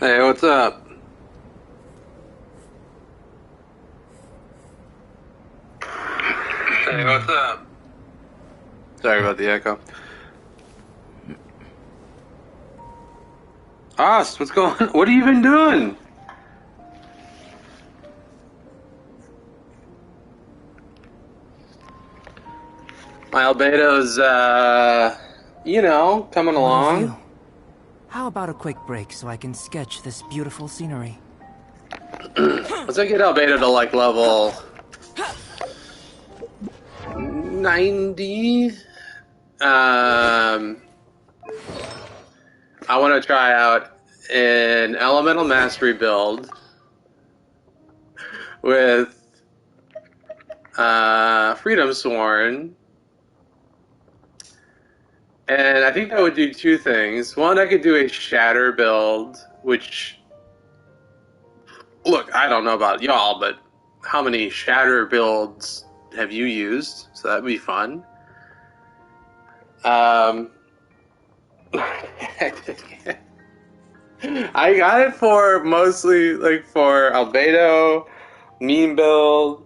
Hey, what's up? Hey, what's up? Sorry about the echo. Oz, what's going on? What have you been doing? My Albedo's, coming What a along. view. How about a quick break so I can sketch this beautiful scenery? Let's get Albedo to like level 90. I want to try out an elemental mastery build with Freedom Sworn. And I think that would do two things. One, I could do a shatter build, which, look, I don't know about y'all, but how many shatter builds have you used? So that'd be fun. I got it for mostly like for Albedo, meme build,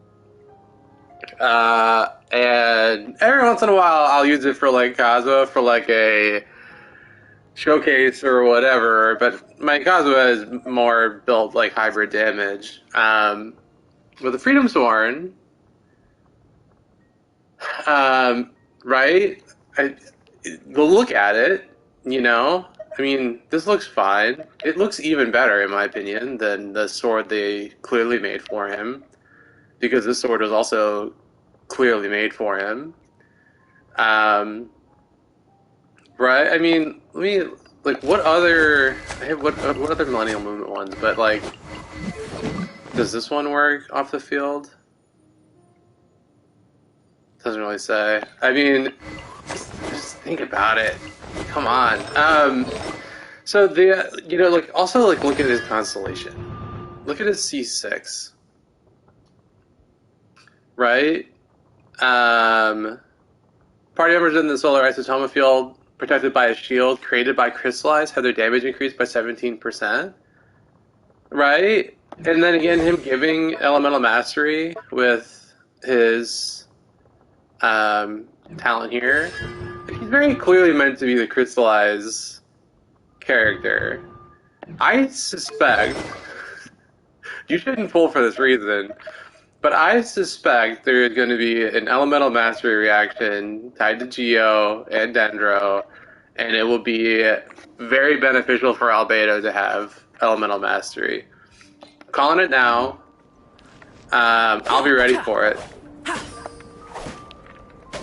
and every once in a while I'll use it for like Kazuha for like a showcase or whatever. But my Kazuha is more built like hybrid damage. With the Freedom Sworn, right? The look at it, I mean, this looks fine. It looks even better, in my opinion, than the sword they clearly made for him, because this sword was also clearly made for him. Right? I mean, let me like what other what other Millennial Movement ones? But like, does this one work off the field? Doesn't really say. I mean, just think about it. Come on. So like also like look at his constellation. Look at his C6. Right? Party members in the solar isotoma field protected by a shield created by crystallize have their damage increased by 17%. Right? And then again, him giving elemental mastery with his talent here. He's very clearly meant to be the crystallize character. I suspect you shouldn't pull for this reason, but I suspect there is going to be an elemental mastery reaction tied to Geo and Dendro, and it will be very beneficial for Albedo to have elemental mastery. I'm calling it now. I'll be ready for it.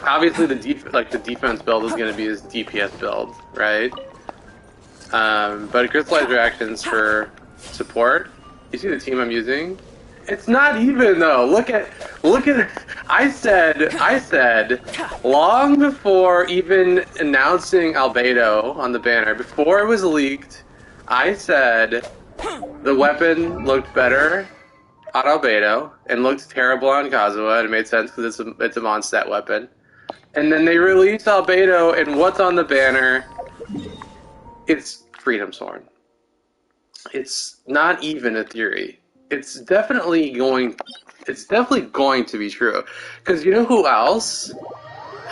Obviously, the defense build is going to be his DPS build, right? But crystallized reactions for support. You see the team I'm using? It's not even though. Look at. I said long before even announcing Albedo on the banner, before it was leaked, I said the weapon looked better on Albedo and looked terrible on Kazuha, and it made sense because it's a Mondstadt weapon. And then they released Albedo, and what's on the banner? It's Freedom Sworn. It's not even a theory. It's definitely going to be true. Because you know who else?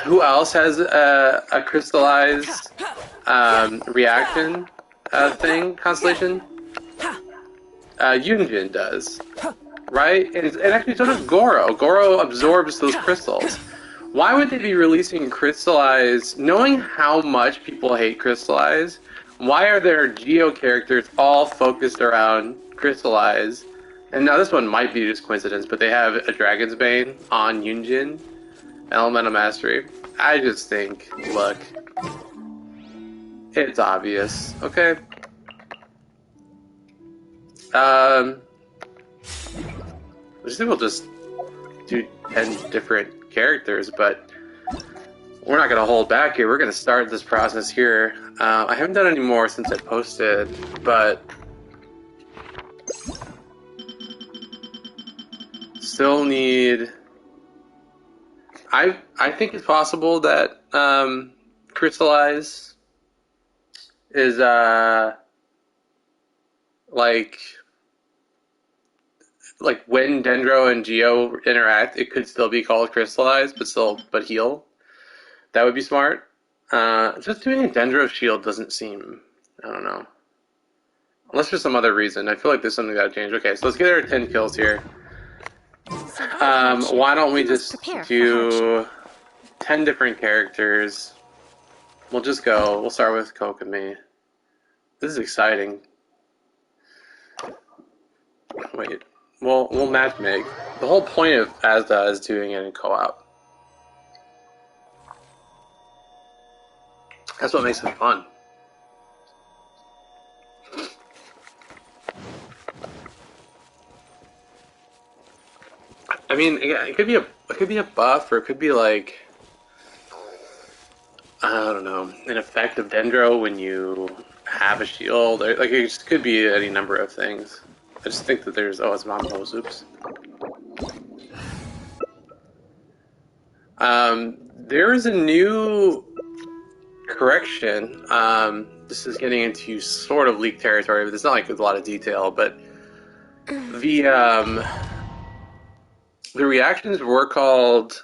Who else has a crystallized reaction thing constellation? Yunjin does, right? And actually so does Goro. Goro absorbs those crystals. Why would they be releasing Crystallize, knowing how much people hate Crystallize? Why are their Geo characters all focused around Crystallize? And now this one might be just coincidence, but they have a Dragon's Bane on Yunjin, Elemental Mastery. I just think, look, it's obvious, okay? I just think we'll just do 10 different characters, but we're not going to hold back here. We're going to start this process here. I haven't done any more since I posted, but still need... I think it's possible that Crystallize is like when Dendro and Geo interact, it could still be called crystallized, but heal. That would be smart. Just doing a Dendro shield doesn't seem, I don't know. Unless there's some other reason. I feel like there's something that changed. Okay, so let's get our 10 kills here. Why don't we just do 10 different characters? We'll start with Kokomi. This is exciting. Wait, we'll matchmake. The whole point of azhdaha is doing it in co-op. That's what makes it fun. I mean, it could be a buff, or it could be like, I don't know, an effect of Dendro when you have a shield. Or, like, it just could be any number of things. I just think that there's it's Mamos. Oops. There is a new correction. This is getting into sort of leaked territory, but it's not like with a lot of detail. But the reactions were called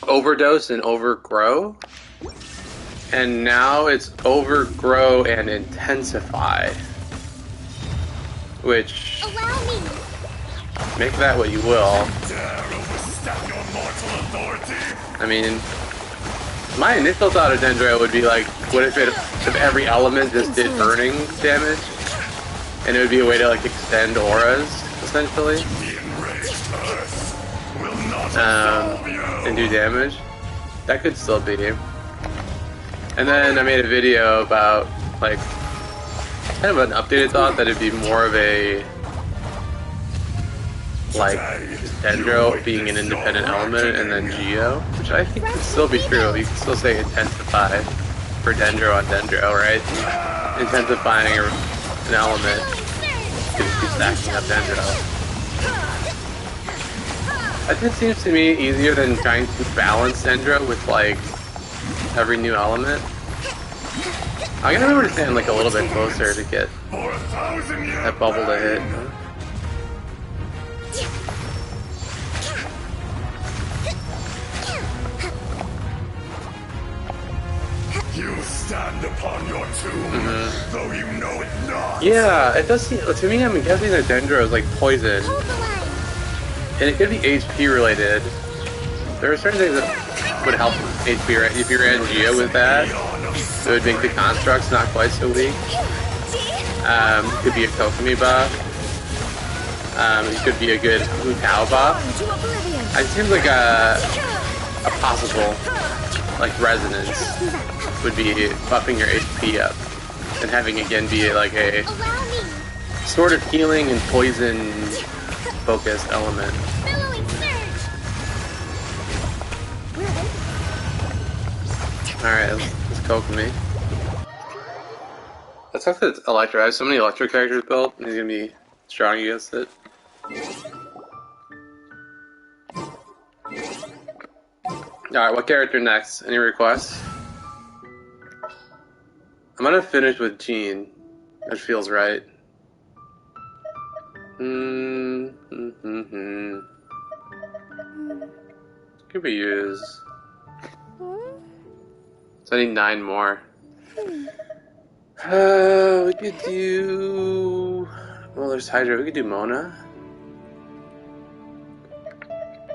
overdose and overgrow, and now it's overgrow and intensify. Which, make that what you will. I mean, my initial thought of Dendro would be like, what if every element just did burning damage? And it would be a way to like extend auras, essentially. And do damage. That could still be. And then I made a video about like kind of an updated thought that it'd be more of a like Dendro being an independent element and then Geo, which I think could still be true. You can still say intensify for Dendro on Dendro, right? Intensifying an element could be stacking up Dendro. That just seems to me easier than trying to balance Dendro with like every new element. I'm gonna remember to stand like a little bit closer to get that bubble to hit. You stand upon your tomb, though you know it not. Yeah, it does seem, to me, I'm guessing that Dendro is like poison. And it could be HP related. There are certain things that would help HP, right? If you ran Geo with that, it would make the constructs not quite so weak. It could be a Kokomi buff. It could be a good Hu Tao buff. It seems like a possible like resonance would be buffing your HP up and having again be like a sort of healing and poison focused element. Alright, let's Kokomi. Let's talk to Electro. I have so many Electro characters built, and he's gonna be strong against it. Alright, what character next? Any requests? I'm gonna finish with Jean. It feels right. Could be used. So I need 9 more. We could do... Well, there's Hydra. We could do Mona.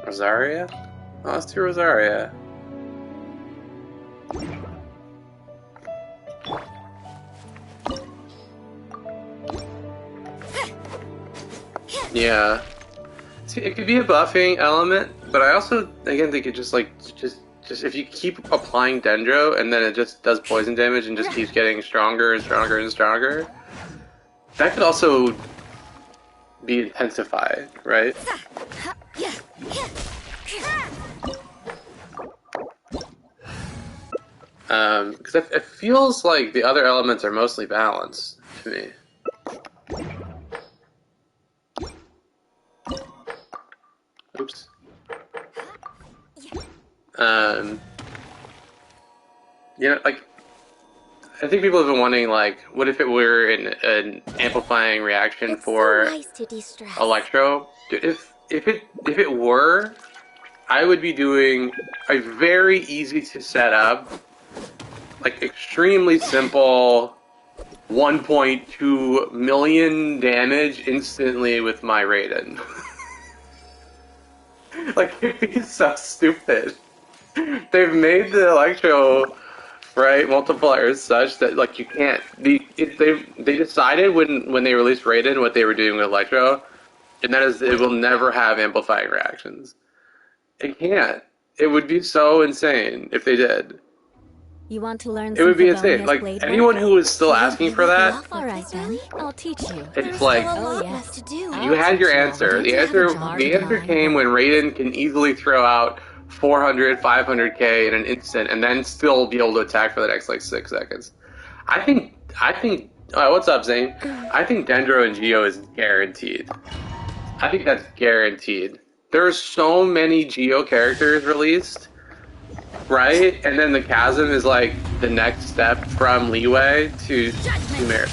Rosaria? Oh, let's do Rosaria. Yeah. See, it could be a buffing element, but I also, again, think it just if you keep applying Dendro and then it just does poison damage and just keeps getting stronger and stronger and stronger, that could also be intensified, right? Because it feels like the other elements are mostly balanced to me. Oops. You know, like, I think people have been wondering, like, what if it were an amplifying reaction It's for so nice to de-stress. Electro? If it were, I would be doing a very easy to set up, like extremely simple 1.2 million damage instantly with my Raiden. Like, it'd be so stupid. They've made the Electro multipliers such that like you can't. They decided when they released Raiden what they were doing with Electro, and that is it will never have amplifying reactions. It can't. It would be so insane if they did. You want to learn It would be insane. Favonia's Like blade anyone work? who is still asking for that, Alright then, I'll teach you. it's like Oh yes. To do. you had your answer. The answer came when Raiden can easily throw out 400, 500k in an instant, and then still be able to attack for the next like 6 seconds. I think. What's up, Zane? I think Dendro and Geo is guaranteed. I think that's guaranteed. There are so many Geo characters released, right? And then the chasm is like the next step from Leeway to Sumer.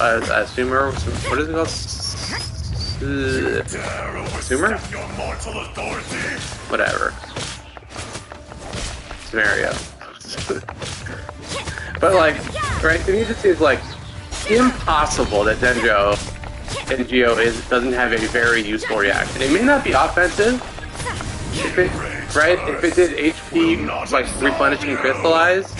What is it called? Sumer? Whatever. Scenario. But like, right? To me, this is like impossible that Dendro and Geo doesn't have a very useful reaction. It may not be offensive, if it did HP like replenish and crystallize,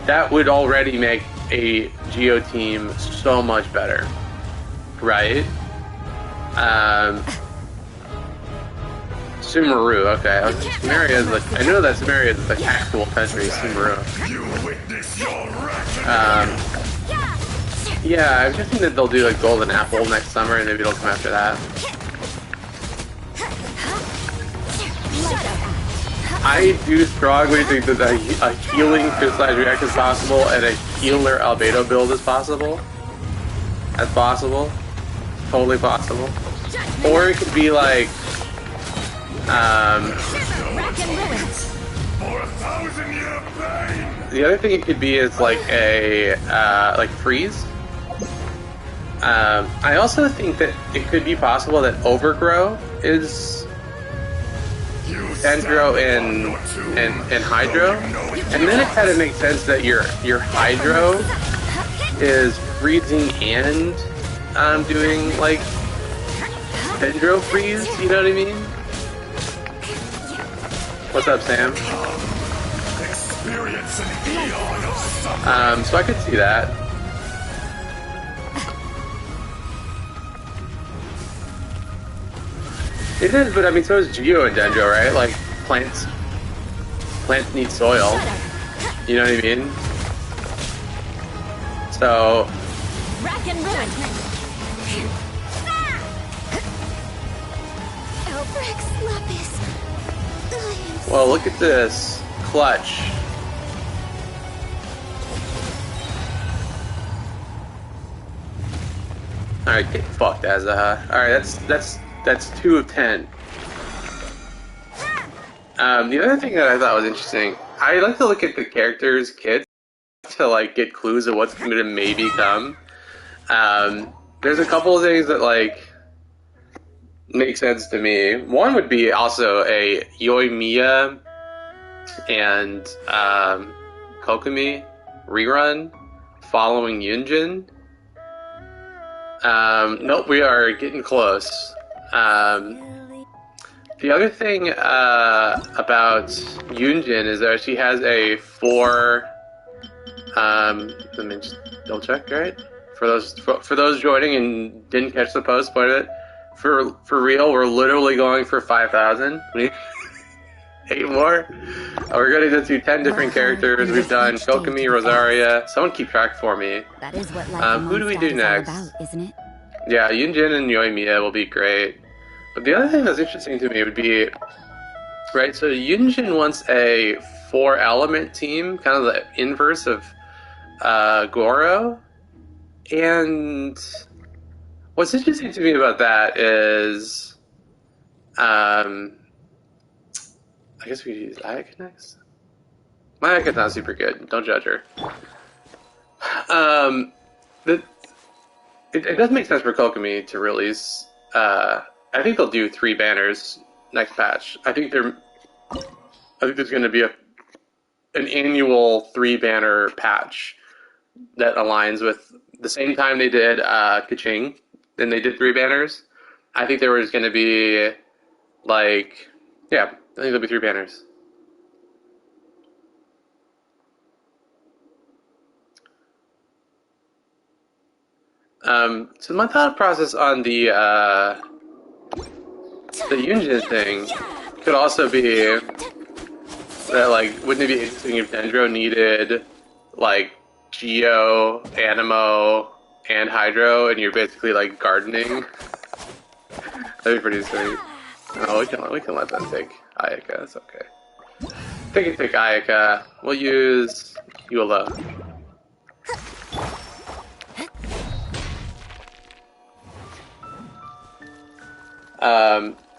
that would already make a Geo team so much better, right? Sumeru, okay. Sumeria is like, I know that Sumeria is like actual country, Sumeru. Yeah, I'm guessing that they'll do like Golden Apple next summer and maybe it'll come after that. I do strongly think that a healing crystallized react is possible and a healer Albedo build is possible. That's possible. Totally possible. Or it could be like the other thing it could be is like a like freeze. I also think that it could be possible that Overgrow is Dendro and Hydro, and then it kind of makes sense that your Hydro is freezing and doing like Dendro freeze. You know what I mean? What's up, Sam? So I could see that. It is, but I mean, so is Geo and Dendro, right? Like, plants need soil. You know what I mean? So... Well, look at this. Clutch. Alright, get fucked, azhdaha. Alright, that's 2 of 10. The other thing that I thought was interesting, I like to look at the characters' kits to like get clues of what's going to maybe come. There's a couple of things that like make sense to me. One would be also a Yoimiya and Kokomi rerun following Yunjin. Nope, we are getting close. The other thing about Yunjin is that she has a 4. Let me just double check, right? For those joining and didn't catch the post, but it for real, we're literally going for 5,000. 8 more. We're going to do 10 different characters. We've done Kokomi, Rosaria. Someone keep track for me. That is what life who do we do next? about, isn't it? Yeah, Yunjin and Yoimiya will be great. But the other thing that's interesting to me would be, right, so Yunjin wants a 4-element team, kind of the inverse of Goro. And what's interesting to me about that is, I guess we could use Ayaka next. My Ayaka's not super good, don't judge her. The, it does make sense for Kokomi to release. I think they'll do 3 banners next patch. I think there's going to be an annual 3 banner patch that aligns with the same time they did Kaching. Then they did 3 banners. I think there was going to be like, yeah, I think there'll be 3 banners. So my thought process on the Yunjin thing could also be that, like, wouldn't it be interesting if Dendro needed, like, Geo, Animo, and Hydro, and you're basically, like, gardening? That'd be pretty sweet. Oh, we can let them take Ayaka, it's okay. They can take Ayaka. We'll use Eula.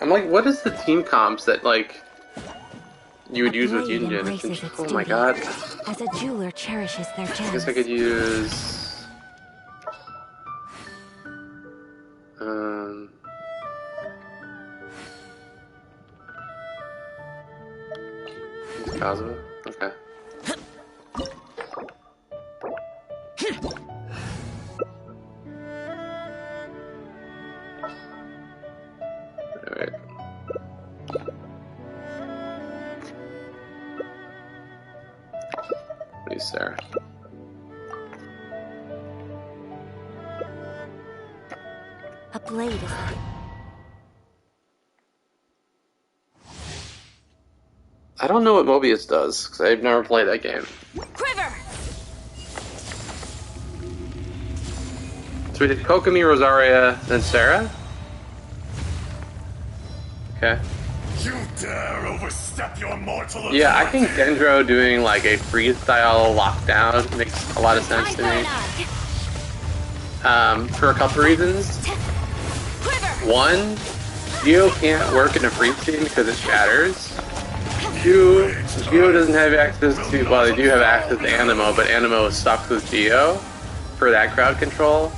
I'm like, what is the team comps that, like, you would use with Yunjin? Oh my god. As a jeweler cherishes their gems. I guess I could use... use Kazuha? Okay. Alright. Please, Sarah. A blade is I don't know what Mobius does, because I've never played that game. quiver. So we did Kokomi, Rosaria, then Sarah? Okay. You dare overstep your mortal authority. Yeah, I think Dendro doing like a freestyle lockdown makes a lot of sense to me. For a couple reasons. One, Geo can't work in a freeze team because it shatters. 2, Geo doesn't have access to, well, they do have access to Animo, but Animo is stuck with Geo for that crowd control.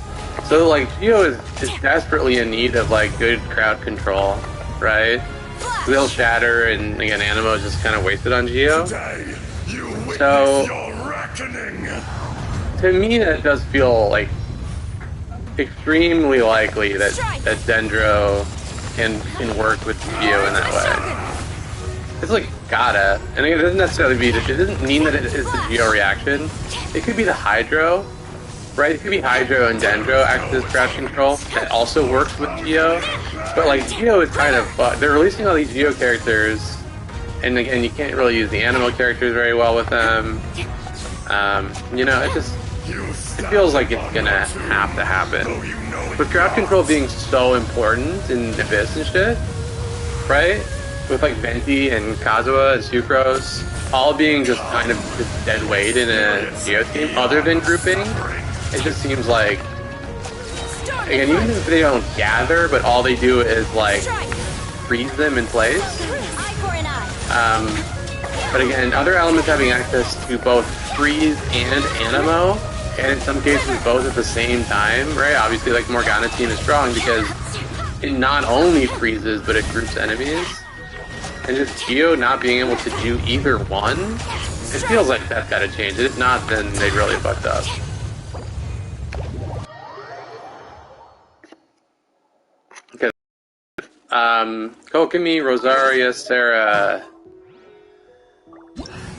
So, like, Geo is desperately in need of, like, good crowd control, right? They'll shatter, and again, Animo is just kind of wasted on Geo. So, to me, that does feel, like, extremely likely that Dendro can work with Geo in that way. It's like, gotta. And it doesn't necessarily be, it doesn't mean that it is the Geo reaction. It could be the Hydro, right? It could be Hydro and Dendro act as crowd control. That also works with Geo. But like, Geo is kind of, they're releasing all these Geo characters, and again, you can't really use the Animo characters very well with them. You know, it feels like it's gonna have to happen. With crowd control being so important in Abyss and shit, right? With like Venti and Kazuha and Sucrose all being just kind of just dead weight in a Geo team, other than grouping, it just seems like, again, even if they don't gather, but all they do is like freeze them in place. But again, other elements having access to both freeze and Animo, and in some cases both at the same time, right? Obviously, like, Morgana team is strong because it not only freezes, but it groups enemies. And just Geo not being able to do either one, it feels like that's gotta change. If not, then they really fucked up. Okay. Kokomi, Rosaria, Sarah.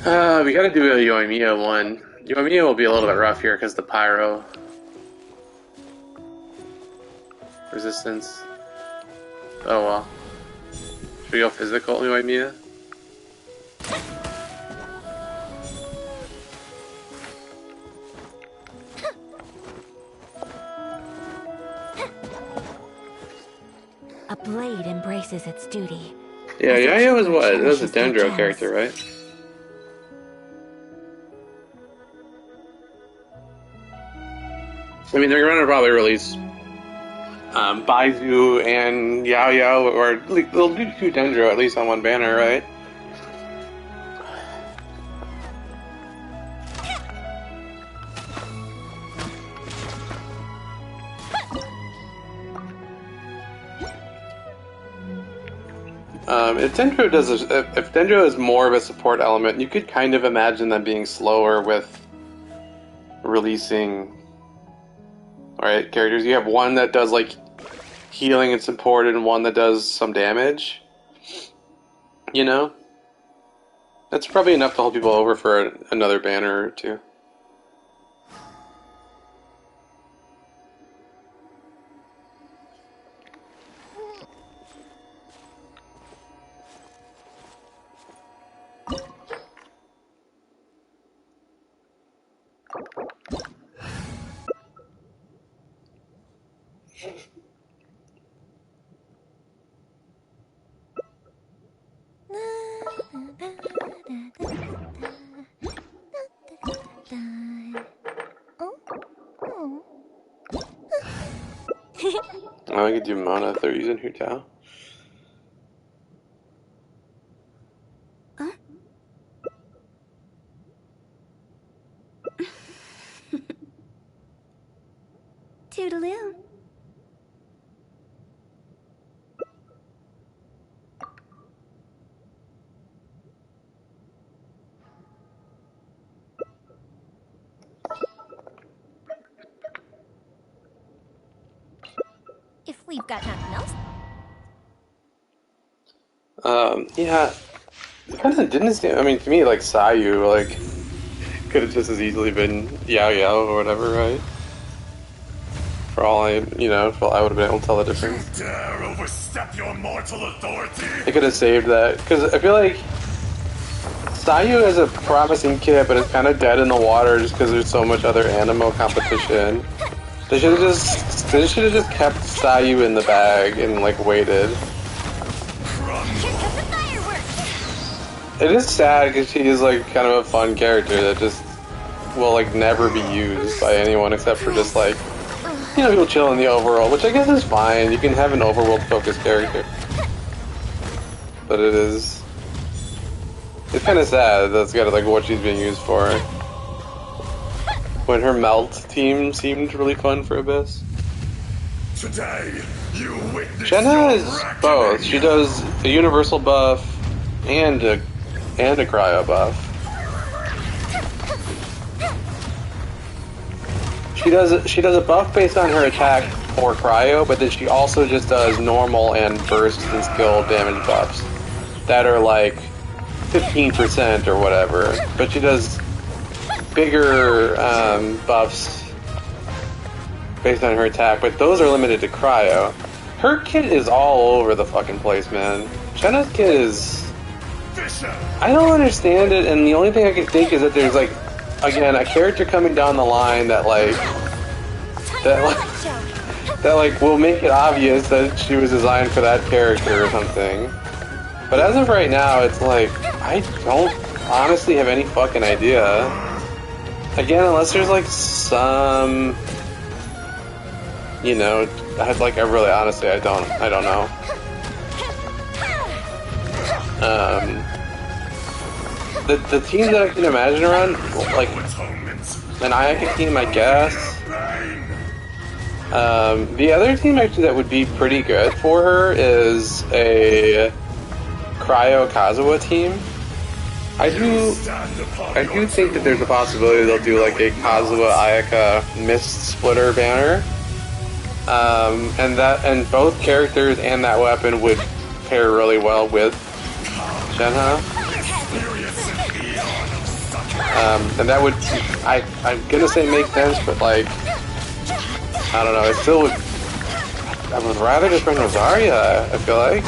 We gotta do a Yoimiya one. Yoimiya will be a little bit rough here because the Pyro resistance. Oh well. Should we go physical Yoimiya? A blade embraces its duty. Yeah, Yaya was what? That was a Dendro character, right? I mean, they're gonna probably release Baizu and Yao Yao, or they'll do 2 Dendro at least on one banner, right? If Dendro is more of a support element, you could kind of imagine them being slower with releasing, right, characters. You have one that does like healing and support, and one that does some damage. You know, that's probably enough to hold people over for another banner or two. I could do Mona if they're using Hutao. Toodaloo. If we've got nothing else. Yeah, it kind of didn't seem. I mean, to me, like Sayu, like could have just as easily been Yao Yao or whatever, right? For all I, I would have been able to tell the difference. You dare overstep your mortal authority? They could have saved that, because I feel like Sayu is a promising kid, but it's kind of dead in the water just because there's so much other Animo competition. They should have just kept Sayu in the bag and like waited. It is sad because she is like kind of a fun character that just will like never be used by anyone except for just like, people chill in the overworld, which I guess is fine. You can have an overworld focused character, but it's kind of sad that's kind of like what she's being used for. When her melt team seemed really fun for Abyss. Today, you witness Shenhe your is reckoning. both. She does a universal buff and a cryo buff. She does a buff based on her attack or cryo, but then she also just does normal and burst and skill damage buffs that are like 15% or whatever. But she does bigger buffs based on her attack, but those are limited to cryo. Her kit is all over the fucking place, man. Shenhe's kit is... I don't understand it, and the only thing I can think is that there's like, again, a character coming down the line that will make it obvious that she was designed for that character or something. But as of right now, it's like, I don't honestly have any fucking idea. Again, unless there's like some, I really honestly, I don't know. The team that I can imagine around, like, an Ayaka team, I guess. The other team actually that would be pretty good for her is a Cryo Kazuha team. I do think that there's a possibility they'll do like a Kazuha Ayaka Mist Splitter banner. And both characters and that weapon would pair really well with Shenhe. And that would, I'm gonna say make sense, but like, I don't know, it still would, I would rather just run Rosaria, I feel like.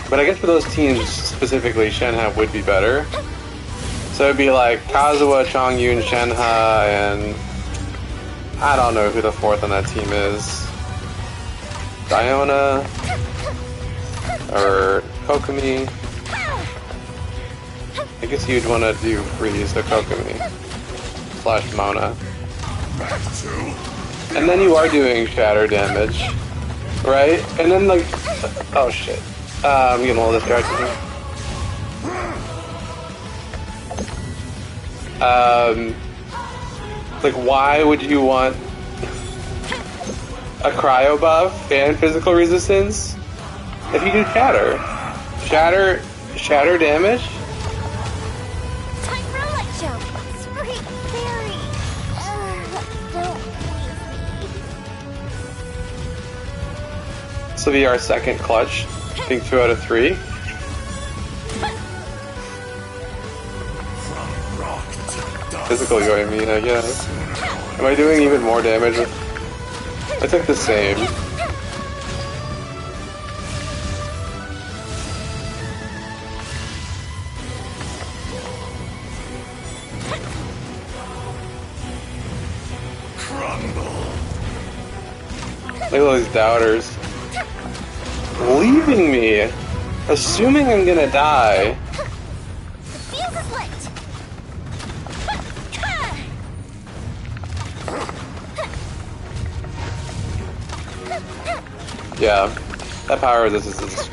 But I guess for those teams specifically, Shenhe would be better. So it'd be like Kazuha, Chongyun, Shenhe, and I don't know who the fourth on that team is. Diona? Or Kokomi? I guess you'd want to do Freeze, the Kokomi. / Mona. And then you are doing shatter damage, right? And then like, oh shit. I'm getting a little distracted here. Like why would you want a cryo buff and physical resistance If you do shatter. Shatter damage? Time for a light show. Sweet fairy. Don't leave me. This will be our second clutch. I think 2 out of 3. Physical Yoimiya, I guess. Am I doing even more damage? I took the same. Look at all these doubters. Leaving me! Assuming I'm gonna die. The fuse is lit. Yeah, that power resistance is...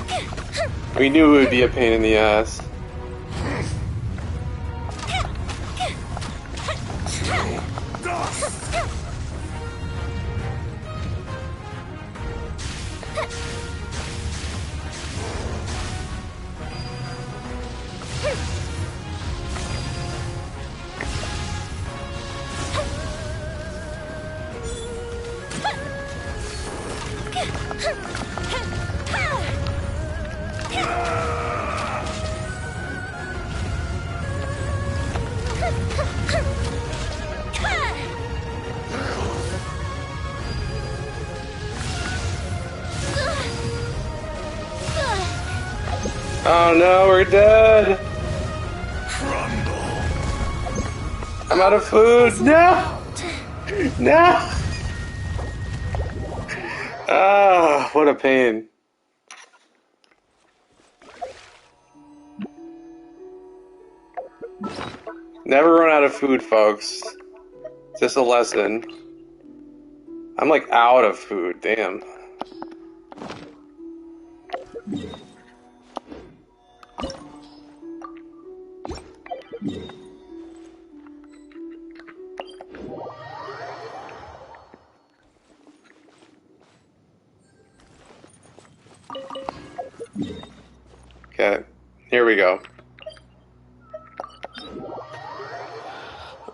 We knew it would be a pain in the ass. Oh no, we're dead! I'm out of food! No! No! Ah, what a pain. Never run out of food, folks. Just a lesson. I'm like out of food, damn. Okay, here we go.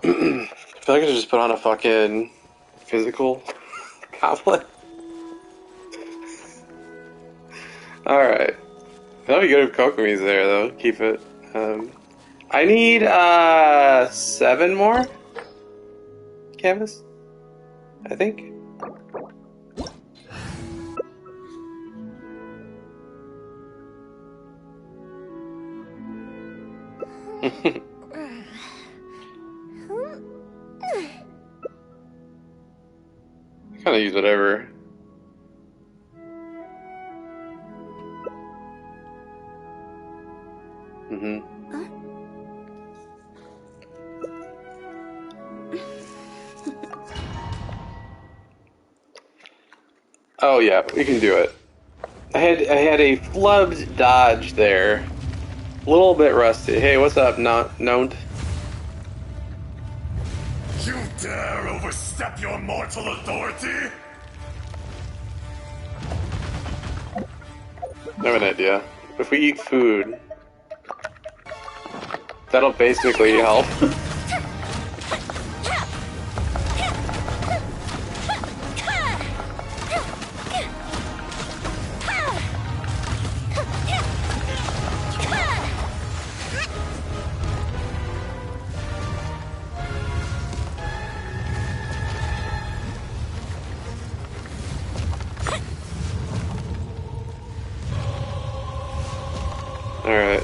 I feel like I should just put on a fucking physical goblet. Alright. That'll be good if Kokomi's there, though. Keep it. I need, 7 more canvas, I think. Kind of use whatever. Oh yeah, we can do it. I had a flubbed dodge there. A little bit rusty. Hey, what's up, Nont? You dare overstep your mortal authority? I have an idea. If we eat food, that'll basically help. Alright.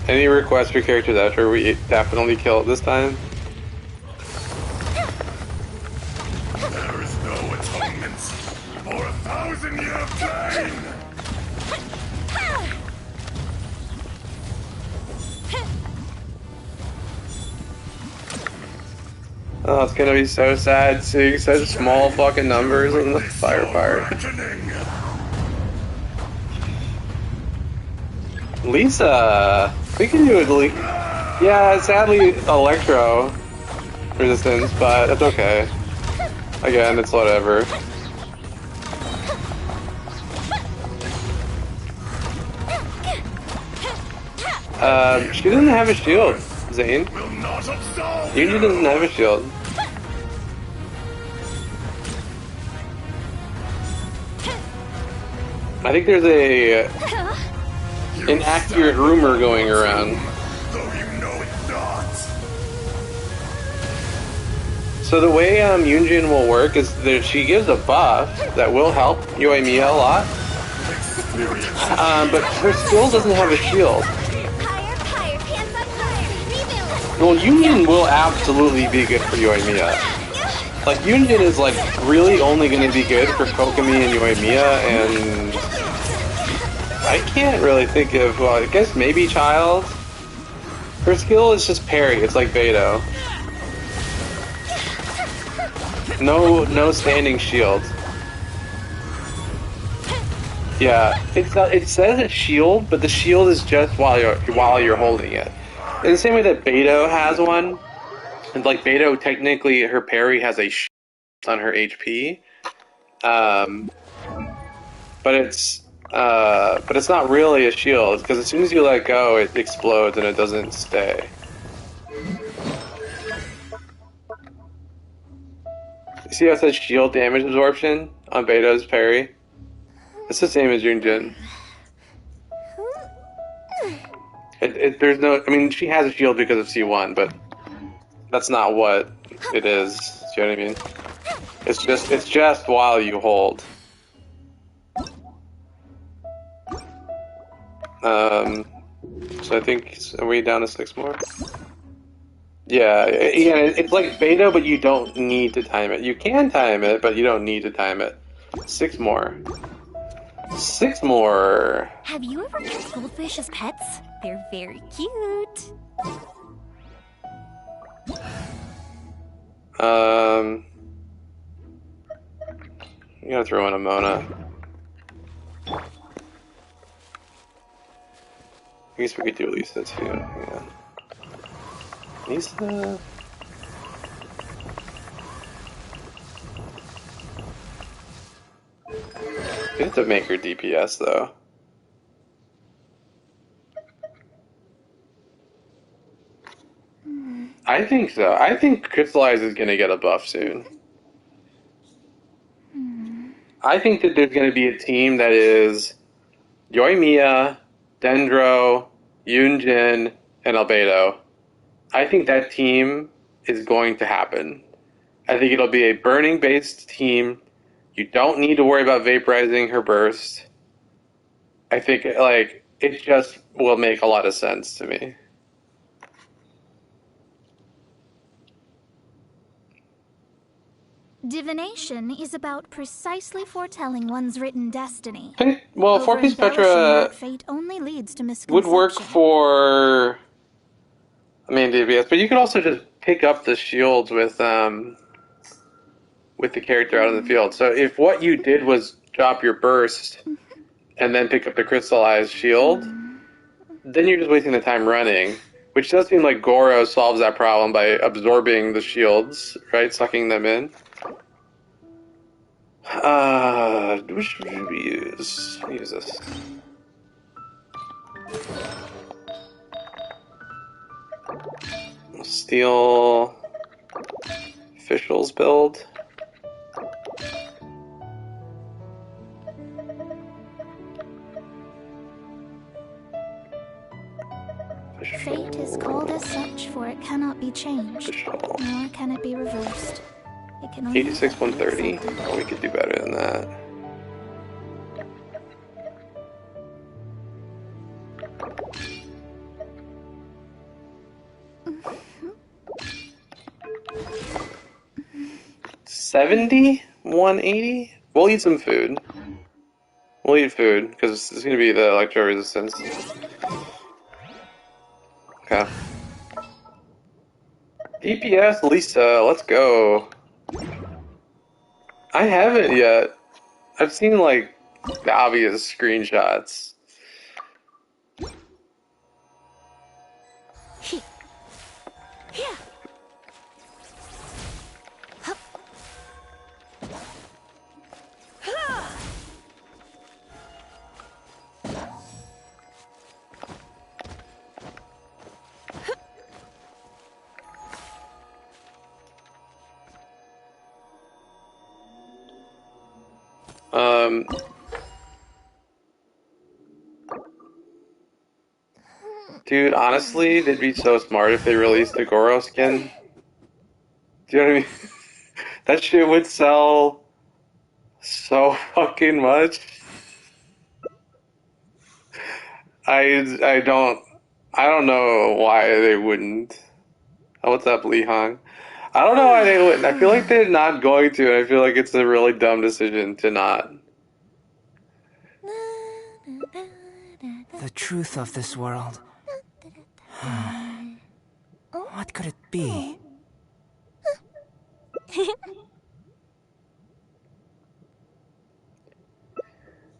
Any requests for characters after we definitely kill it this time? There is no atonement for 1,000-year pain! Oh, it's gonna be so sad seeing such small fucking numbers in the fire part. Lisa! We can do it, yeah, sadly, Electro resistance, but it's okay. Again, it's whatever. She doesn't have a shield, Zane. Will not absolve Yunjin doesn't have a shield. I think there's a inaccurate rumor going around. though you know it not. So the way Yunjin will work is that she gives a buff that will help Yoimiya a lot, but her skill doesn't have a shield. Higher, higher, hands up higher. Well, Yunjin will absolutely be good for Yoimiya. Like, Yunjin is like really only going to be good for Kokomi and Yoimiya, and I can't really think of, well, I guess maybe Child. Her skill is just parry, it's like Beto. No standing shield. Yeah, it says it's shield, but the shield is just while you're holding it. In the same way that Beto has one, and like Beto technically her parry has a shield on her HP, but it's not really a shield because as soon as you let go, it explodes and it doesn't stay. You see how it says shield damage absorption on Beto's parry? It's the same as Yunjin. There's no, I mean, she has a shield because of C1, but that's not what it is. Do you know what I mean? It's just while you hold. So I think, are we down to 6 more? Yeah, it's like Beto, but you don't need to time it. You can time it, but you don't need to time it. 6 more. 6 more. Have you ever kept goldfish as pets? They're very cute. You gotta throw in a Mona. I guess we could do Lisa too. Yeah. Lisa. We have to make her DPS though. I think so. I think Crystallize is gonna get a buff soon. I think that there's gonna be a team that is Yoimiya, Dendro, Yunjin, and Albedo. I think that team is going to happen. I think it'll be a burning-based team. You don't need to worry about vaporizing her burst. I think, like, it just will make a lot of sense to me. Divination is about precisely foretelling one's written destiny. Well, 4-piece Over-embellishing Petra that fate only leads to would misconception. work for main DPS, but you could also just pick up the shields with the character out in the field. So if what you did was drop your burst and then pick up the crystallized shield, then you're just wasting the time running. Which does seem like Goro solves that problem by absorbing the shields, right? Sucking them in. Which should we use? Use this. Steal officials build. Fate is called as such, for it cannot be changed, Official. nor can it be reversed. It can only 86, be 130. accepted. Oh, we could do better than that. $70? 180? We'll eat some food. We'll eat food, because it's going to be the electro resistance. Okay. DPS Lisa, let's go. I haven't yet. I've seen, like, the obvious screenshots. Dude, honestly, they'd be so smart if they released the Goro skin. Do you know what I mean? That shit would sell so fucking much. I don't know why they wouldn't. Oh, what's up, Lee Hong? I don't know why they wouldn't. I feel like they're not going to, and I feel like it's a really dumb decision to not. The truth of this world. What could it be?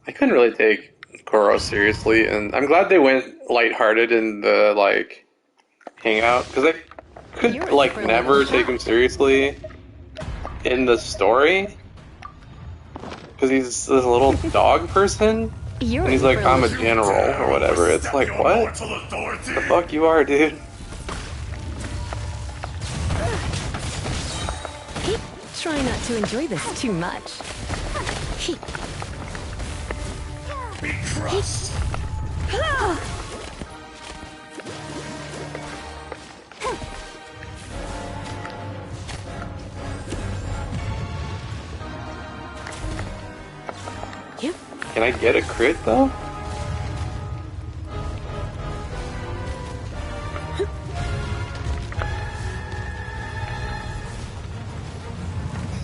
I couldn't really take Goro seriously, and I'm glad they went lighthearted in the, like, hangout, because I could, like, never take him seriously in the story, because he's this little dog person, and he's like, I'm a general, or whatever. It's like, what? The fuck you are, dude? Try not to enjoy this too much. Be crushed. Can I get a crit, though?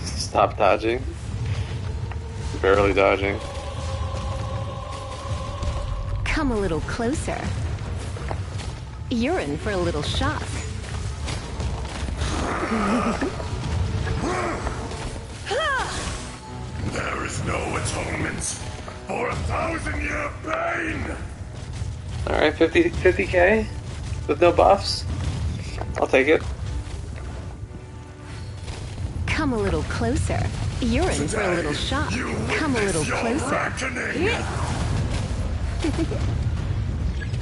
Stop dodging. Barely dodging. Come a little closer. You're in for a little shock. There is no atonement for 1,000-year pain. Alright, 50k? With no buffs? I'll take it. Come a little closer. You're in for a little shock. Come a little closer.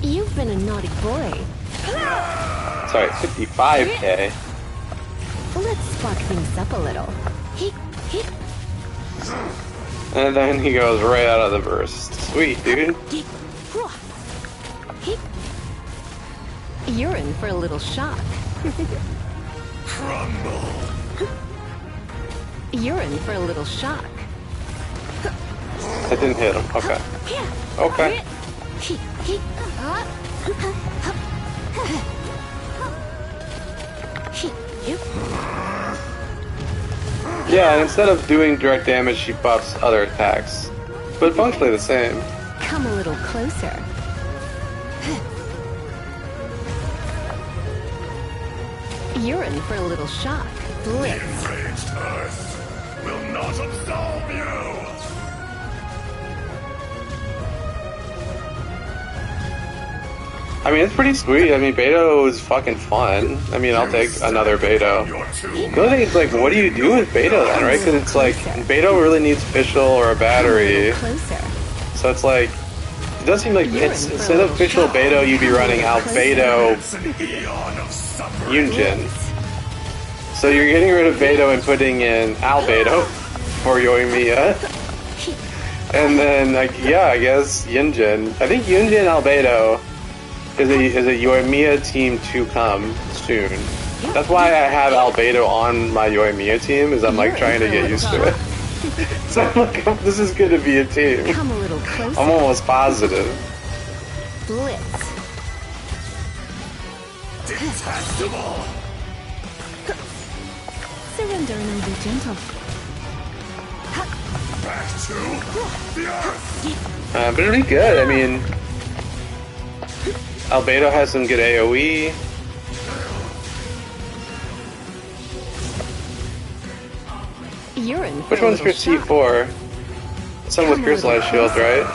You've been a naughty boy. Sorry, 55k. Let's spark things up a little. And then he goes right out of the burst. Sweet, dude. You're in for a little shock. Crumble. You're in for a little shock. I didn't hit him. Okay. Okay. Yeah, and instead of doing direct damage, she buffs other attacks. But functionally the same. Come a little closer. You're in for a little shock. The Blitz. enraged earth will not absolve you. I mean, it's pretty sweet. I mean, Beto is fucking fun. I mean, I'll take another Beto. The other thing is, like, what do you do with Beto then, right? Because it's like, Beto really needs Fischl or a battery. Closer. So it's like, it does seem like it's, instead of Fischl Beto, you'd be running Albedo Yunjin. So you're getting rid of Beto and putting in Albedo for Yoimiya. And then, like, yeah, I guess Yunjin. I think Yunjin Albedo is a Yoimiya team to come soon. That's why I have Albedo on my Yoimiya team, is I'm like trying to get used to it. So I'm like, this is gonna be a team. Come a little closer. I'm almost positive. Blitz. Detestable. Surrender and I'll be gentle. Back to the earth. But it'll be good. I mean, Albedo has some good AoE. You're in for Which a one's for little shock. C4? Some with crystallized shield, right?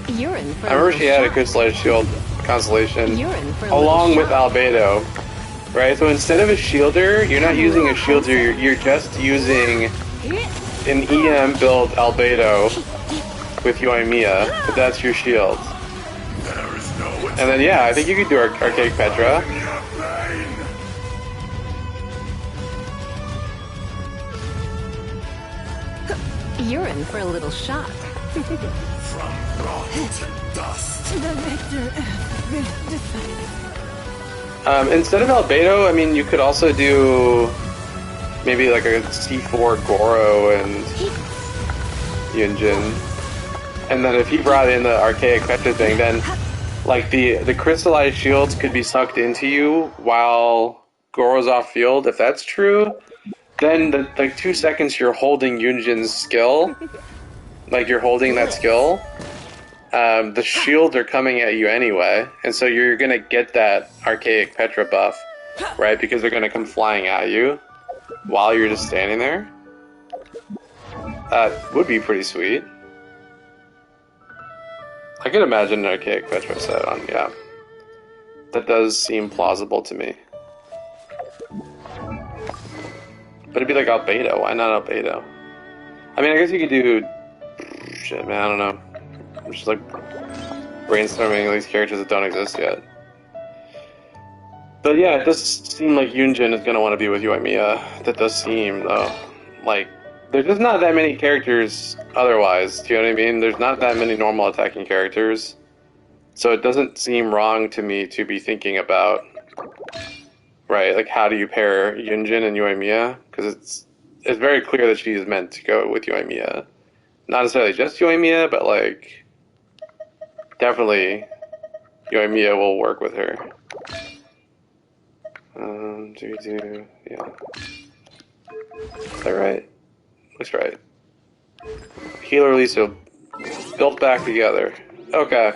You're in for I a remember little she had a shock. crystallized shield constellation You're in for a along little with shock. Albedo, right? So instead of a shielder, you're not using a shielder, you're just using an EM build Albedo with Yoimiya, but that's your shield. There is no And then yeah, I think you could do Archaic Petra. your pain. You're in for a little shock. From rock to dust. The victor Instead of Albedo, I mean, you could also do maybe like a C4 Goro and Yunjin. And then if he brought in the archaic Petra thing, then like the crystallized shields could be sucked into you while Goro's off field. If that's true, then the like 2 seconds you're holding Yunjin's skill, like you're holding that skill, the shields are coming at you anyway, and so you're gonna get that archaic Petra buff, right? Because they're gonna come flying at you while you're just standing there. That would be pretty sweet. I could imagine an archaic Petra set on, yeah. That does seem plausible to me. But it'd be like Albedo. Why not Albedo? I mean, I guess you could do... Shit, man, I don't know. I'm just like brainstorming these characters that don't exist yet. But yeah, it does seem like Yunjin is going to want to be with Yoimiya. That does seem, though. Like, there's just not that many characters otherwise, do you know what I mean? There's not that many normal attacking characters. So it doesn't seem wrong to me to be thinking about, right, like how do you pair Yunjin and Yoimiya? Because it's very clear that she is meant to go with Yoimiya. Not necessarily just Yoimiya, but like, definitely Yoimiya will work with her. Yeah. Is that right? Looks right. Healer Lisa built back together. Okay.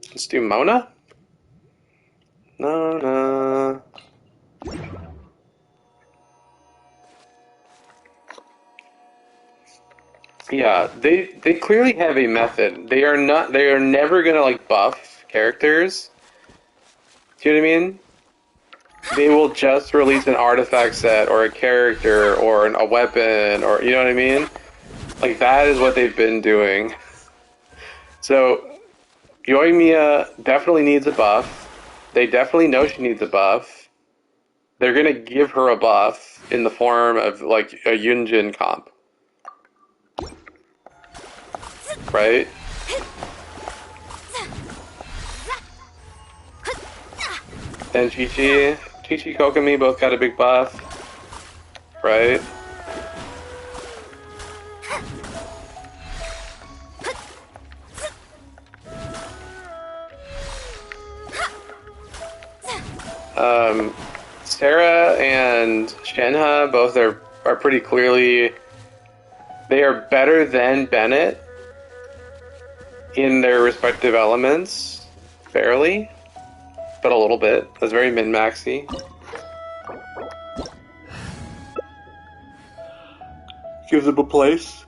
Let's do Mona? No. Yeah, they clearly have a method. They are never gonna like buff characters. Do you know what I mean? They will just release an artifact set or a character or a weapon or, you know what I mean? Like, that is what they've been doing. So, Yoimiya definitely needs a buff. They definitely know she needs a buff. They're gonna give her a buff in the form of, like, a Yunjin comp. Right? And Chi-Chi, Kokomi both got a big buff, right? Sarah and Shenhe both are pretty clearly, they are better than Bennett in their respective elements, barely. But a little bit. That's very min-maxy. Gives them a place.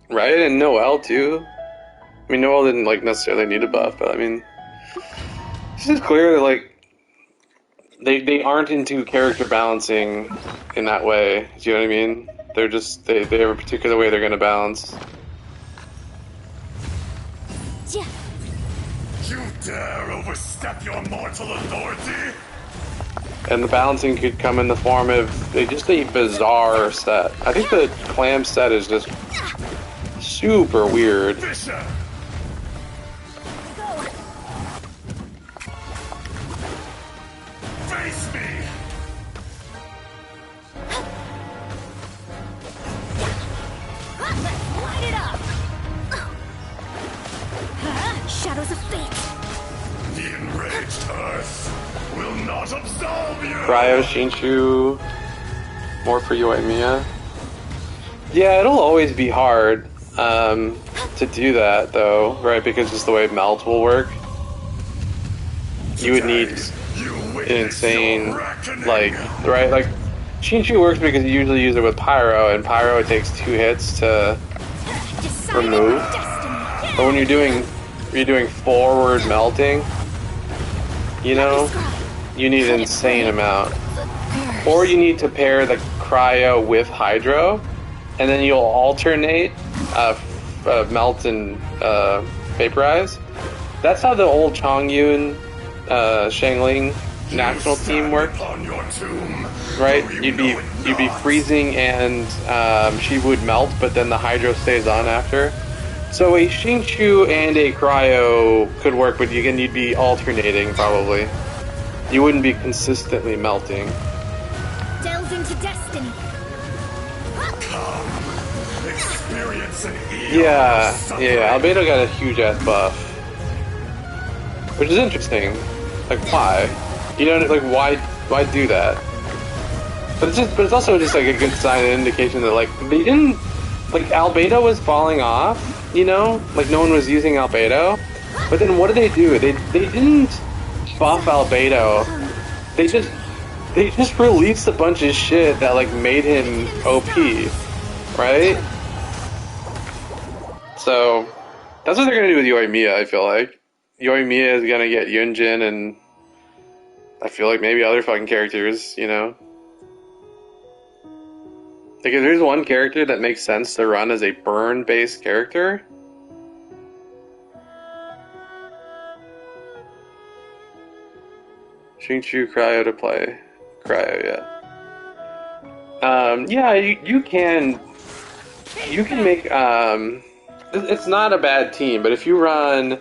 Right? And Noelle, too. I mean, Noelle didn't, like, necessarily need a buff, but I mean... This is clear that, like... They aren't into character balancing in that way. Do you know what I mean? They're just, they have a particular way they're going to balance. You dare overstep your mortal authority? And the balancing could come in the form of just a bizarre set. I think the clam set is just super weird. Fisher! Face me! Light it up! Shadows of fate. The enraged earth will not absolve you! Cryo, Shinshu, more for Yoimiya. Yeah, it'll always be hard to do that, though, right? Because just the way melt will work. You would need an insane, like, right? Like, Shinshu works because you usually use it with Pyro, and Pyro it takes 2 hits to remove. But when you're doing forward melting, you know, you need an insane amount. Or you need to pair the Cryo with Hydro, and then you'll alternate melt and vaporize. That's how the old Chongyun Shangling national team worked, right? You'd be freezing and she would melt, but then the hydro stays on after. So a Xingqiu and a cryo could work, but again, you'd be alternating probably. You wouldn't be consistently melting. Delve into destiny. Experience an Yeah. Albedo got a huge ass buff, which is interesting. Like, why? You know, like, why do that? But it's also just like a good sign and indication that like they didn't, like, Albedo was falling off. You know, like no one was using Albedo. But then what did they do? They didn't buff Albedo. They just released a bunch of shit that like made him OP, right? So that's what they're gonna do with Yoimiya. I feel like Yoimiya is gonna get Yunjin, and I feel like maybe other fucking characters. You know, like if there's one character that makes sense to run as a burn-based character. Xingqiu cryo to play. Cryo, yeah. Yeah, you can make, it's not a bad team, but if you run,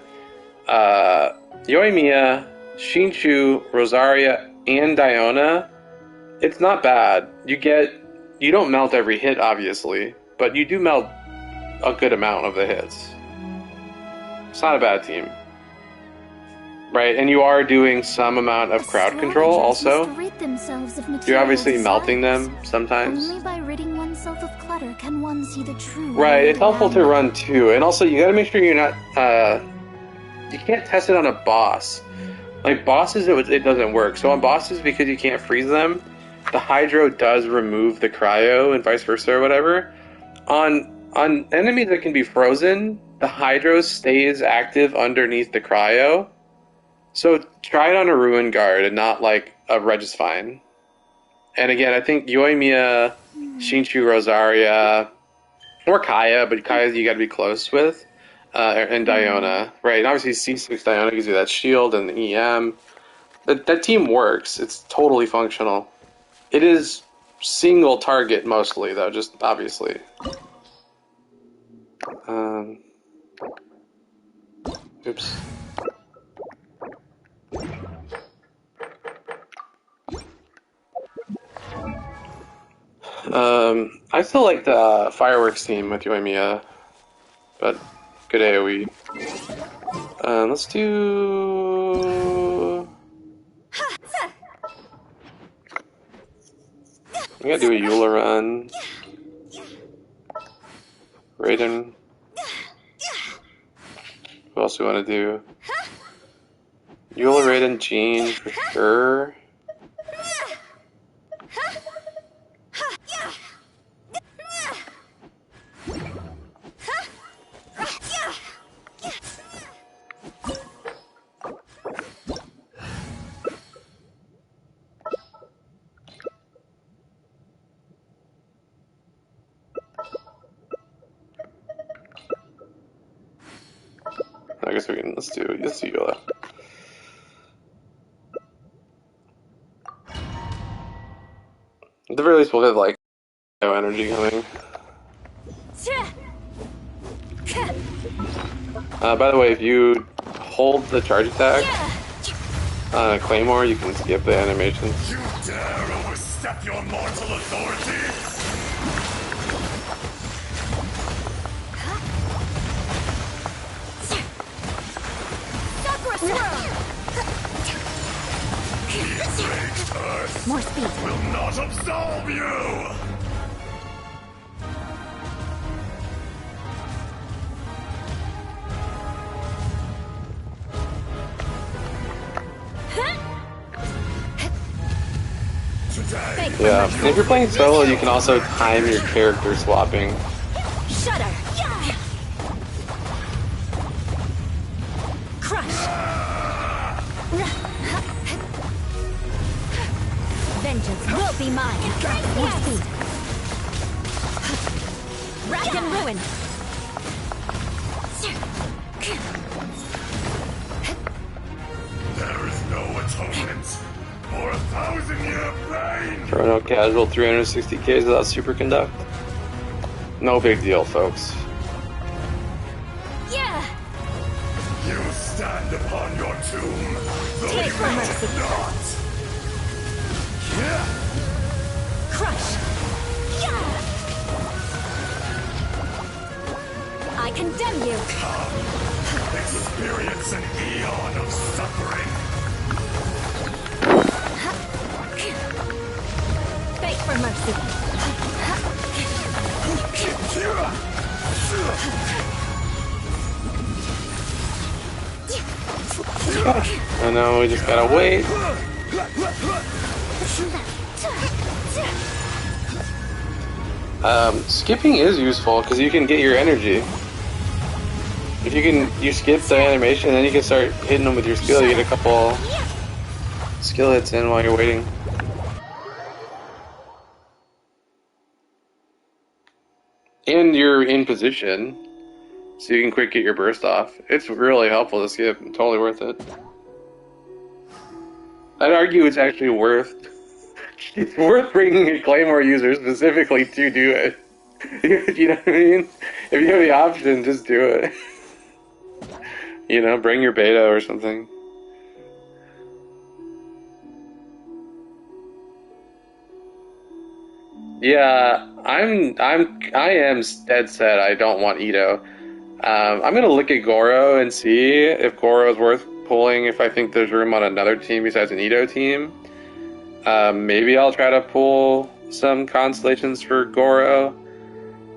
Yoimiya, Xingqiu, Rosaria, and Diona, it's not bad. You don't melt every hit, obviously, but you do melt a good amount of the hits. It's not a bad team. Right, and you are doing some amount of crowd control also. You're obviously melting them sometimes. Only by ridding oneself of clutter can one see the true. Right, it's helpful to run too, and also you gotta make sure you're not, you can't test it on a boss. Like bosses, it doesn't work. So on bosses, because you can't freeze them, the hydro does remove the cryo and vice versa or whatever. On enemies that can be frozen, the hydro stays active underneath the cryo. So try it on a Ruin Guard and not like a Regisfine. And again, I think Yoimiya, Xingqiu, Rosaria, or Kaya, but Kaya you gotta be close with, and Diona. Right, and obviously C6 Diona gives you that shield and the EM. That team works, it's totally functional. It is single target mostly though, just obviously. Oops. I still like the fireworks team with Yoimiya, but good AoE. Let's do. We gotta do a Eula run. Raiden. Who else do we want to do? Eula, Raiden, Jean for sure. I guess we can, let's do Eula. At the very least, we'll have like no energy coming. By the way, if you hold the charge attack on a Claymore, you can skip the animations. You dare overstep your mortal authority? More speed. Will not absolve you! Yeah, and if you're playing solo, you can also time your character swapping. Shudder. Crush. Vengeance will be mine. More speed. Rack and ruin. There is no atonement. For 1,000-year pain! Chrono casual 360Ks without superconduct. No big deal, folks. Yeah! You stand upon your tomb, though Take you for know mercy. it not! Yeah. Crush! Yeah! I condemn you! Experience an eon of suffering! Beg for mercy! I know, we just gotta wait. Skipping is useful because you can get your energy. If you skip the animation, then you can start hitting them with your skill. You get a couple skill hits in while you're waiting. And you're in position, so you can quick get your burst off. It's really helpful to skip. Totally worth it. I'd argue it's actually worth. It's worth bringing a Claymore user specifically to do it. You know what I mean? If you have the option, just do it. You know, bring your beta or something. Yeah, I am dead set. I don't want Ito. I'm gonna look at Goro and see if Goro is worth pulling. If I think there's room on another team besides an Ito team, maybe I'll try to pull some constellations for Goro,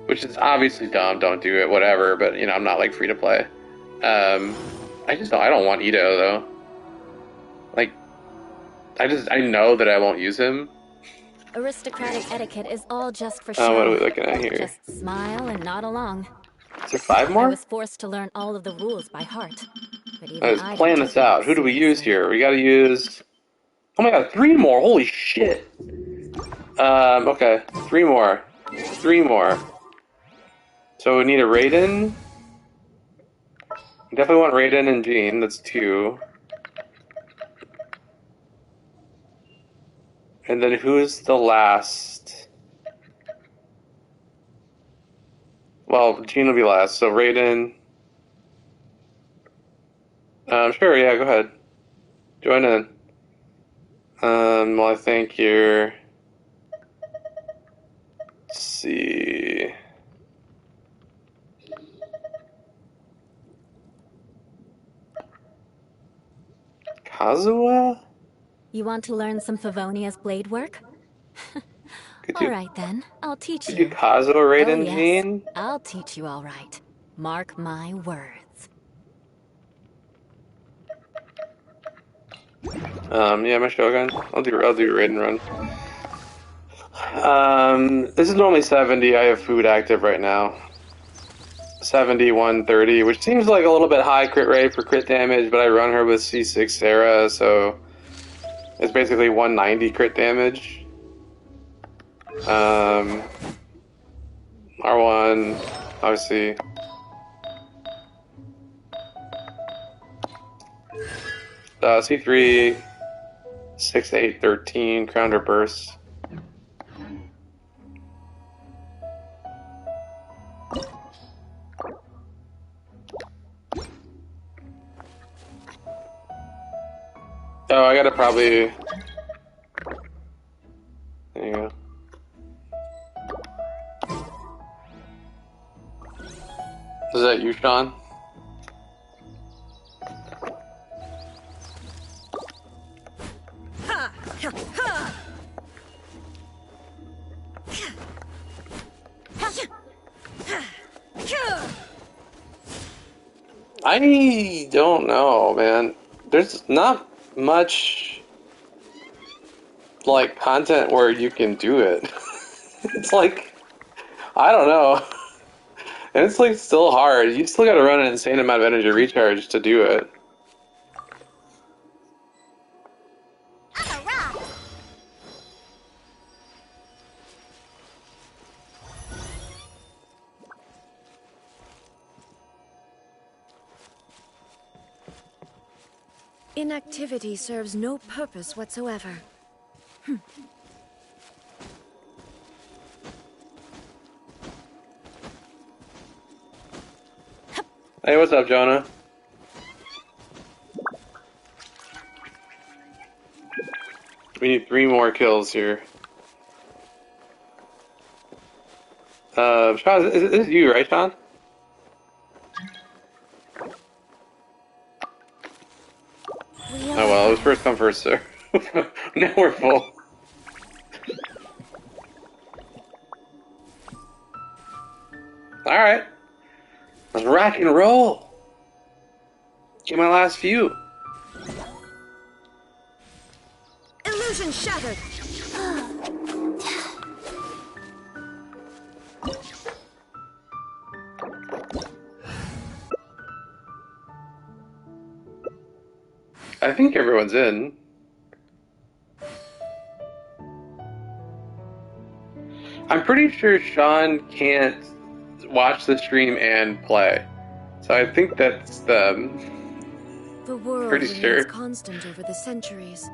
which is obviously dumb. Don't do it, whatever. But you know, I'm not like free to play. I don't want Ito though. Like, I know that I won't use him. Aristocratic etiquette is all just for Oh, show. what are we looking at here? Just smile and nod along. Is there 5 I more? was forced to learn all of the rules by heart. But even Let's I plan don't this take it out. Who do we use seriously. here? We gotta use... Oh my god, 3 more! Holy shit! Okay. 3 more. 3 more. So we need a Raiden. Definitely want Raiden and Jean. That's 2. And then who's the last? Well, Jean will be last. So Raiden... Sure, yeah, go ahead. Join in. Well, I think you're... Let's see... Kazuha? You want to learn some Favonia's blade work? Could you, Alright then, I'll teach could you you. Kazuha Oh Raiden, yes, Jean? I'll teach you all right. Mark my words. Yeah, my Shogun. I'll do Raiden run. This is normally 70. I have food active right now. 70, 130, which seems like a little bit high crit rate for crit damage, but I run her with C6 Sarah, so it's basically 190 crit damage. R1, obviously. C3, 6, 8, 13, Crowner Burst. Oh, I gotta probably... There you go. Is that you, Sean? I don't know, man. There's not much like content where you can do it. It's like, I don't know. And it's like still hard. You still gotta run an insane amount of energy recharge to do it. I'm a rock! Inactivity serves no purpose whatsoever. Hey, what's up, Jonah? We need 3 more kills here. Sean, is this you, right, Sean? Oh well, it was first come, first serve. Now we're full. Alright. Let's rock and roll. Get my last few. Illusion shattered! I think everyone's in. I'm pretty sure Sean can't watch the stream and play. So I think that's The world pretty remains sure. constant over the centuries.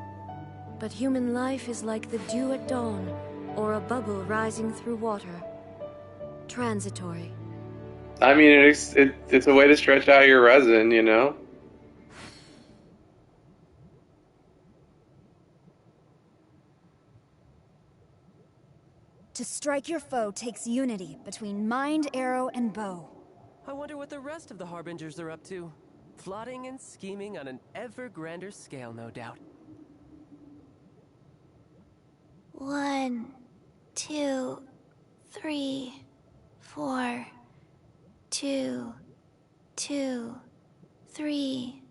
But human life is like the dew at dawn, or a bubble rising through water. Transitory. I mean, it's a way to stretch out your resin, you know? To strike your foe takes unity between mind, arrow, and bow. I wonder what the rest of the Harbingers are up to. Plotting and scheming on an ever grander scale, no doubt. 1, 2, 3, 4. 2, 2, 3,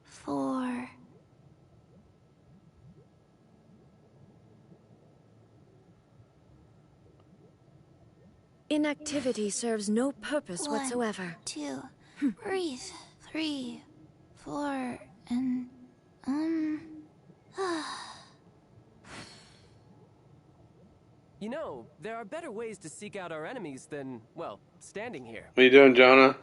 4. Inactivity serves no purpose 1, whatsoever. 2, breathe. 3, 4, and You know, there are better ways to seek out our enemies than, well, standing here. What are you doing, Jonah?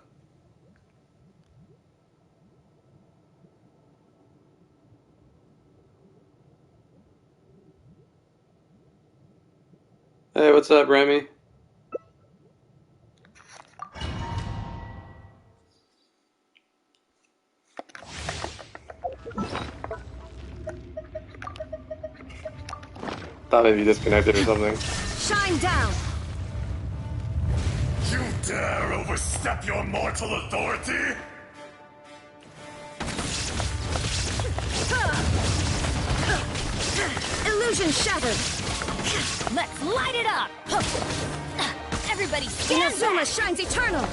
Hey, what's up, Remy? Thought maybe you disconnected or something. Shine down! You dare overstep your mortal authority? Illusion shattered! Let's light it up! Everybody stand Inazuma back! shines eternal!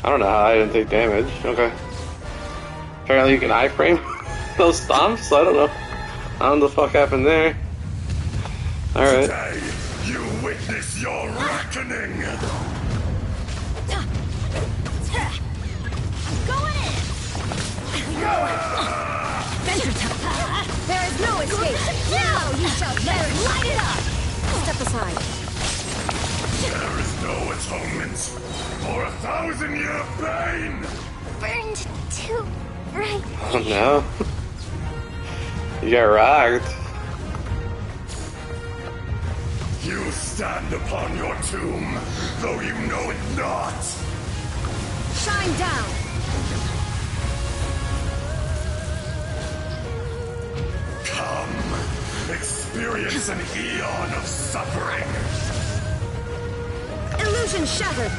I don't know how I didn't take damage. Okay. Apparently you can iframe those stomps? I don't know. I don't know what the fuck happened there. Alright. Today, you witness your reckoning! Going in! Venture time! There is no escape! Now you shall better light it up! Step aside. There is no atonement for 1,000-year pain! burned too bright. Oh no. You got rocked. You stand upon your tomb, though you know it not! Shine down! Come, experience an eon of suffering! Illusion shattered!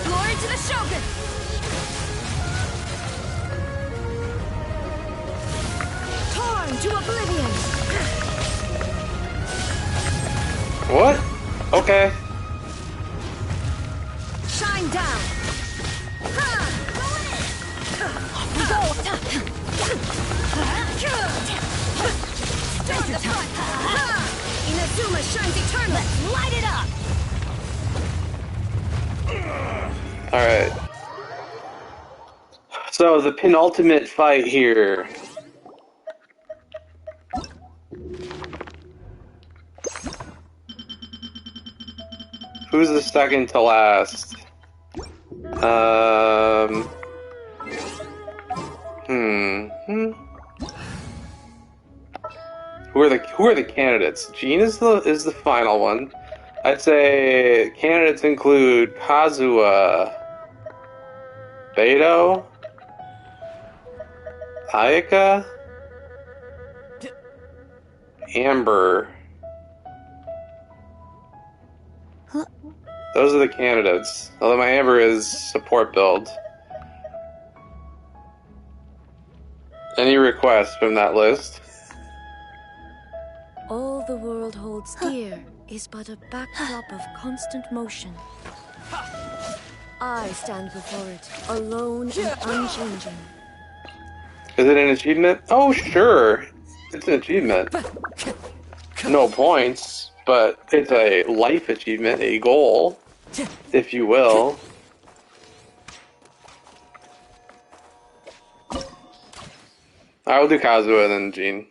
Glory to the Shogun! Torn to oblivion! What? Okay. Shine down! Inazuma shines eternal! Let's light it up! Alright. So, the penultimate fight here. Who's the second to last? Who are the candidates? Jean is the final one. I'd say candidates include Kazuha, Beto, Ayaka, Amber. Those are the candidates. Although my Amber is support build. Any requests from that list? All the world holds dear is but a backdrop of constant motion. I stand before it, alone and unchanging. Is it an achievement? Oh, sure. It's an achievement. No points, but it's a life achievement, a goal, if you will. I will do Kazuha and then Jean.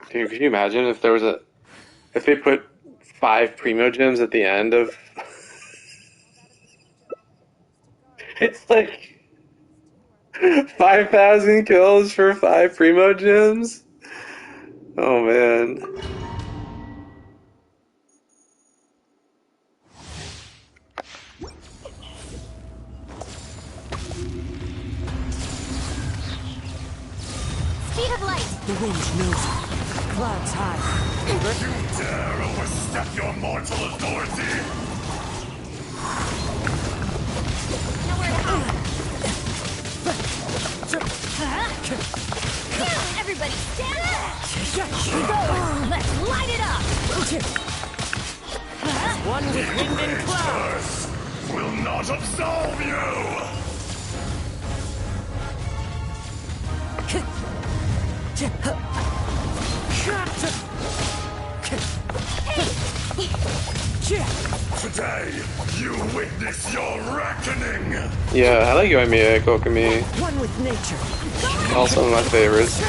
Dude, could you imagine if there was if they put 5 Primo Gems at the end of... It's like 5,000 kills for 5 Primo Gems? Oh man. Speed of light. The wind knows it. Clouds high. You dare overstep your mortal authority? Nowhere to hide. Everybody stand up. Let's light it up. One with wind and cloud. Curse will not absolve you! Today, you witness your reckoning! Yeah, I like Yoimiya, Kokumi. One with nature. Also one of my favorites.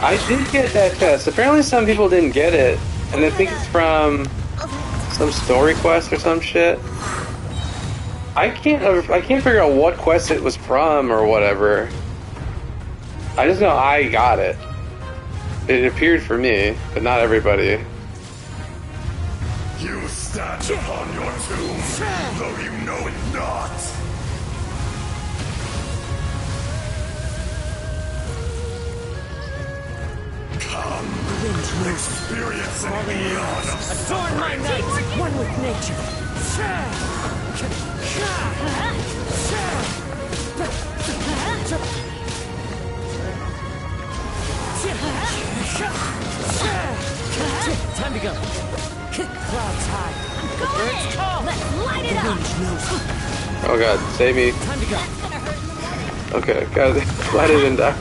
I did get that test. Apparently some people didn't get it. And I think it's from some story quest or some shit. I can't figure out what quest it was from or whatever. I just know I got it. It appeared for me, but not everybody. You stand upon your tomb, though you know it not. Come, experience an eon of Adorn my night. One with nature. Time to go. Clouds high. Go in. Let's light it up. Oh god, save me. Time to go. Okay, god, why didn't die?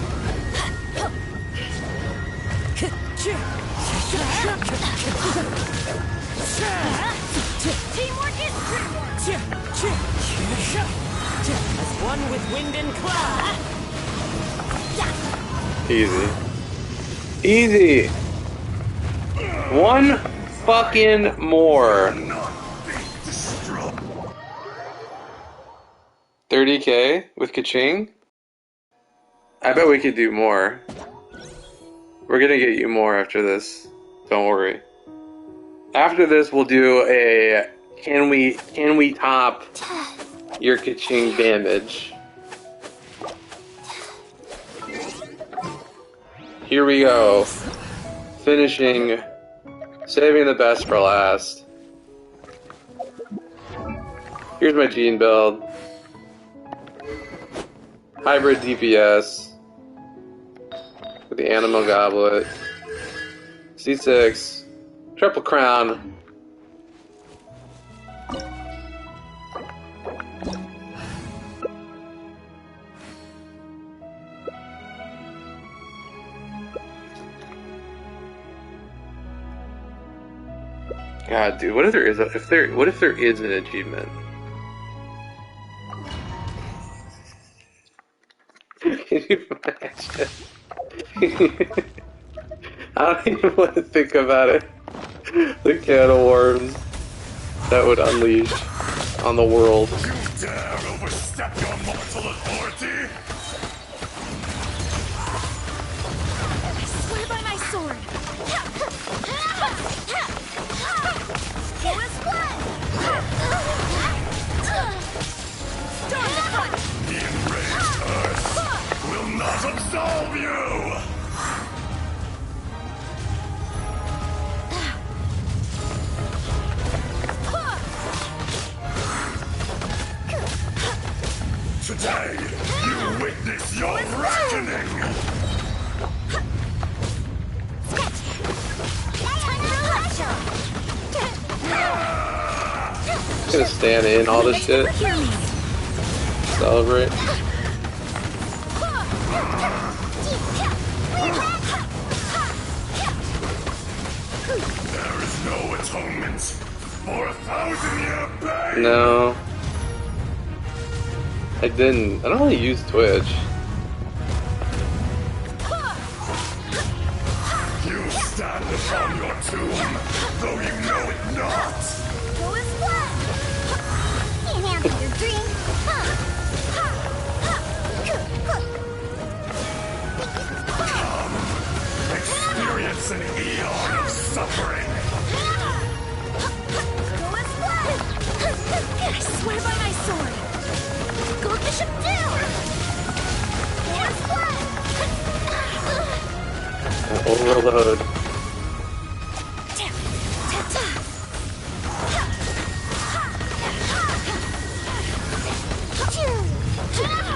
Teamwork is teamwork. As one with wind and cloud. Easy. Easy! One fucking more. 30k with Kaching? I bet we could do more. We're gonna get you more after this. Don't worry. After this, we'll do a can we top your Kaching damage? Here we go. Finishing, saving the best for last. Here's my Jean build. Hybrid DPS. With the Animal Goblet. C6. Triple Crown. God, dude, what if there is an achievement? Can you imagine? I don't even want to think about it. The can of worms that would unleash on the world. You dare overstep your mortal authority? I swear by my sword! It was blood! Storm the front! The enraged earth will not absolve you! Today, you witness your reckoning! I'm gonna stand in all this shit. Celebrate. There is no atonement for 1,000-year pain! No. I didn't. I don't really use Twitch. You stand upon your tomb, though you know it not! Go as blood! Can't handle your dream! Experience an eon of suffering! Go as blood! I swear by my sword! Go Bishop down! Go as blood! Overload.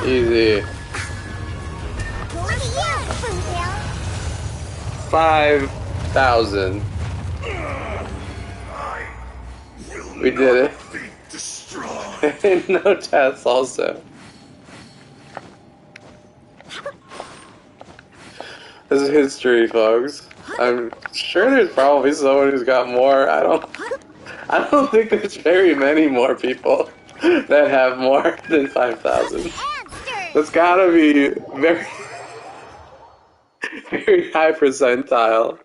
Easy. Go as blood! 5,000. We did it. Be destroyed! And no tests also. This is history, folks. I'm sure there's probably someone who's got more. I don't think there's very many more people that have more than 5,000. That's gotta be very, very high percentile.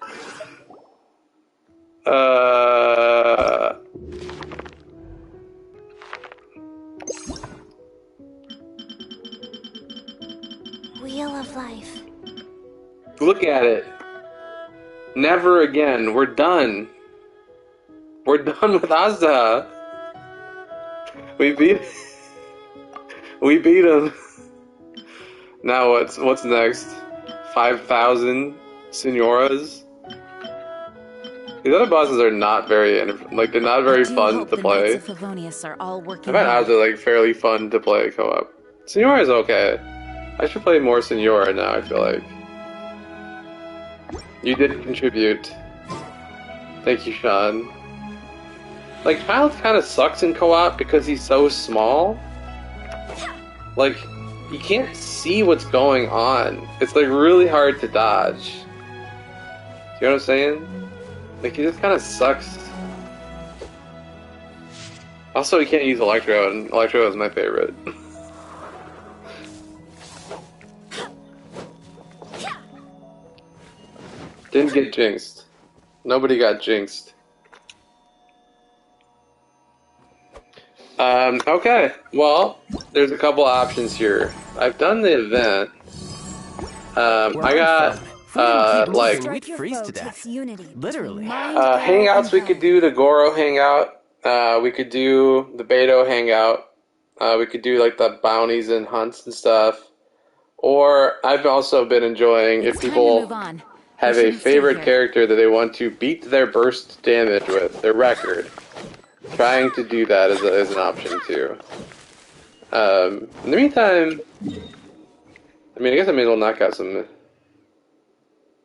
Wheel of life. Look at it. Never again. We're done. We're done with azhdaha. We beat him. Now what's next? 5,000 senoras? These other bosses are not very they're not very fun to play. Knights of Favonius are all working I find azhdaha fairly fun to play co-op. Senora is okay. I should play more Senora now, I feel like. You did contribute. Thank you, Sean. Like, Childs kind of sucks in co-op because he's so small. Like, you can't see what's going on. It's, like, really hard to dodge. You know what I'm saying? Like, he just kind of sucks. Also, you can't use Electro, and Electro is my favorite. Didn't get jinxed. Nobody got jinxed. Okay. Well, there's a couple options here. I've done the event. I got, like, Strike your freeze foe to death. takes unity. Literally. hangouts we could do, the Goro hangout. We could do the Beto hangout. We could do, like, the bounties and hunts and stuff. Or, I've also been enjoying if people have a favorite character that they want to beat their burst damage with, their record. Trying to do that is an option too. In the meantime, I mean, I guess I may as well knock out some of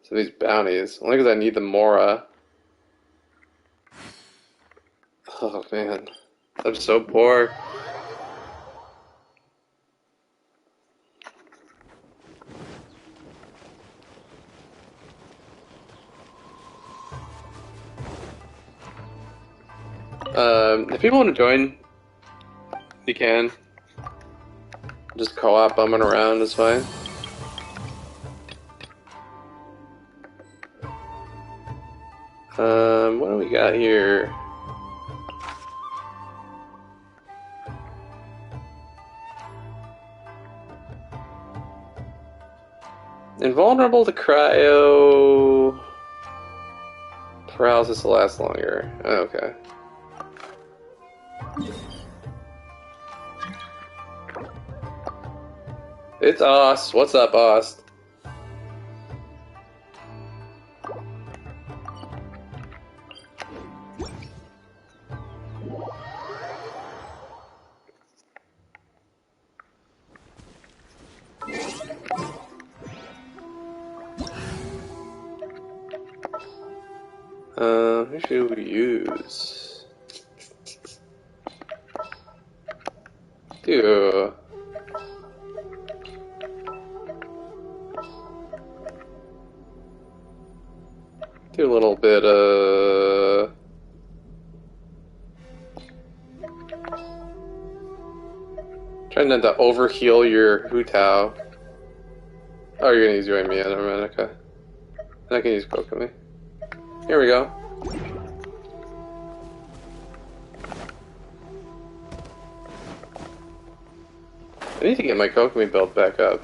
these bounties. Only because I need the Mora. Oh man, I'm so poor. If people want to join, you can. Just co-op bumming around is fine. What do we got here? Invulnerable to cryo. Paralysis will last longer. Oh, okay. It's Ost. What's up, Ost? Who should we use? Do a little bit trying not to overheal your Hu-Tao. Oh, you're gonna use Yoimiya, never mind, okay. I can use Kokomi. Here we go. I need to get my Kokomi build back up.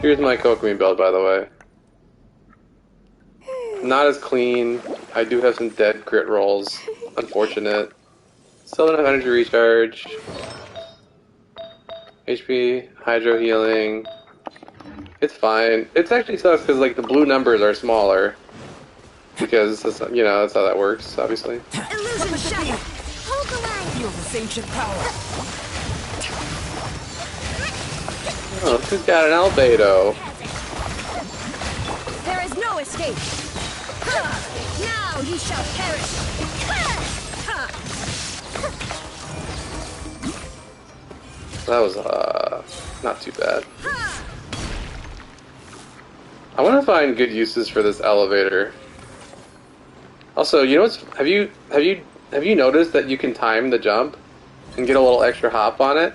Here's my Kokomi build, by the way. Not as clean. I do have some dead crit rolls. Unfortunate. Still enough energy recharge. HP, hydro healing. It's fine. It's actually sucks because like the blue numbers are smaller. Because that's, you know, that's how that works, obviously. Illusion shattered! Hold the line! Feel this ancient power. Oh, who's got an Albedo? There is no escape! Now you shall perish! That was, not too bad. I want to find good uses for this elevator. Also, you know what's, have you noticed that you can time the jump and get a little extra hop on it?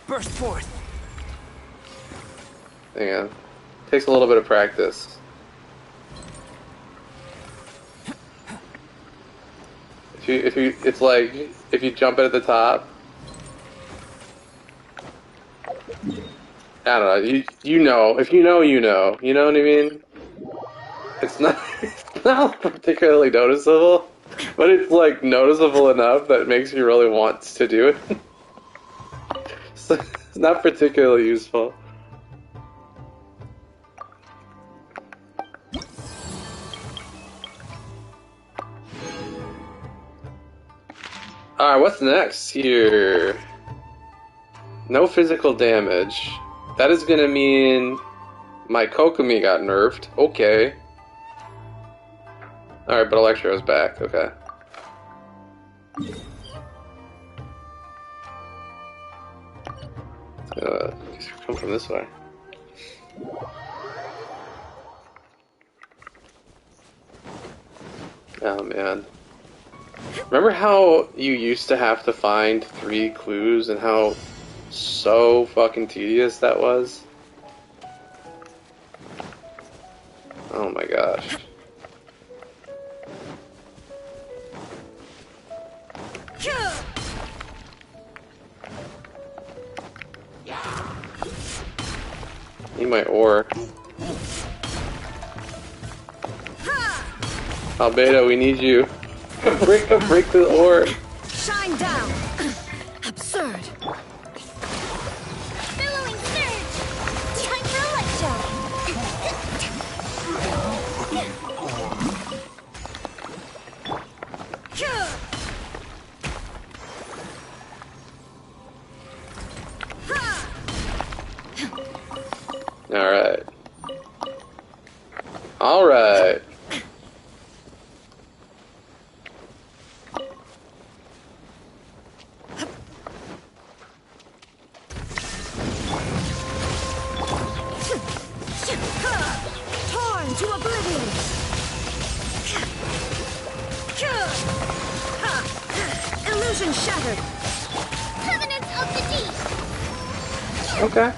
Burst forth. Hang on. Takes a little bit of practice. It's like if you jump it at the top. I don't know. You know. If you know, you know. You know what I mean? It's not particularly noticeable, but it's like noticeable enough that it makes you really want to do it. So it's not particularly useful. Alright, what's next here? No physical damage. That is gonna mean my Kokomi got nerfed. Okay. Alright, but Electro's back. Okay. Come from this way. Oh man. Remember how you used to have to find 3 clues and how so fucking tedious that was? Oh my gosh. Need my ore. Albedo, we need you. break the ore. Shine down! Absurd! Billowing surge! Time for Alright. Alright. Torn to oblivion! Illusion shattered! Covenants of the Deep! Okay.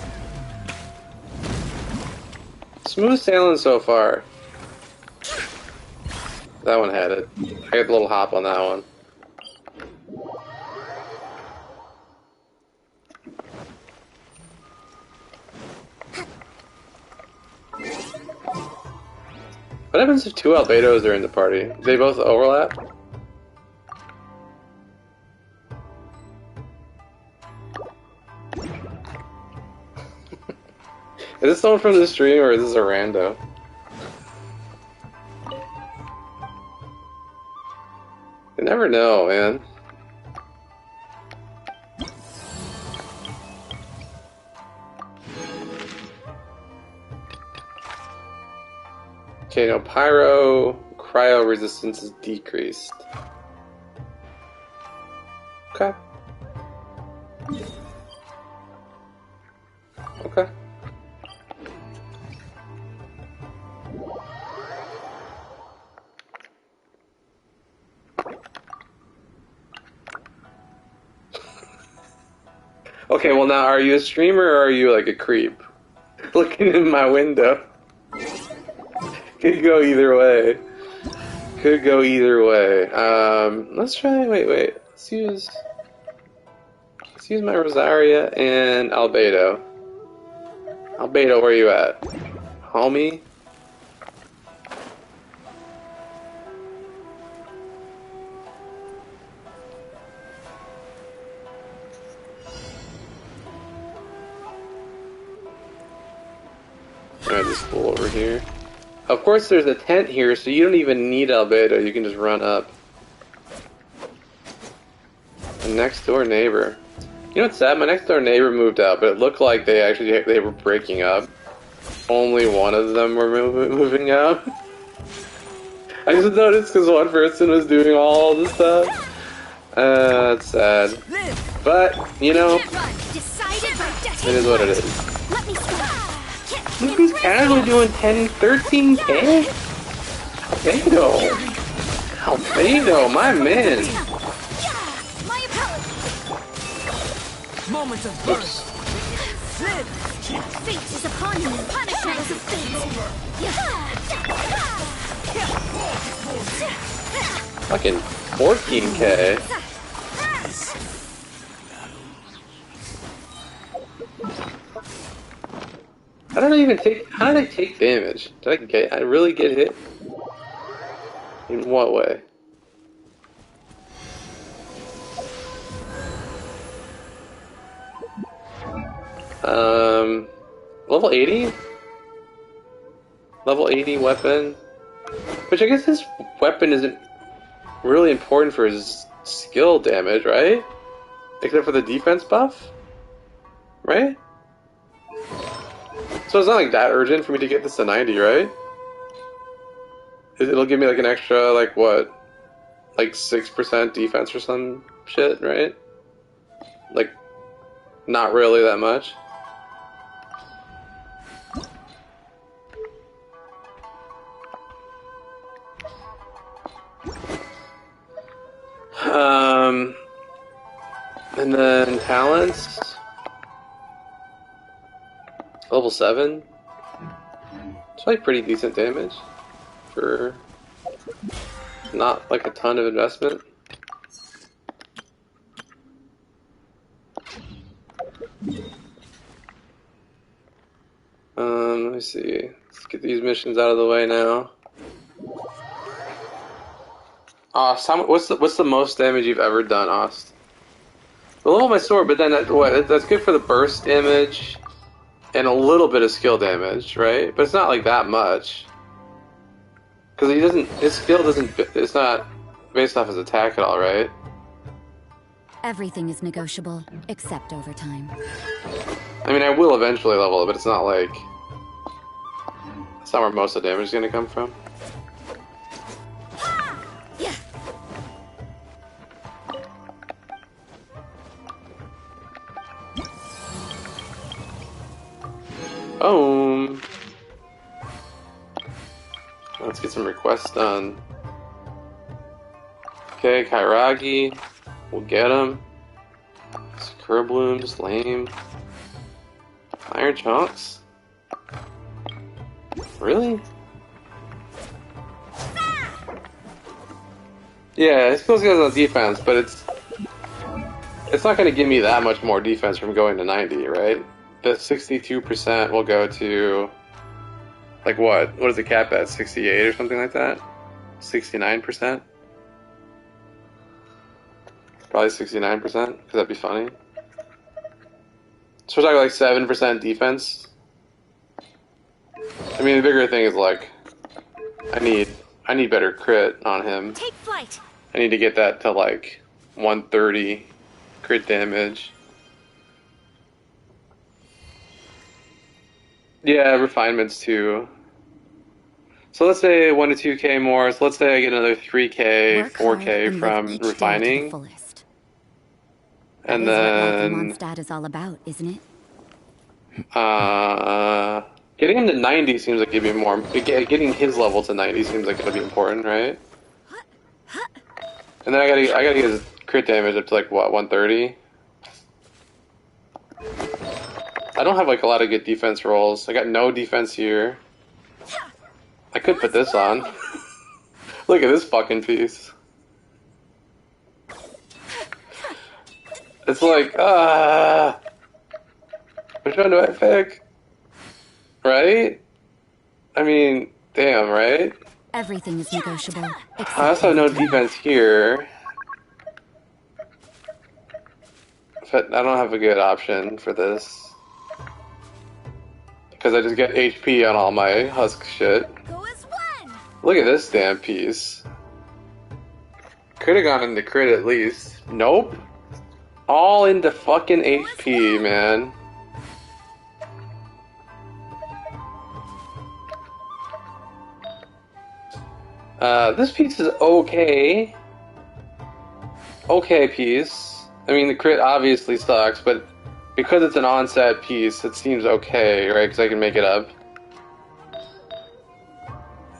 Smooth sailing so far. That one had it. I got the little hop on that one. What happens if two Albedos are in the party? Do they both overlap? Is this someone from the stream or is this a rando? You never know, man. Okay, no, pyro cryo resistance is decreased. Okay. Okay. Okay, well now, are you a streamer or are you like a creep? Looking in my window. Could go either way. Could go either way. Let's try, wait. Let's use my Rosaria and Albedo. Albedo, where you at? Homie? Alright, this fool over here. Of course there's a tent here, so you don't even need Albedo, you can just run up. A next door neighbor. You know what's sad? My next door neighbor moved out, but it looked like they were breaking up. Only one of them were moving out. I just noticed because one person was doing all the stuff. That's sad. But, you know, it is what it is. Look who's casually doing 10, 13k? Albedo, my man. Moment of burst. Fate is upon you. Punishment is Fucking 14k. How did I take damage? Did I really get hit? In what way? Level 80? Level 80 weapon? Which I guess this weapon isn't really important for his skill damage, right? Except for the defense buff? Right? So it's not like that urgent for me to get this to 90, right? It'll give me like an extra, like what? Like 6% defense or some shit, right? Like, not really that much. And then talents. Level 7. It's like pretty decent damage for not like a ton of investment. Let me see. Let's get these missions out of the way now. Ost, what's the most damage you've ever done, Ost? The level of my sword, but then that's good for the burst damage and a little bit of skill damage, right? But it's not like that much. Because his skill it's not based off his attack at all, right? Everything is negotiable, except overtime. I mean, I will eventually level it, but it's not like... It's not where most of the damage is going to come from. Boom! Let's get some requests done. Okay, Kairagi. We'll get him. Sakura Blooms, lame. Iron Chunks? Really? Yeah, it still goes on defense, but it's not going to give me that much more defense from going to 90, right? The 62% will go to, like what? What is the cap at? 68 or something like that? 69%? Probably 69%, because that'd be funny. So we're talking like 7% defense. I mean, the bigger thing is like, I need better crit on him. Take flight. I need to get that to like 130 crit damage. Yeah, refinements too. So let's say 1 to 2k more. So let's say I get another 3k, 4k from refining. And then Mondstadt is all about, isn't it? Getting him to 90 seems like it'd be more. Getting his level to 90 seems like it'll be important, right? And then I gotta get his crit damage up to like what, 130? I don't have like a lot of good defense rolls. I got no defense here. I could put this on. Look at this fucking piece. It's like, which one do I pick? Right? I mean, damn, right? Everything is negotiable. I also have no defense here. But I don't have a good option for this. Because I just get HP on all my husk shit. Look at this damn piece. Could have gone into crit at least. Nope. All into fucking HP, man. This piece is okay. Okay piece. I mean, the crit obviously sucks, but because it's an onset piece, it seems okay, right? Because I can make it up.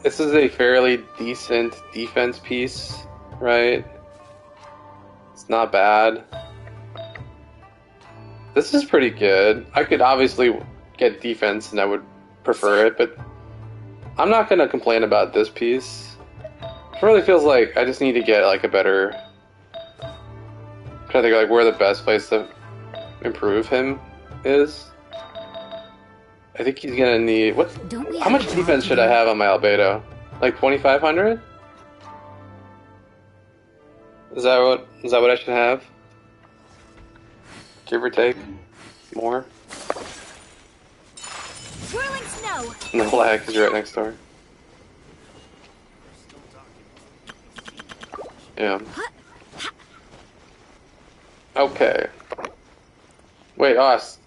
This is a fairly decent defense piece, right? It's not bad. This is pretty good. I could obviously get defense and I would prefer it, but I'm not going to complain about this piece. It really feels like I just need to get like a better... I'm trying to think like where the best place to improve him is. I think he's gonna need... What? How much defense should I have on my Albedo? Like 2,500? Is that what I should have? Give or take? More? Swirling snow. No lag, because you're right next door. Yeah. Okay. Wait, Oz.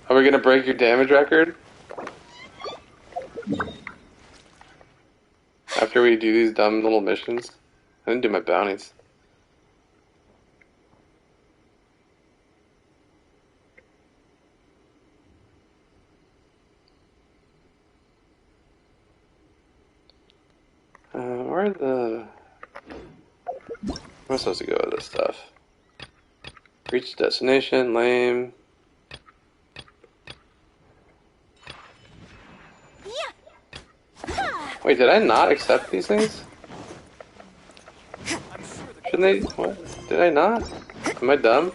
Are we gonna break your damage record? After we do these dumb little missions? I didn't do my bounties. Where am I supposed to go with this stuff? Reach destination, lame. Wait, did I not accept these things? Shouldn't they? What? Did I not? Am I dumb?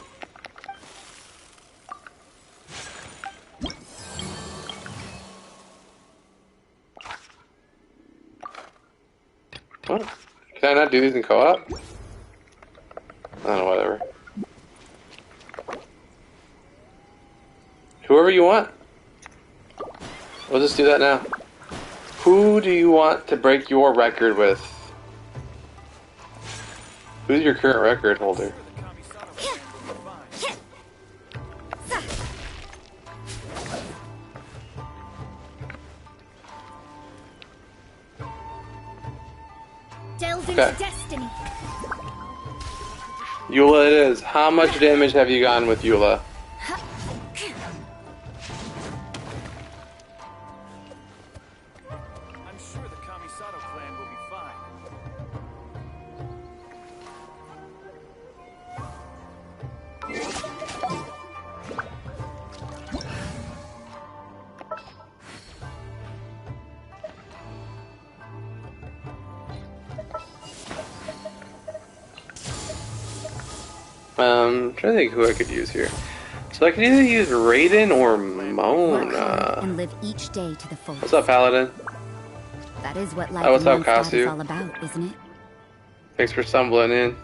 What? Can I not do these in co-op? I don't know, whatever. Whoever you want. We'll just do that now. Who do you want to break your record with? Who's your current record holder? Okay. Destiny. Eula it is. How much damage have you gotten with Eula? I'm sure the Kamisato clan will be fine. Trying to think who I could use here. So I could either use Raiden or Work hard and Mona. live each day to the fullest. What's up, Paladin? That is what life what's in up, Mondstadt is Kasu? all about, isn't it? Thanks for stumbling in.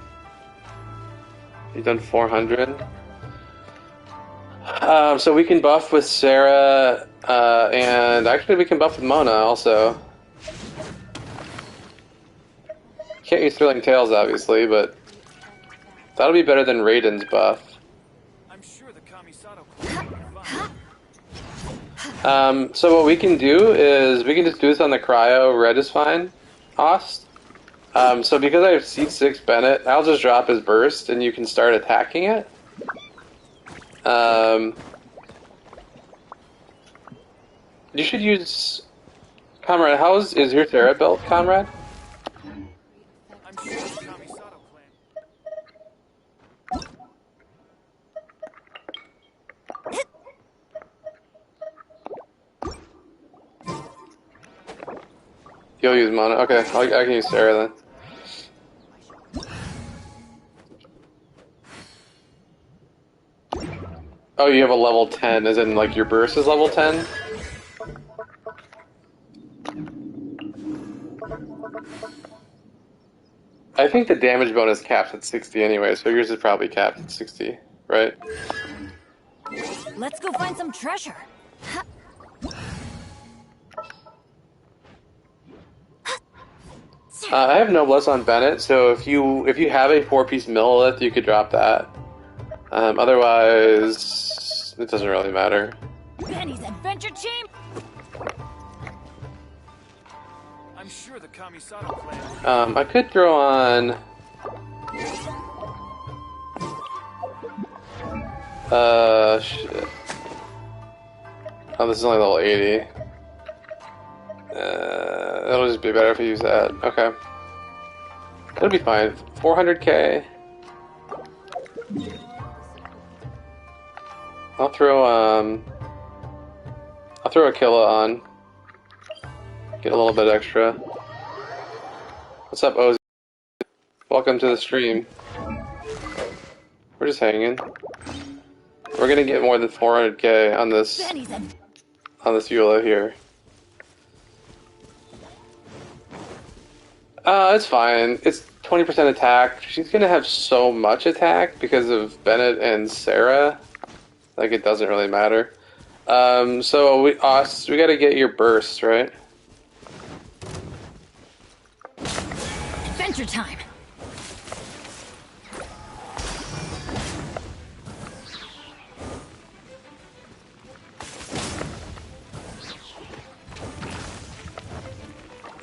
You've done 400. So we can buff with Sarah, and actually we can buff with Mona also. Can't use Thrilling Tales, obviously, but that'll be better than Raiden's buff. I'm sure the Kamisato clan will be fine. So what we can do is we can just do this on the cryo. Red is fine. Ost. So because I have C6 Bennett, I'll just drop his burst, and you can start attacking it. You should use Comrade. Is your Sarah built, Comrade? I'm sure the Kamisato clan. You'll use Mona. Okay, I can use Sarah then. Oh, you have a level 10, as in like your burst is level 10? I think the damage bonus caps at 60 anyway, so yours is probably capped at 60, right? Let's go find some treasure. I have Noblesse on Bennett, so if you have a 4-piece Millilith, you could drop that. Otherwise, it doesn't really matter. Benny's adventure team. I'm sure the Kamisato clan. I could throw on. Shit. Oh, this is only level 80. It'll just be better if I use that. Okay. It'll be fine. 400k. I'll throw a Killa on. Get a little bit extra. What's up, Ozzy? Welcome to the stream. We're just hanging. We're gonna get more than 400k on this Eula here. It's fine. It's 20% attack. She's gonna have so much attack because of Bennett and Sarah. Like, it doesn't really matter. So we gotta get your burst, right? Adventure time.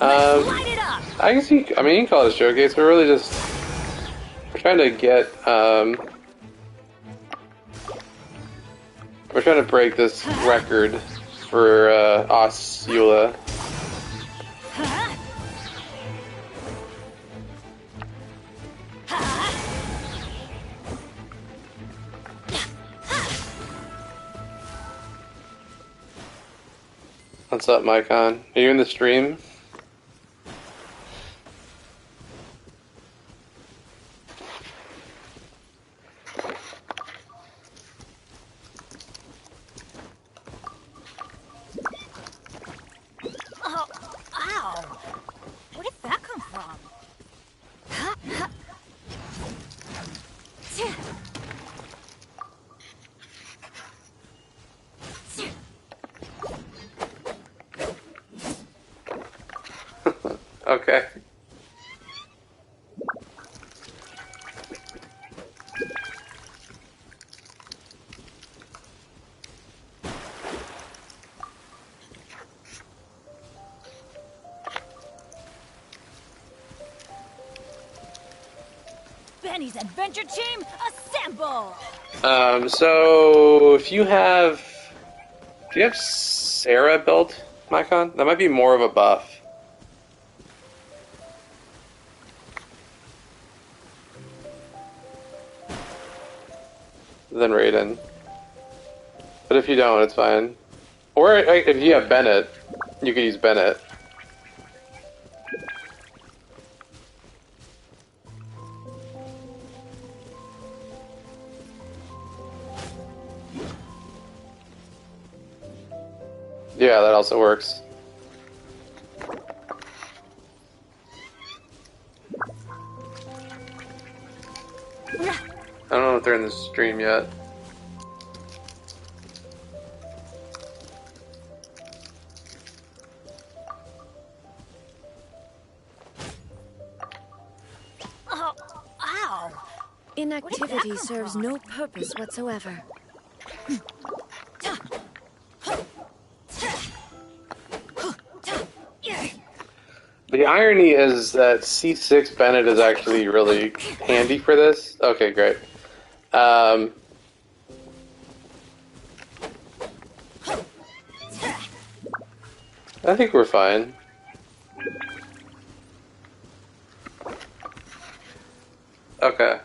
Light it up. I guess you can call it a showcase. We're really just trying to get, we're trying to break this record for, Eula. What's up, Mycon? Are you in the stream? Oh, ow! Where did that come from? Okay. Benny's adventure team, assemble! So if you have Sarah built, Mycon? That might be more of a buff. Than Raiden. But if you don't, it's fine. Or if you have Bennett, you could use Bennett. Yeah, that also works. I don't know if they're in the stream yet. Oh, ow! Inactivity serves no purpose whatsoever. The irony is that C6 Bennett is actually really handy for this. Okay, great. I think we're fine. Okay.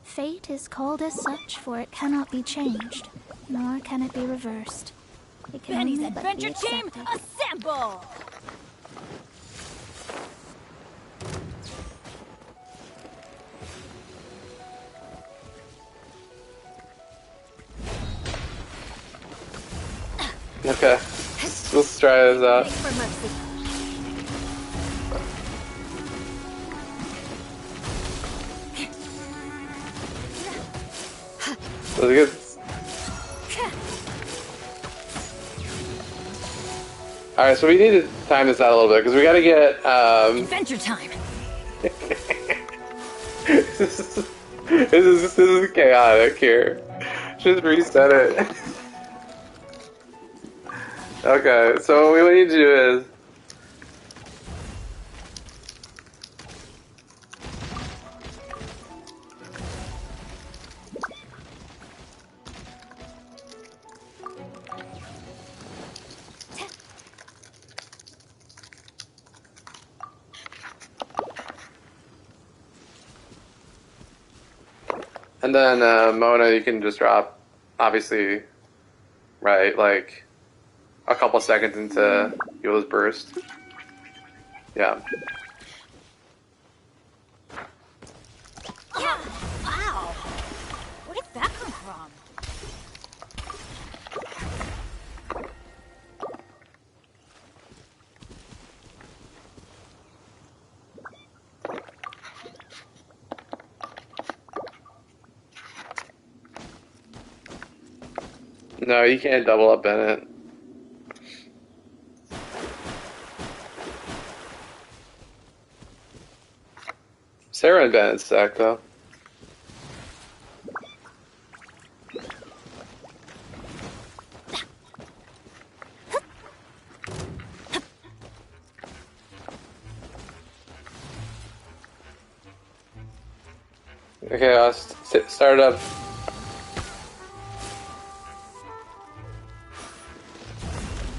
Fate is called as such, for it cannot be changed, nor can it be reversed. It can Benny's only but be adventure team, accepted. assemble! Okay. Let's try this out. Make for mercy. Let's get... Alright, so we need to time this out a little bit, because we gotta get, Adventure time! this is chaotic here. Just reset it. Okay, so what we need to do is... And then, Mona, you can just drop, obviously, right, like, a couple seconds into Eula's burst. Yeah. Yeah. Wow! Where did that come from? No, you can't double up Bennett. Sarah and Bennett's stack, though. Okay, I'll start it up.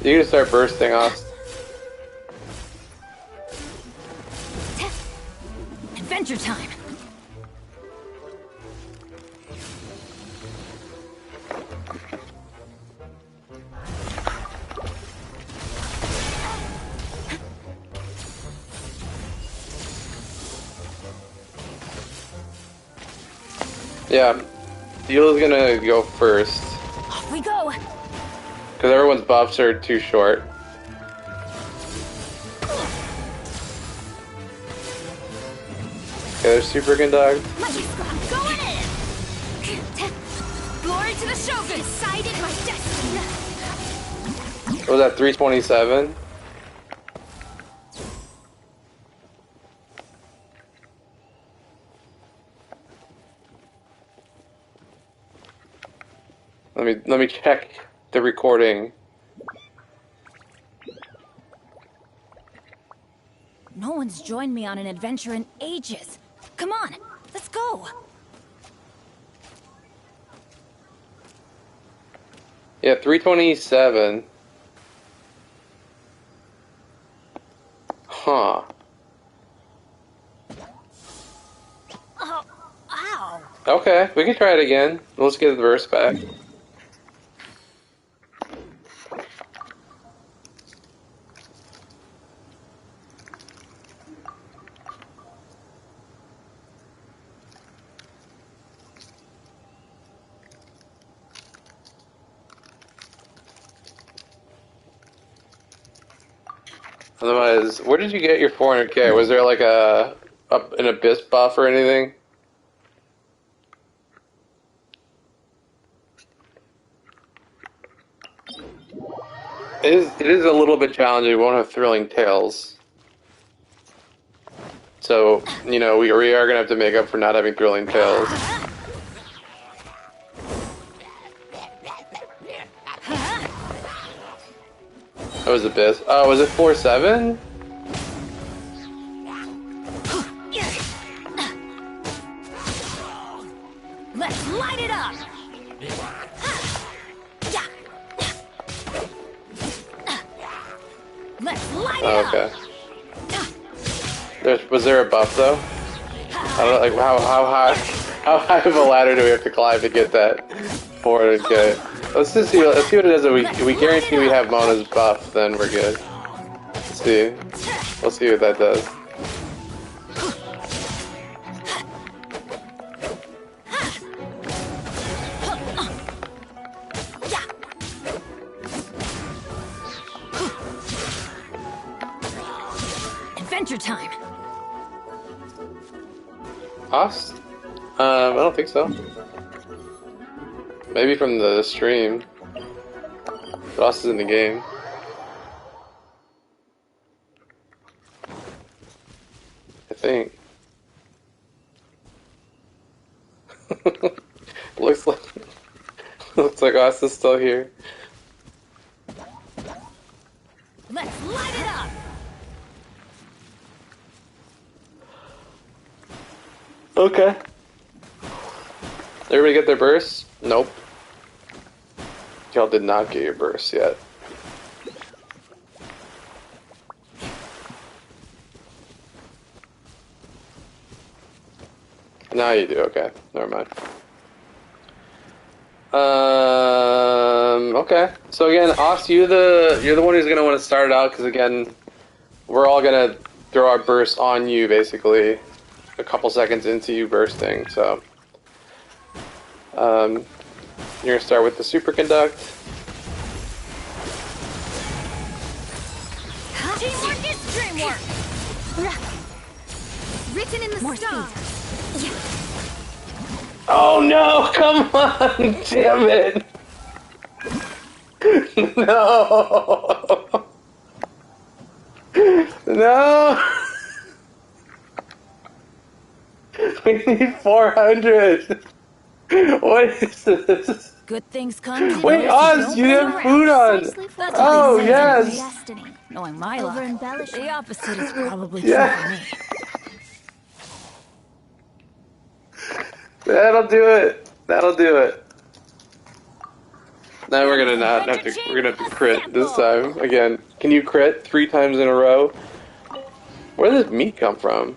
You can start bursting, Ost. Adventure time! Yeah, Eula's gonna go first. Off we go! Because everyone's buffs are too short. Okay, there's Super Conduct. Monkey squad, going in! Glory to the Shogun! Decided my destiny! What was that, 327? Let me check the recording. No one's joined me on an adventure in ages. Come on, let's go! Yeah, 327. Huh. Oh, ow! Okay, we can try it again. Let's get the verse back. Otherwise, where did you get your 400k? Was there like an abyss buff or anything? It is a little bit challenging. We won't have thrilling tales. So, you know, we are going to have to make up for not having thrilling tales. That was Abyss. Oh, was it 4-7? Let's light it up! Let's light it up! Okay. Was there a buff though? I don't know, like how high of a ladder do we have to climb to get that 400k? Let's just see. Let's see what it is. If we guarantee we have Mona's buff, then we're good. Let's see. We'll see what that does. Adventure time. Us? I don't think so. Maybe from the stream. Ross is in the game. I think. looks like Ross is still here. Let's light it up. Okay. Everybody get their bursts? Nope. Y'all did not get your bursts yet. Now you do, okay. Never mind. Okay. So again, Ox, you're the one who's gonna want to start it out, because again, we're all gonna throw our burst on you basically a couple seconds into you bursting, so you're gonna start with the superconduct. Teamwork is dreamwork. Written in the stars. Oh no! Come on! Damn it! No! No! We need 400! What is this? Good things come. Wait, Oz, you have food on! Oh, yes! Destiny. Knowing my luck, Over-embellishing. the opposite is probably Yeah. true for me. That'll do it. That'll do it. Now we're gonna not have to. We're gonna have to crit this time again. Can you crit 3 times in a row? Where does meat come from?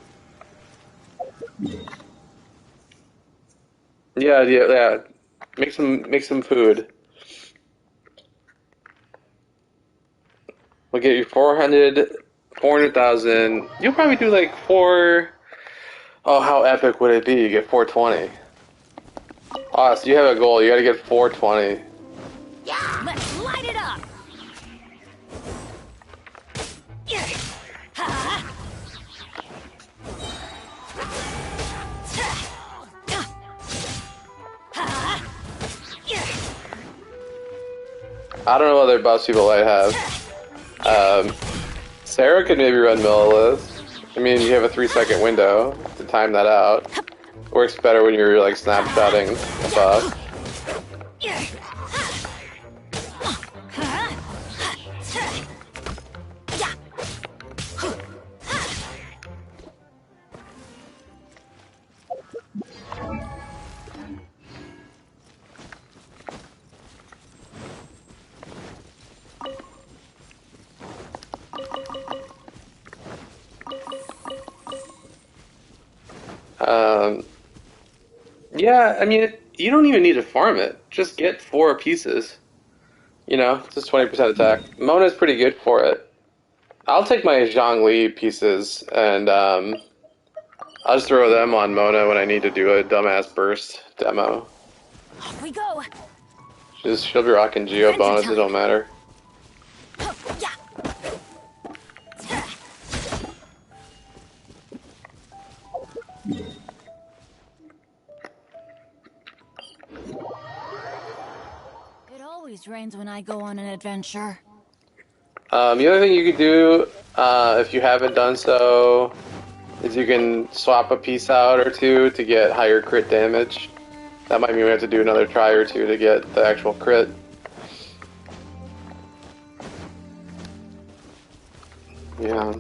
Yeah. Make some food. We'll get you 400,000. You'll probably do like 4. Oh, how epic would it be? You get 420. Oh, so you have a goal. You gotta get 420. Yeah, let's light it up. I don't know what other buffs people might have. Sarah could maybe run Millilith. I mean, you have a 3-second window to time that out. Works better when you're like snapshotting a buff. Yeah, I mean, you don't even need to farm it. Just get 4 pieces. You know, just 20% attack. Mona's pretty good for it. I'll take my Zhongli pieces, and I'll just throw them on Mona when I need to do a dumbass burst demo. Off we go. She'll be rocking Geo bonus, it don't matter. always rains when I go on an adventure. The other thing you could do, if you haven't done so, is you can swap a piece out or two to get higher crit damage. That might mean we have to do another try or two to get the actual crit. Yeah.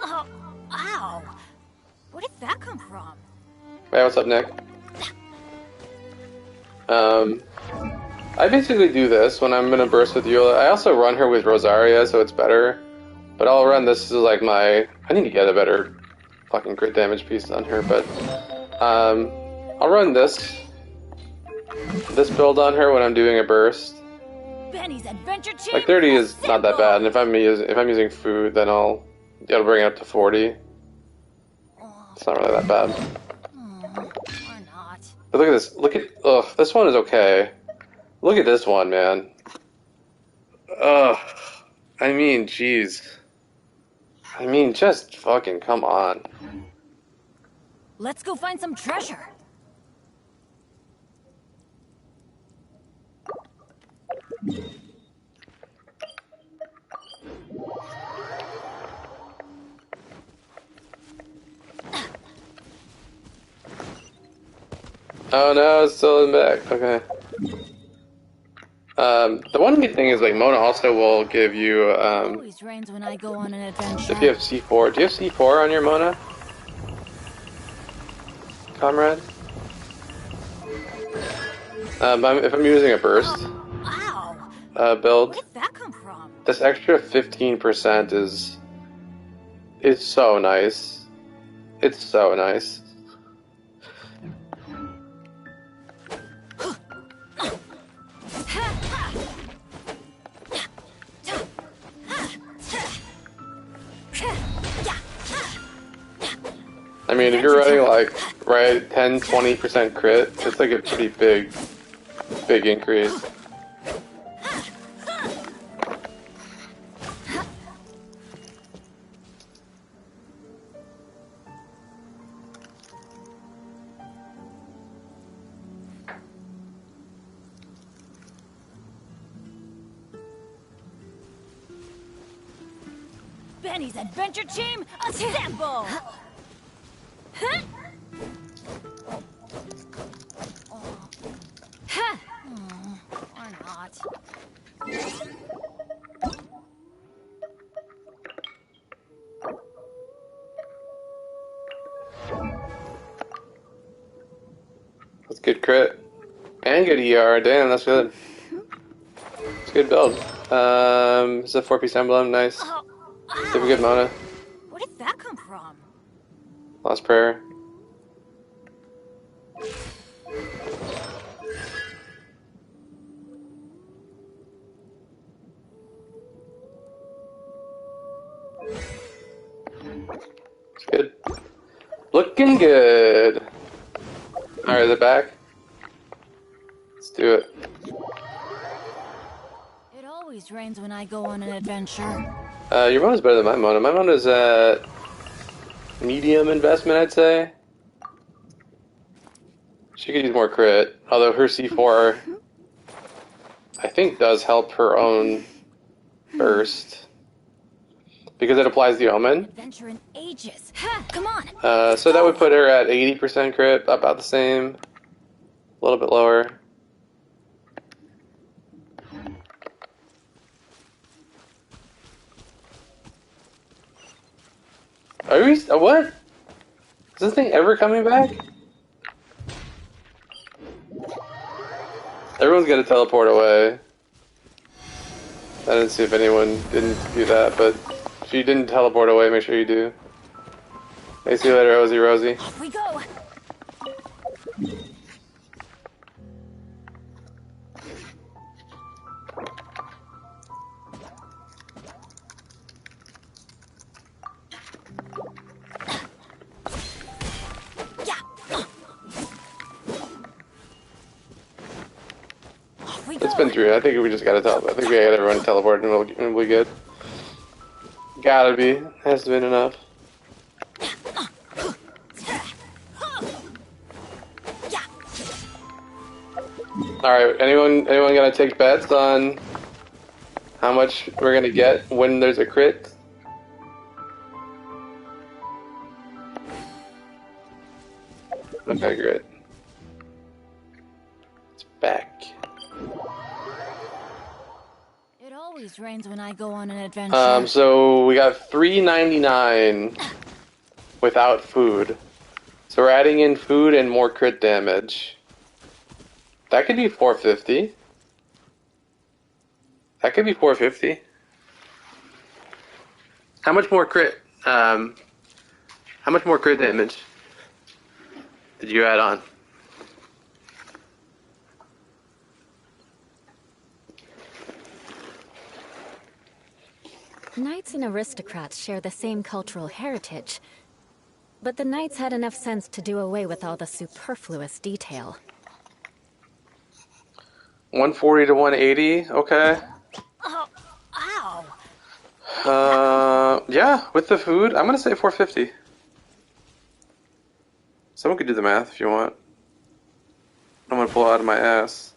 Oh, ow! Where did that come from? Hey, what's up, Nick? I basically do this when I'm gonna burst with Eula. I also run her with Rosaria, so it's better. But I'll run this as like my... I need to get a better fucking crit damage piece on her, but... I'll run this build on her when I'm doing a burst. Benny's adventure team. Like 30 is not that bad, and if I'm using food, then it'll bring it up to 40. It's not really that bad. Or not. But look at this. Ugh, this one is okay. Look at this one, man. Ugh. I mean, jeez. I mean, just fucking come on. Let's go find some treasure. Oh no, it's still in the back. Okay. The one good thing is like Mona also will give you Always rains when I go on an adventure. if you have C4. Do you have C4 on your Mona, comrade? If I'm using a burst build, Where did that come from? this extra 15% is so nice. It's so nice. I mean, if you're running like, 10-20% crit, it's like a pretty big increase. Benny's adventure team, assemble! Huh? Or not. That's good crit. And good ER. Damn, that's good. It's a good build. It's a 4-piece emblem. Nice. You have a good Mona. Where did that come from? Lost prayer. It's good. Looking good. Alright, is it back? Let's do it. It always rains when I go on an adventure. Your Mona's better than my Mona. My Mona's at medium investment, I'd say. She could use more crit, although her C4, I think, does help her own burst. Because it applies the Omen. Adventure in ages. Come on. So that would put her at 80% crit, about the same. A little bit lower. Are we? What? Is this thing ever coming back? Everyone's gonna teleport away. I didn't see if anyone didn't do that, but if you didn't teleport away, make sure you do. Hey, see you later, Rosie. Off we go. It's been through. I think we just gotta teleport. I think we got everyone teleported and we'll be good. Got Gotta be. Has been enough. Alright, anyone gonna take bets on how much we're gonna get when there's a crit? Okay, great. It's back. It always rains when I go on an adventure. So we got $3.99 without food. So we're adding in food and more crit damage. That could be $4.50. That could be $4.50. How much more crit? How much more crit damage did you add on? Knights and aristocrats share the same cultural heritage, but the knights had enough sense to do away with all the superfluous detail. 140 to 180, okay. Oh, ow! Yeah, with the food, I'm gonna say 450. Someone could do the math if you want. I'm gonna pull it out of my ass.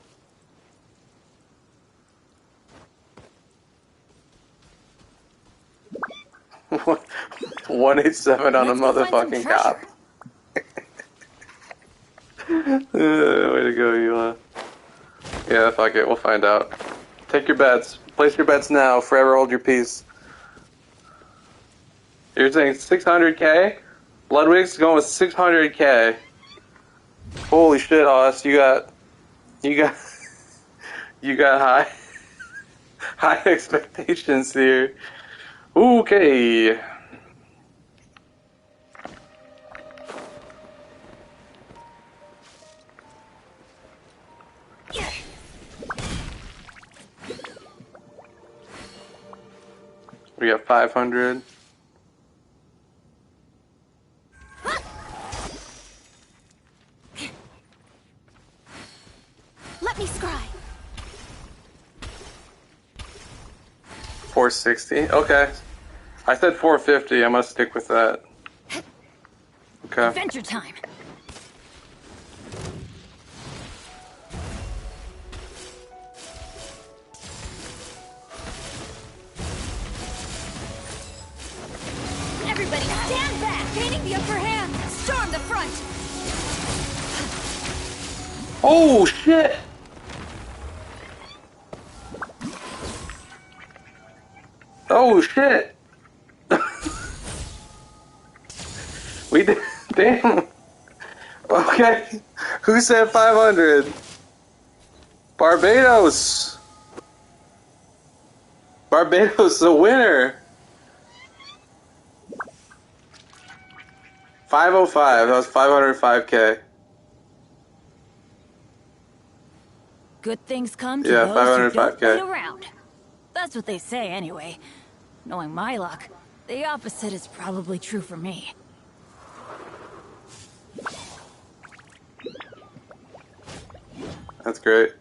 $187 on a motherfucking cop. Way to go, Eula. Yeah, fuck it, we'll find out. Take your bets. Place your bets now. Forever hold your peace. You're saying 600k? Ludwig's going with 600k. Holy shit, Hoss, you got high expectations here. Okay. We got 500. Let me scry. 460. Okay. I said 450. I must stick with that. Okay. Adventure time. Everybody stand back! Gaining the upper hand! Storm the front! Oh shit! Oh shit! We did. Damn. Okay. Who said 500? Barbados. Barbados, the winner. 505. That was 505k. Good things come to Yeah, those who don't 505K. wait around. That's what they say anyway. Knowing my luck, the opposite is probably true for me. That's great.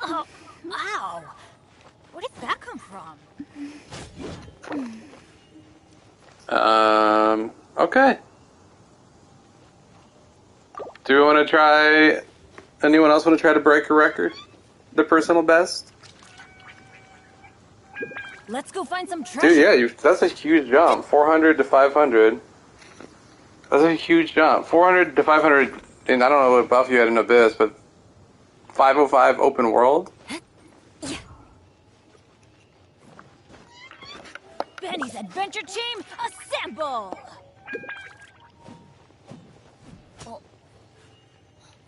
Oh, ow! Where did that come from? Okay. Do we want to try... Anyone else want to try to break a record? The personal best? Let's go find some treasure. Dude, yeah, that's a huge jump. 400 to 500. That's a huge jump. 400 to 500, and I don't know what buff you had in Abyss, but 505 open world? Benny's adventure team, assemble! Oh.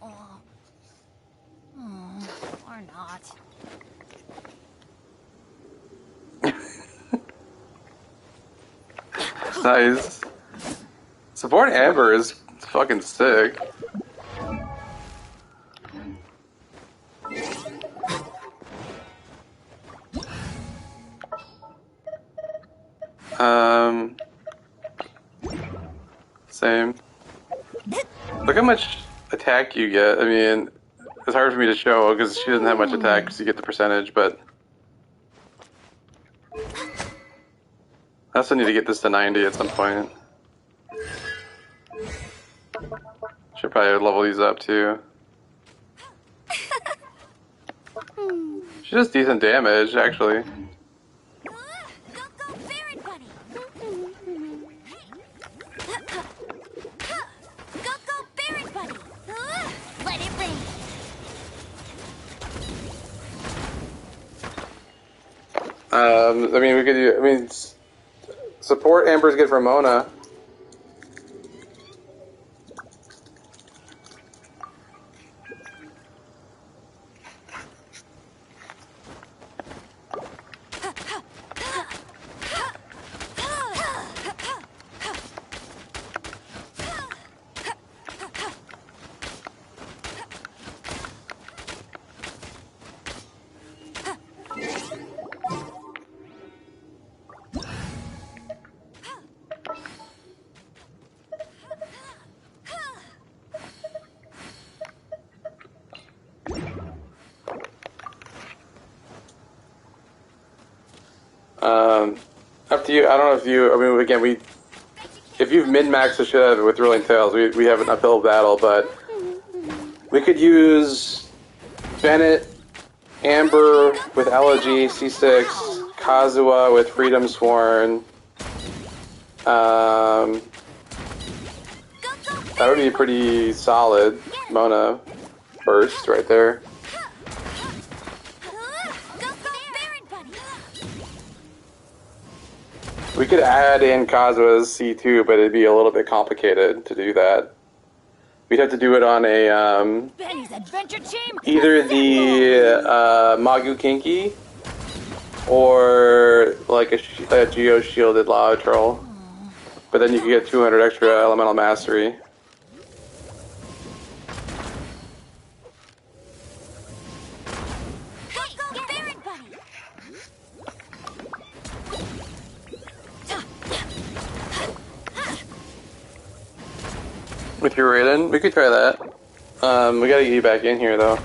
Oh. Oh, or not. Nice. Support Amber is fucking sick. Same. Look how much attack you get. I mean, it's hard for me to show because she doesn't have much attack because you get the percentage, but... I also need to get this to 90 at some point. Should probably level these up too. She does decent damage, actually. Let it rain. I mean, we could do. I mean, support Amber's good for Mona. Up to you. I don't know if you. I mean, again, if you've min-maxed the shit out of it with Rolling Tails, we have an uphill battle, but we could use Bennett, Amber with Elegy, C6, Kazuha with Freedom Sworn. That would be pretty solid Mona burst right there. We could add in Kazuha's C2, but it'd be a little bit complicated to do that. We'd have to do it on a Benny's Adventure Team. either the Magu Kinky or like a Geo shielded Lava Troll. But then you could get 200 extra elemental mastery. With your Raiden, we could try that. We gotta get you back in here though.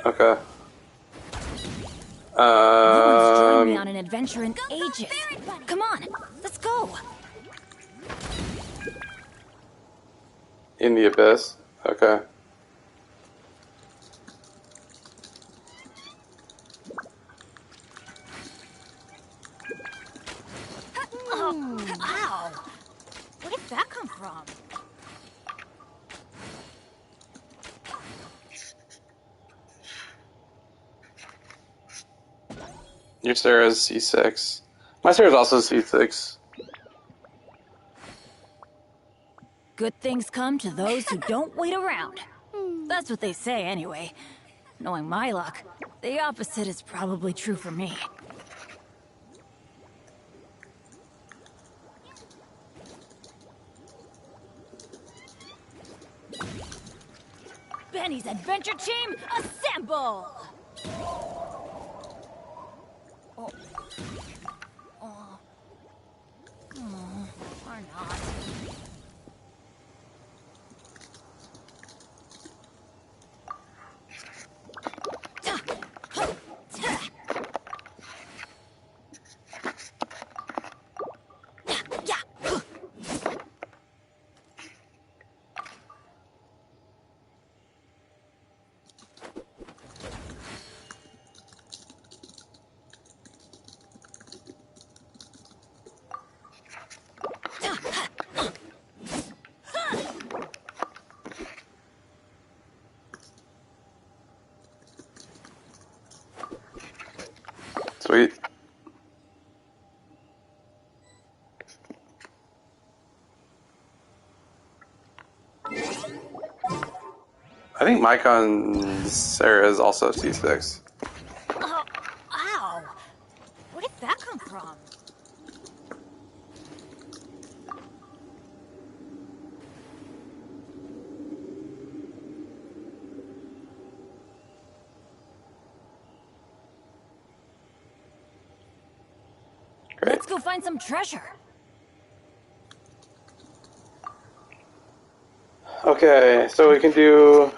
Okay. No one's joined me on an adventure in ages. Come on, let's go. In the Abyss. Okay. Oh, ow! Where did that come from? Your Sarah's C6. My Sarah's also C6. Good things come to those who don't wait around. That's what they say anyway. Knowing my luck, the opposite is probably true for me. Benny's Adventure Team, assemble! Oh. Oh. Oh. Or not. Sweet. I think Mycon Sarah is also C6. Oh, ow! Where did that come from? Great. Let's go find some treasure. Okay, so we can do...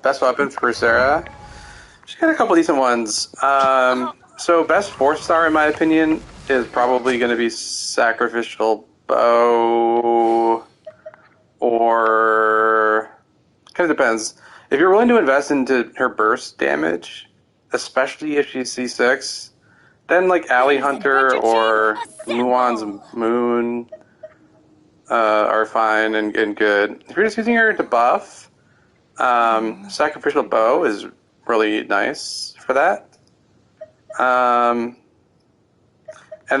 best weapon for Sarah. She's got a couple decent ones. So best 4-star in my opinion is probably going to be Sacrificial Bow, or kind of depends. If you're willing to invest into her burst damage, especially if she's C6, then like Alley Hunter or Muon's Moon are fine and good. If you're just using her to buff, Sacrificial Bow is really nice for that. And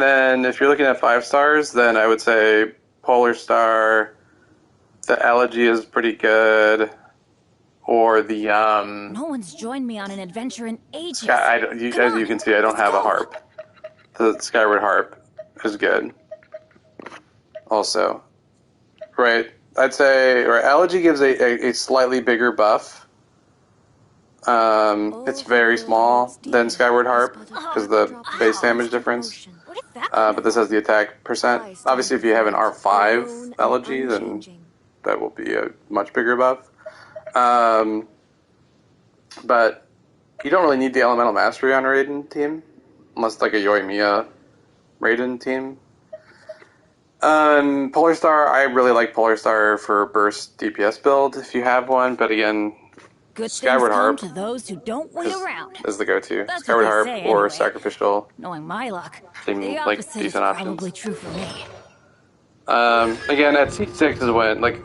then if you're looking at 5 stars, then I would say Polar Star, the Elegy is pretty good, or the No one's joined me on an adventure in ages. as you can see, I don't have a harp. The Skyward Harp is good. Also, right? I'd say, or Elegy gives a slightly bigger buff. It's very small than Skyward Harp because of the base damage difference. But this has the attack percent. Obviously, if you have an R5 Elegy, then that will be a much bigger buff. But you don't really need the Elemental Mastery on a Raiden team, unless like a Yoimiya Raiden team. Polar Star, I really like Polar Star for burst DPS build if you have one, but again, Good Skyward Harp to those who don't wait around. is the go-to. That's Skyward what Harp they say, or anyway. Sacrificial Knowing my luck, seem the like opposite decent is options. probably true for me. Again, at C6 is when, like,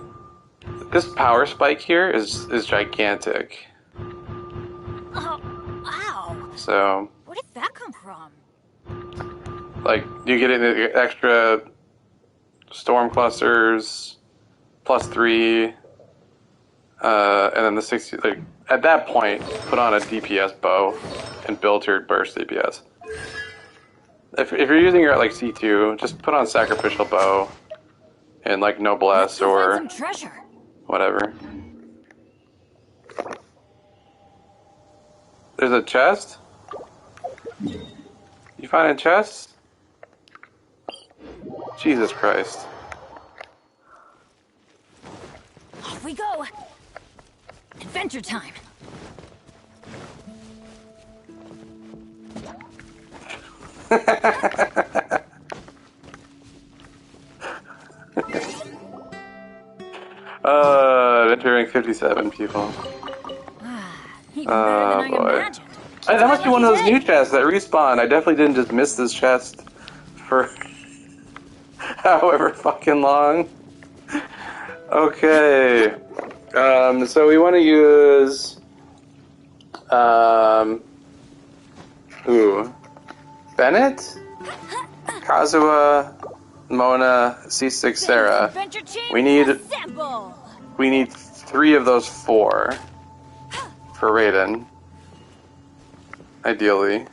this power spike here is gigantic. Oh, ow! So, Where did that come from? like, you get an extra storm clusters, +3, and then the 60, like, at that point, put on a DPS bow and build your burst DPS. If you're using her at, like, C2, just put on Sacrificial Bow and, like, Noblesse or Some treasure. whatever. There's a chest? You find a chest? Jesus Christ. Off we go. Adventure time. Entering 57 people. Even better than I boy. imagined. Hey, that must be one of those new chests that respawn. I definitely didn't just miss this chest for however fucking long. Okay. So we want to use... Bennett? Kazuha, Mona, C6 Sarah. We need 3 of those 4 for Raiden. Ideally.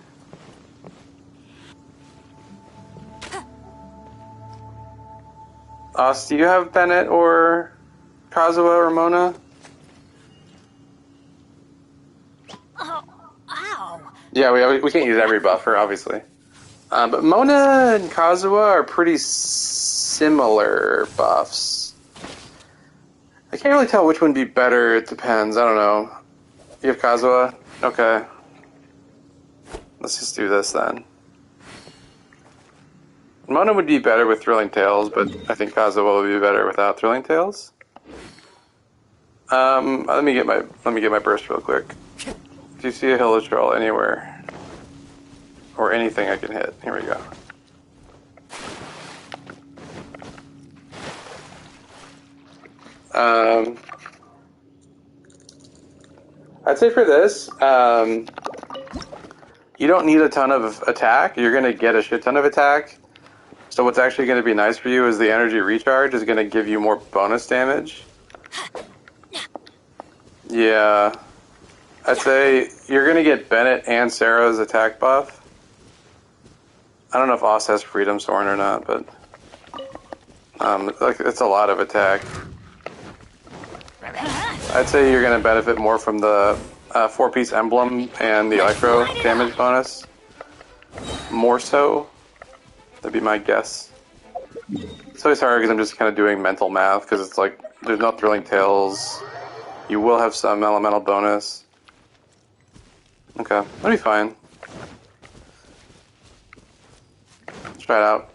Do you have Bennett or Kazuha or Mona? Oh, ow! Yeah, we can't use every buffer, obviously. But Mona and Kazuha are pretty similar buffs. I can't really tell which one would be better. It depends. I don't know. You have Kazuha? Okay. Let's just do this then. Mona would be better with Thrilling Tales, but I think Kazuha would be better without Thrilling Tales. Let me get my burst real quick. Do you see a Hilichurl anywhere? Or anything I can hit? Here we go. I'd say for this, you don't need a ton of attack. You're going to get a shit ton of attack. So what's actually going to be nice for you is the energy recharge is going to give you more bonus damage. Yeah. I'd say you're going to get Bennett and Sarah's attack buff. I don't know if Oz has Freedom Thorn or not, but like it's a lot of attack. I'd say you're going to benefit more from the 4-piece emblem and the electro damage bonus. More so. That'd be my guess. It's always hard because I'm just kind of doing mental math because it's like there's no thrilling tales. You will have some elemental bonus. Okay, that'll be fine. Let's try it out.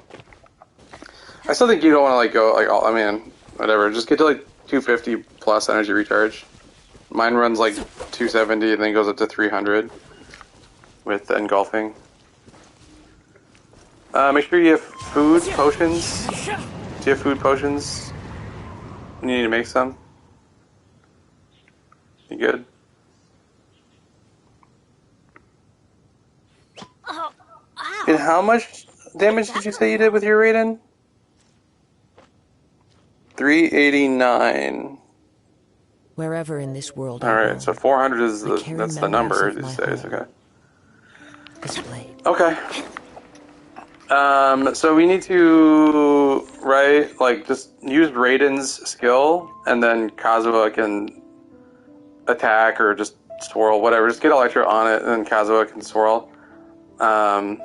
I still think you don't want to like go like all. I mean, whatever. Just get to like 250 plus energy recharge. Mine runs like 270 and then goes up to 300 with engulfing. Make sure you have food potions. Do you have food potions? You need to make some. You good? Oh, ow. And how much damage did you say you did with your Raiden? 389. Wherever in this world. Alright, so 400 is that's the number these days, okay. Okay. So we need to, right, like, just use Raiden's skill, and then Kazuha can attack or just swirl, whatever. Just get Electro on it, and then Kazuha can swirl. I'm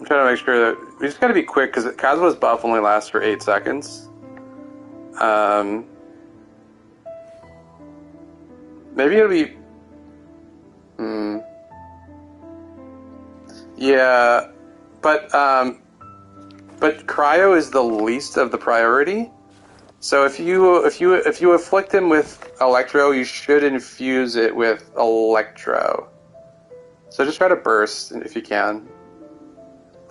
trying to make sure that we just gotta be quick, because Kazuha's buff only lasts for 8 seconds. Maybe it'll be... Yeah, but Cryo is the least of the priority. So if you afflict him with Electro, you should infuse it with Electro. So just try to burst if you can.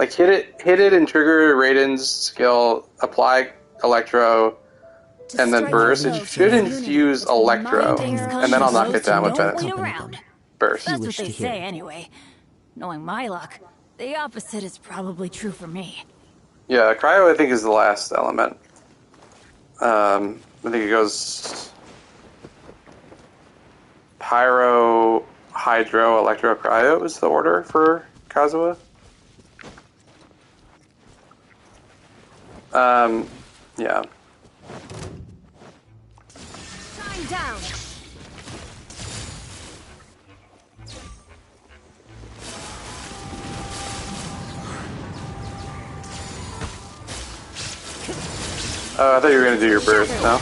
Like hit it and trigger Raiden's skill, apply Electro, and then burst. It should infuse Electro, and then I'll knock it down with Bennett. Burst. That's what they say anyway. Knowing my luck, the opposite is probably true for me. Yeah, Cryo I think is the last element. I think it goes Pyro, Hydro, Electro, Cryo is the order for Kazuha. Yeah. Time down. I thought you were going to do your burst, no?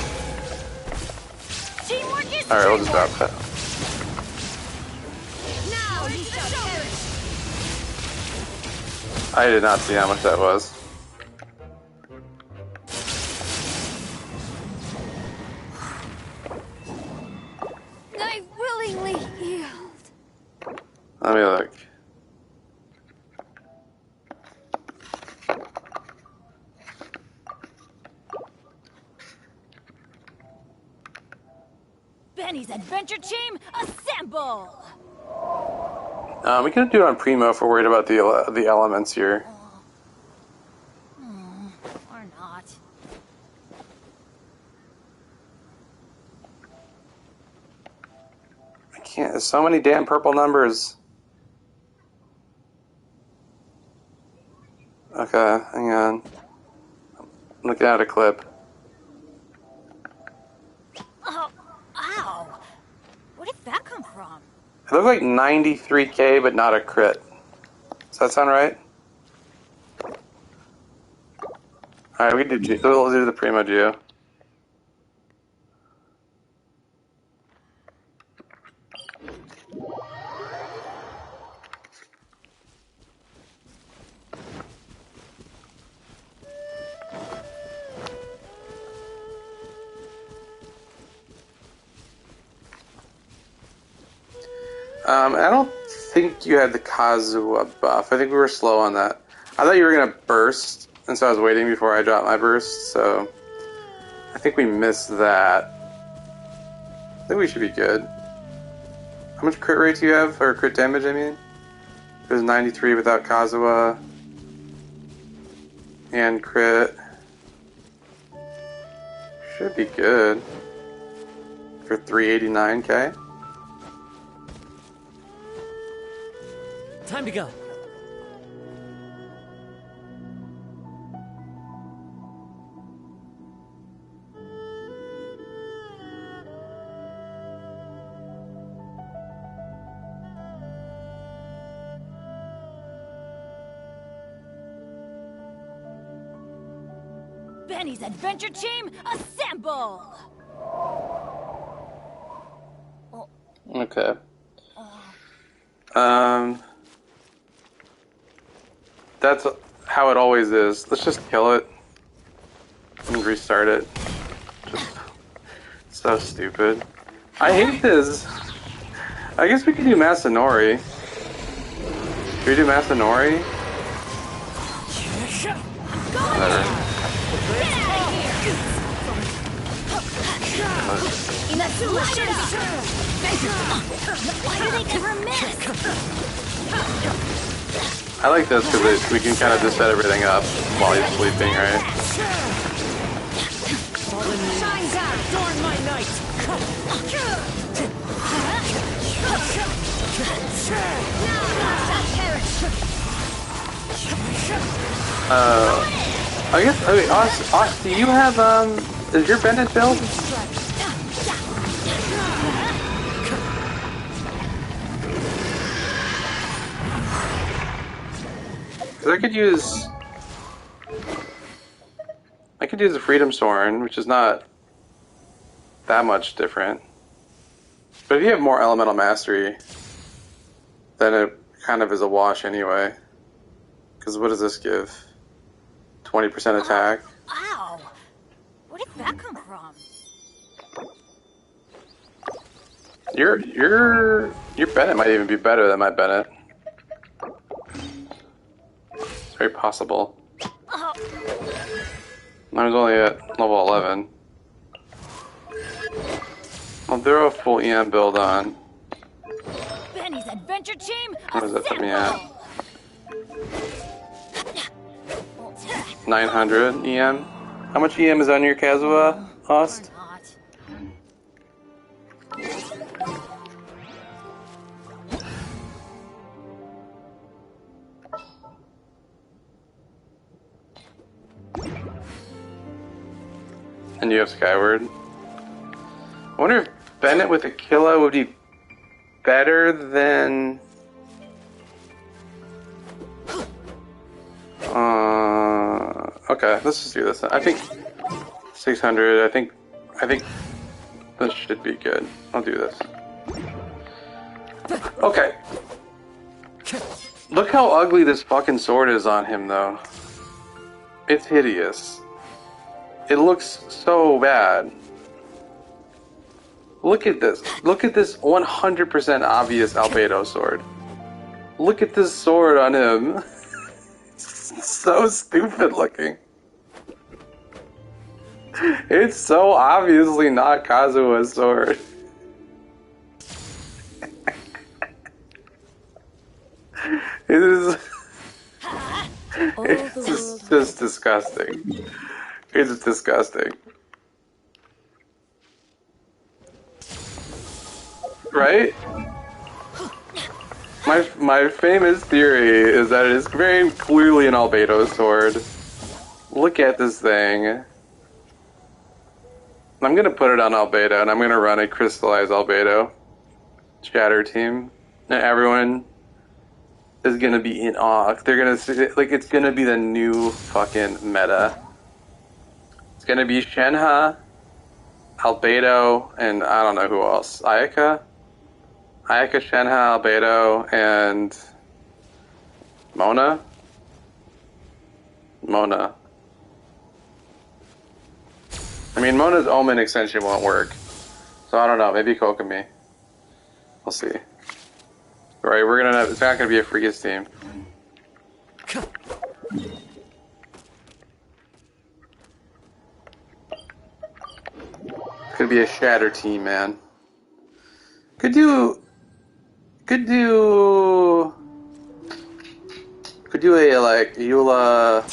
Alright, we'll just drop that. Now you shall perish. I did not see how much that was. I willingly yield. Let me look. Benny's adventure team, assemble! We can do it on Primo if we're worried about the elements here. Or not. I can't. There's so many damn purple numbers. Okay, hang on. I'm looking at a clip. Oh, ow! Where did that come from? It looked like 93k, but not a crit. Does that sound right? Alright, we'll do the Primo Geo. I don't think you had the Kazuha buff. I think we were slow on that. I thought you were going to burst, and so I was waiting before I dropped my burst, so I think we missed that. I think we should be good. How much crit rate do you have? Or crit damage, I mean? It was 93 without Kazuha. And crit. Should be good. For 389k. Time to go. Benny's adventure team, assemble! Okay. That's how it always is. Let's just kill it and restart it. Just so stupid. I hate this. I guess we could do Masanori. Should we do Masanori? Whatever. Why do they ever miss? I like this because we can kind of just set everything up while he's sleeping, right? Shine down, adorn my night. I guess, okay, Osh, do you have, is your Bennett build? Because I could use the Freedom Soren, which is not that much different. But if you have more Elemental Mastery, then it kind of is a wash anyway. Because what does this give? 20% attack? Wow! Where did that come from? Your Bennett might even be better than my Bennett. It's very possible. Mine's only at level 11. I'll throw a full EM build on. Benny's adventure team, What does that put me at? 900 EM. How much EM is on your Kazuha, Ost? And you have Skyward. I wonder if Bennett with Aquila would be better than... Okay, let's just do this. I think 600. I think this should be good. I'll do this. Okay. Look how ugly this fucking sword is on him, though. It's hideous. It looks so bad. Look at this. Look at this 100% obvious Albedo sword. Look at this sword on him. So stupid looking. It's so obviously not Kazuha's sword. It is. It's just disgusting. It's disgusting. Right? My famous theory is that it is very clearly an Albedo sword. Look at this thing. I'm gonna put it on Albedo, and I'm gonna run a crystallized Albedo shatter team, and everyone is gonna be in awe. They're gonna see, like, it's gonna be the new fucking meta. It's gonna be Shenhe, Albedo, and I don't know who else. Ayaka, Shenhe, Albedo, and Mona. I mean, Mona's Omen extension won't work, so I don't know. Maybe Kokomi. We'll see. Right, we're gonna have, it's not gonna be a Freakus team. It's gonna be a shatter team, man. Could do a, like, Eula.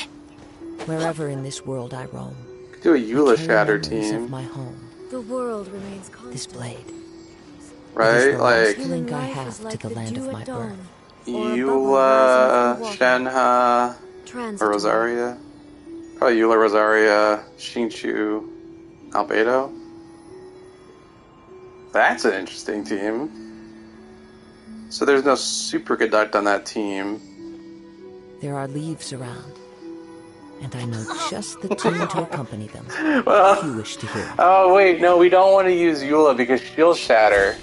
Wherever in this world I roam, Could do a Eula shatter team. of my home. The world remains constant. This blade. Right? Like, Link I have to the land of my birth. Eula, Shenhe, or Rosaria. Probably Eula, Rosaria, Xingqiu, Albedo. That's an interesting team. So there's no super conduct on that team. There are leaves around. And I know just the tune to accompany them. Well, If you wish to hear. oh wait, no, we don't want to use Eula because she'll shatter.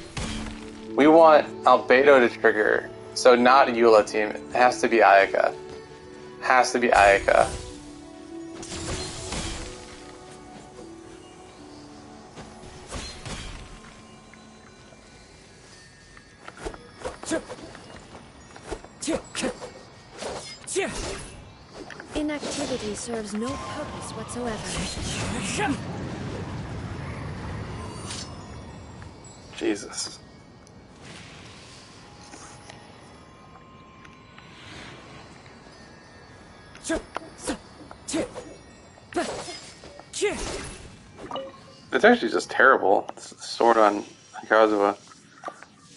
We want Albedo to trigger. So not Eula team. It has to be Ayaka. Has to be Ayaka. Inactivity serves no purpose whatsoever. Jesus. It's actually just terrible. Sword on Kazuha.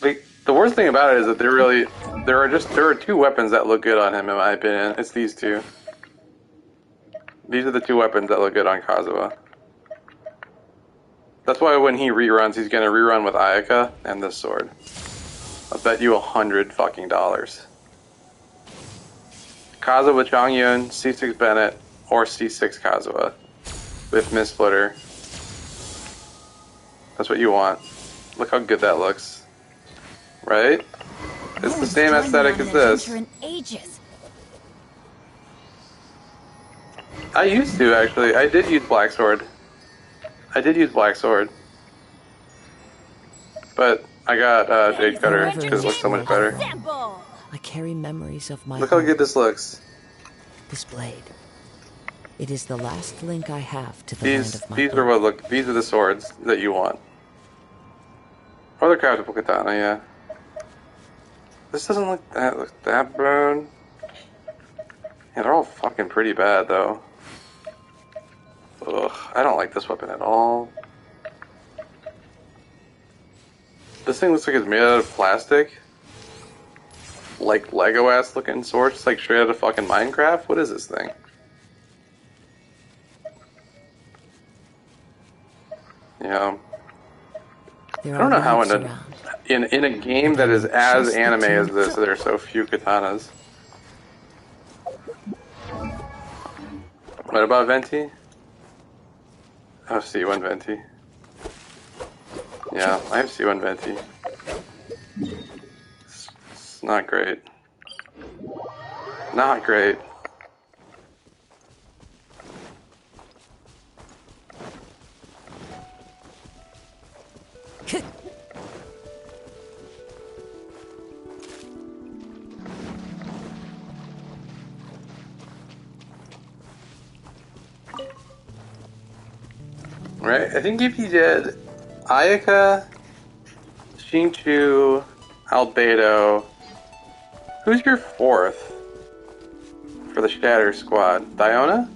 Like, the worst thing about it is that there are two weapons that look good on him, in my opinion. It's these two. These are the two weapons that look good on Kazuha. That's why when he reruns, he's gonna rerun with Ayaka and this sword. I'll bet you $100 fucking. Kazuha Changyun, C6 Bennett, or C6 Kazuha with Miss Splitter. That's what you want. Look how good that looks. Right? It's the same aesthetic as this. I used to, actually. I did use Black Sword. But I got Jade Cutter because it looks so much better. I carry memories of my Look how good this looks. This blade. It is the last link I have to the land of my birth. These are the swords that you want. Or the craftable katana, yeah. This doesn't look that bad. Yeah, they're all fucking pretty bad though. Ugh, I don't like this weapon at all. This thing looks like it's made out of plastic. Like Lego ass looking sword, just like straight out of fucking Minecraft. What is this thing? Yeah. I don't know how in a game that is as anime as this, there are so few katanas. What about Venti? Oh, C1 Venti. Yeah, I have C1 Venti. It's not great. Not great. Right, I think if you did Ayaka, Shinchu, Albedo, who's your fourth for the Shatter Squad? Diona?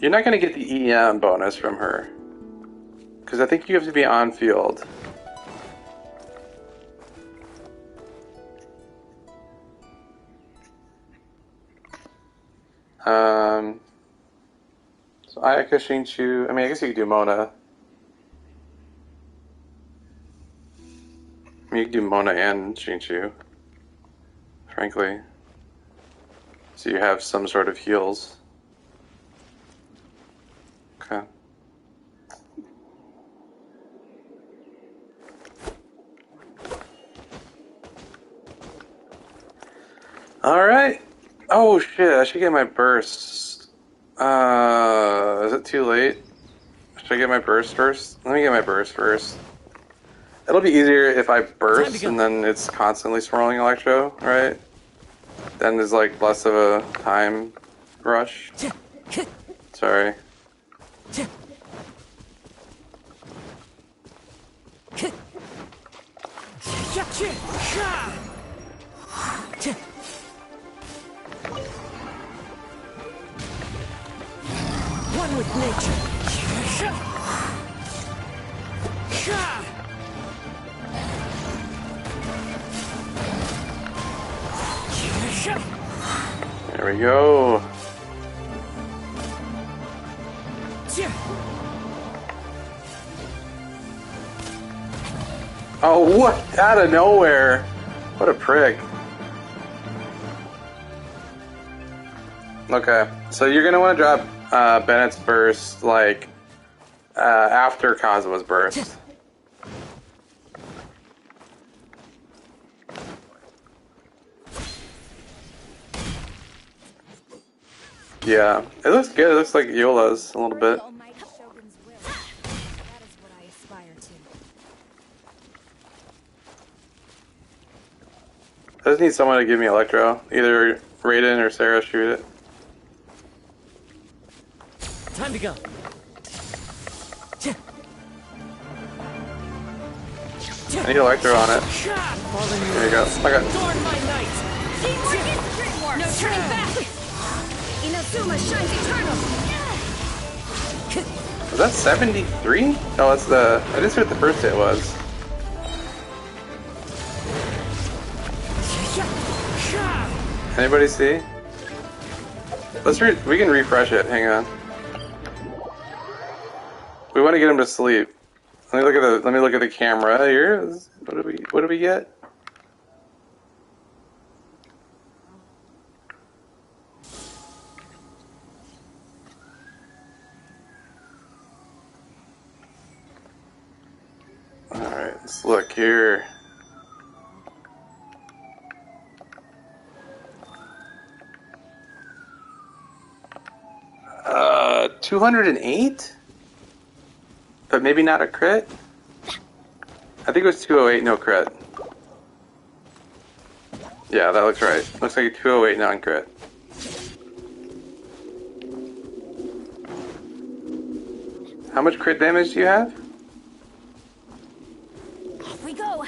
You're not going to get the EM bonus from her, because I think you have to be on field. So Ayaka, Shinchu, I mean, I guess you could do Mona. I mean, you could do Mona and Shinchu, frankly. So you have some sort of heals. Okay. Alright. Oh shit, I should get my burst. Is it too late? Should I get my burst first? Let me get my burst first. It'll be easier if I burst and then it's constantly swirling electro, right? Then there's like less of a time rush. Sorry. One with nature. There we go. Oh, what? Out of nowhere. What a prick. Okay, so you're gonna want to drop Bennett's burst like after Kazuma's burst. Yeah, it looks good. It looks like Eula's a little bit. I just need someone to give me Electro. Either Raiden or Sarah shoot it. Time to go. I need Electro on it. There you go. Okay. No turning back! Inazuma shines eternal! Was that 73? No, that's the... I just heard what the first hit was. Anybody see? We can refresh it. Hang on. We want to get him to sleep. Let me look at the camera here. What do we get? All right, let's look here. 208? But maybe not a crit? I think it was 208, no crit. Yeah, that looks right. Looks like a 208 non-crit. How much crit damage do you have? Off we go!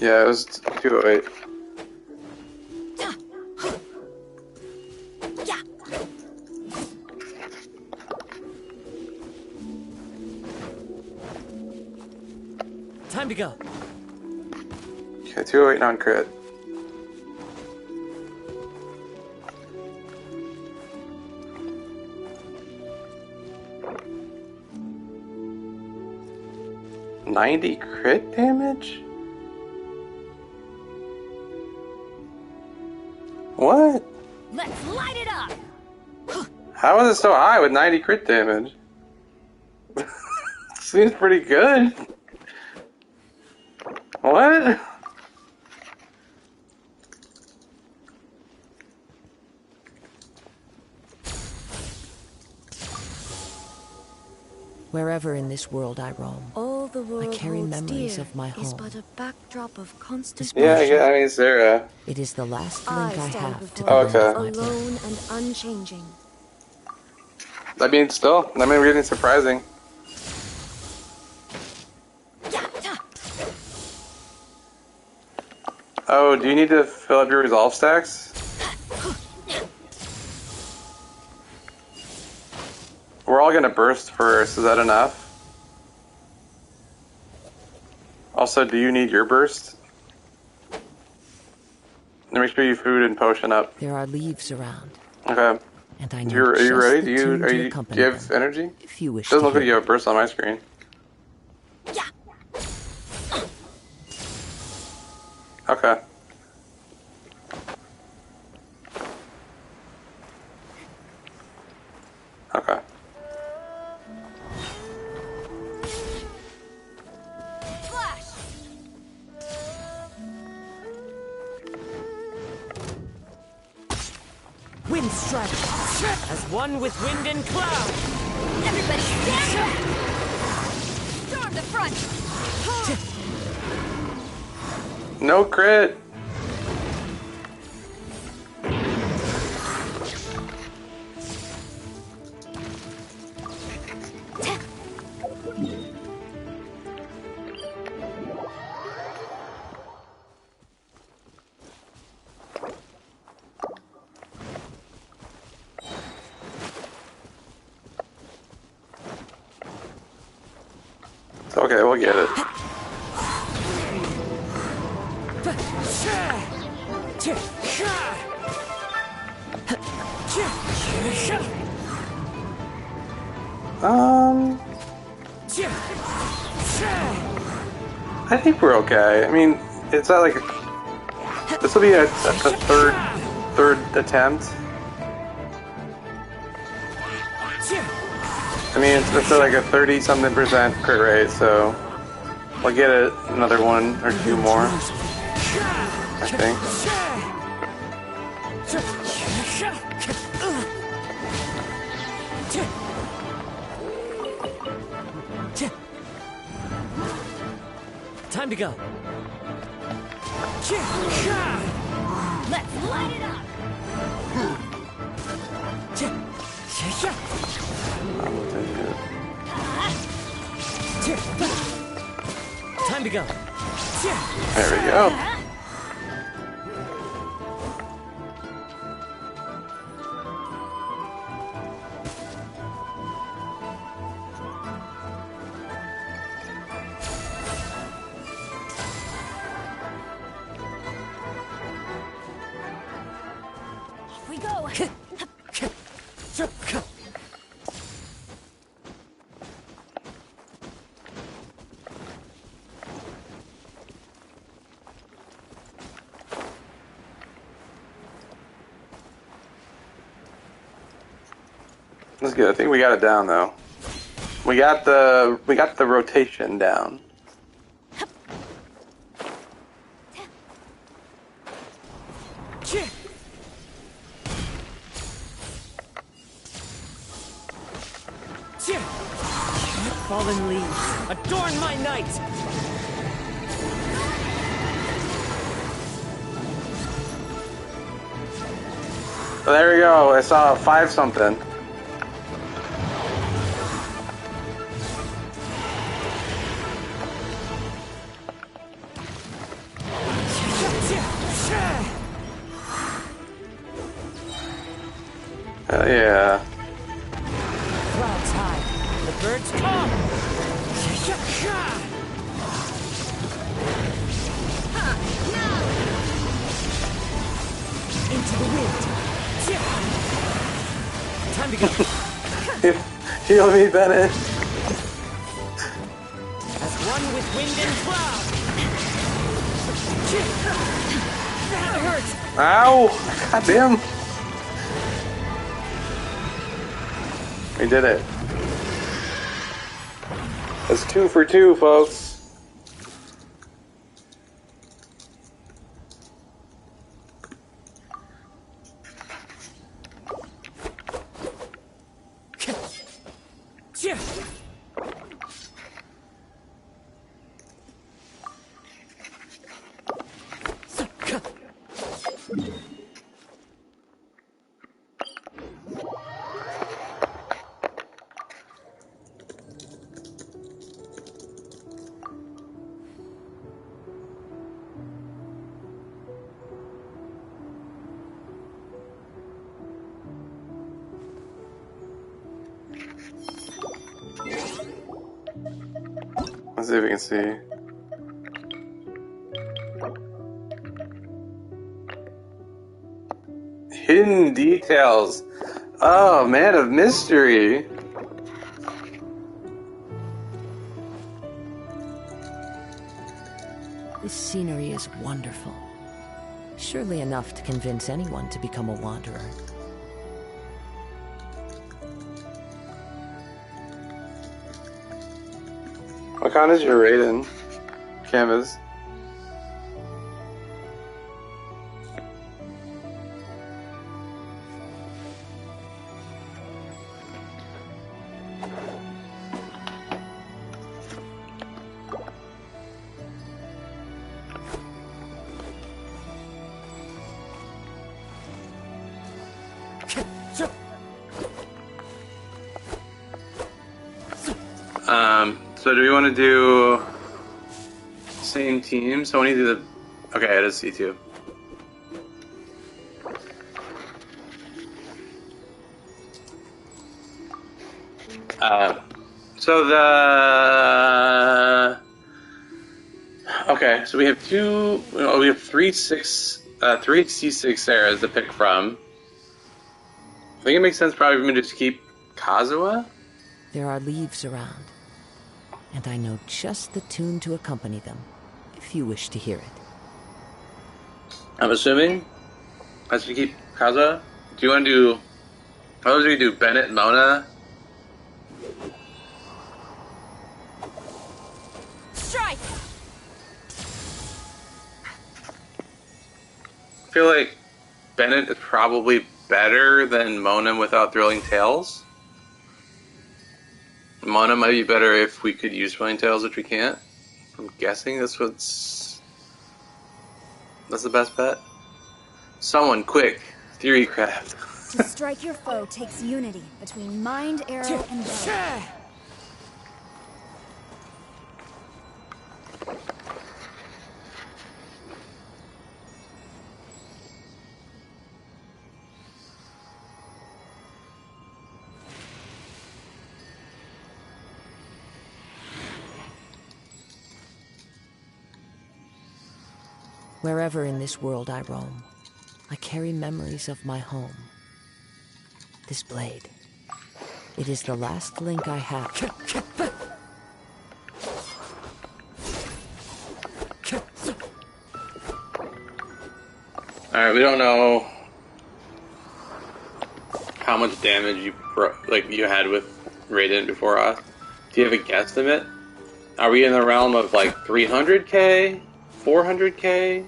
Yeah, it was 208. Time to go. Okay, 208 non-crit. $90 crit damage? What? Let's light it up! How is it so high with 90 crit damage? Seems pretty good. What? Wherever in this world I roam, All the world I carry holds memories dear of my is home. but a backdrop of constant Yeah, I mean, Sarah. It is the last link I stand have to the before land you, of my birth. alone and unchanging. I mean, still, I mean, we're getting surprising. Oh, do you need to fill up your resolve stacks? We're all gonna burst first, is that enough? Also, do you need your burst? Make sure you food and potion up. There are leaves around. Okay. And I know Are you just ready? the Do you have them, energy? if you wish Doesn't to look like hear. you have a burst on my screen. Okay. Okay. Flash! Wind strike. As one with wind and cloud. Everybody stand back! Storm the front! No crit! Okay, we'll get it. I think we're okay. I mean, it's not like this will be a third attempt. I mean, it's like a 30-something% crit rate, so we'll get another one or two more, I think. Time to go. Let's light it up. Time to go. There we go. We go. That's good. I think we got it down though. We got the rotation down. Fallen leaves, adorn my night! Oh, there we go. I saw 5-something. Hell yeah. Clouds high, the birds come! Into the wind! Time to go! Heal me, Bennett! As one with wind and cloud! That hurts! Ow! Goddamn! We did it. That's 2 for 2, folks. Let's see if we can see. Hidden details. Oh, man of mystery. This scenery is wonderful. Surely enough to convince anyone to become a wanderer. What kind is your rating? Canvas. So do we want to do same team? So when you do the... Okay, it is C2. So the... Okay, so we have we have three C6 areas to pick from. think it makes sense probably for me to just keep Kazuha. There are leaves around, and I know just the tune to accompany them, if you wish to hear it. I'm assuming I should keep Kazuha. Do you want to do... How do we do Bennett and Mona? Strike! I feel like Bennett is probably better than Mona without Thrilling Tales. Mona might be better if we could use Thrilling Tales, which we can't. I'm guessing that's the best bet. Someone quick, Theory Craft. To strike your foe takes unity between mind, arrow, and bow. Wherever in this world I roam, I carry memories of my home. This blade, it is the last link I have. Alright, we don't know how much damage you had with Raiden before us. Do you have a guesstimate? Are we in the realm of like 300k? 400k?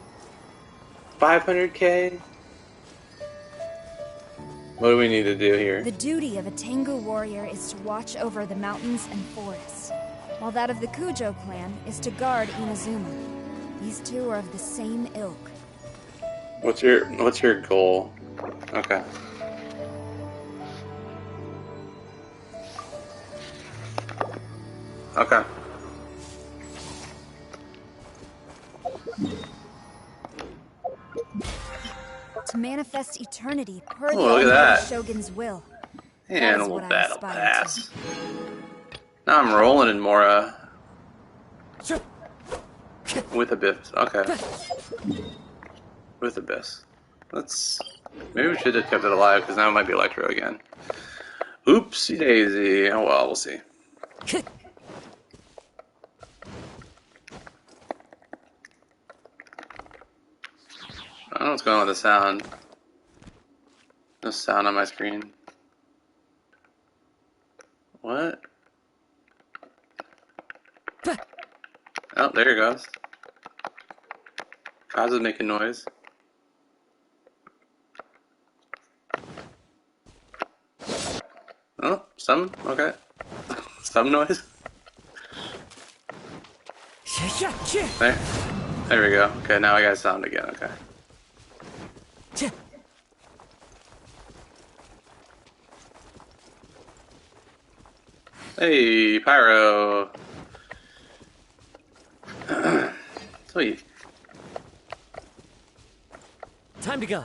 500k? What do we need to do here? The duty of a Tengu warrior is to watch over the mountains and forests, while that of the Kujo clan is to guard Inazuma. These two are of the same ilk. What's your goal? Okay. Okay. To manifest eternity per the look at that. Shogun's will. Animal battle pass. Now I'm rolling in Mora. With Abyss. Okay. With Abyss. Maybe we should have kept it alive, because now it might be Electro again. Oopsie daisy. Oh well, we'll see. I don't know what's going on with the sound. No sound on my screen. What? Oh, there it goes. Kazu's making noise. Oh, some? Okay. Some noise? There we go. Okay, now I got sound again, okay. Hey, Pyro! Sweet. Time to go.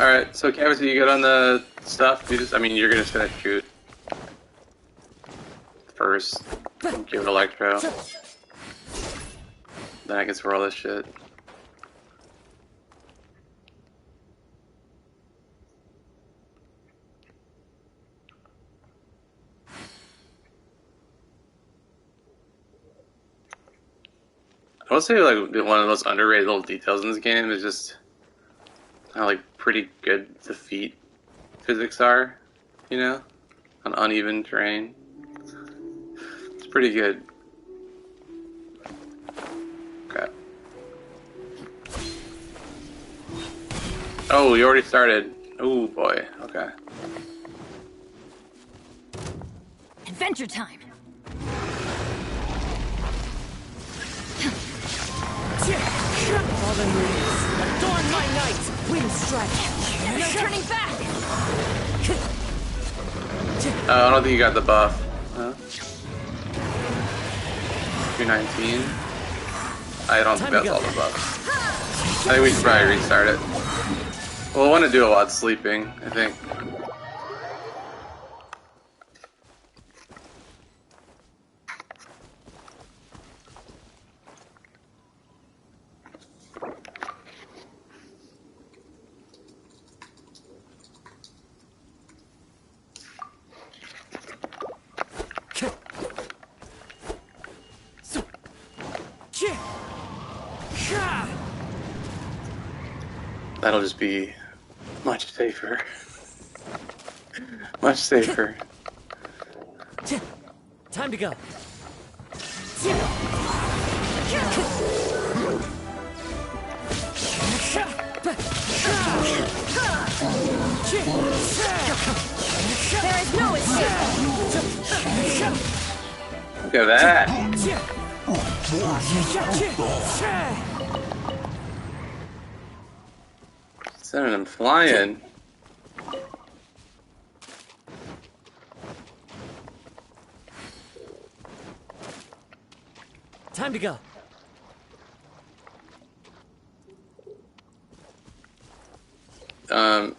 Alright, so Canvas, you good on the stuff? You're just gonna shoot first. Give it Electro. Then I can swirl this shit. I will say, like, one of the most underrated little details in this game is just how, like, pretty good the feet physics are, you know? On uneven terrain. It's pretty good. Okay. Oh, you already started. Oh, boy. Okay. Adventure time! Fallen leaves, adorn my night! Wind strike! No turning back! I don't think you got the buff. Huh? 219? I don't think that's all the buff. I think we should probably restart it. Well, I want to do a lot sleeping, I think. That'll just be much safer. Much safer. Time to go. There is no escape. Look at that. Sending him flying. Time to go. Are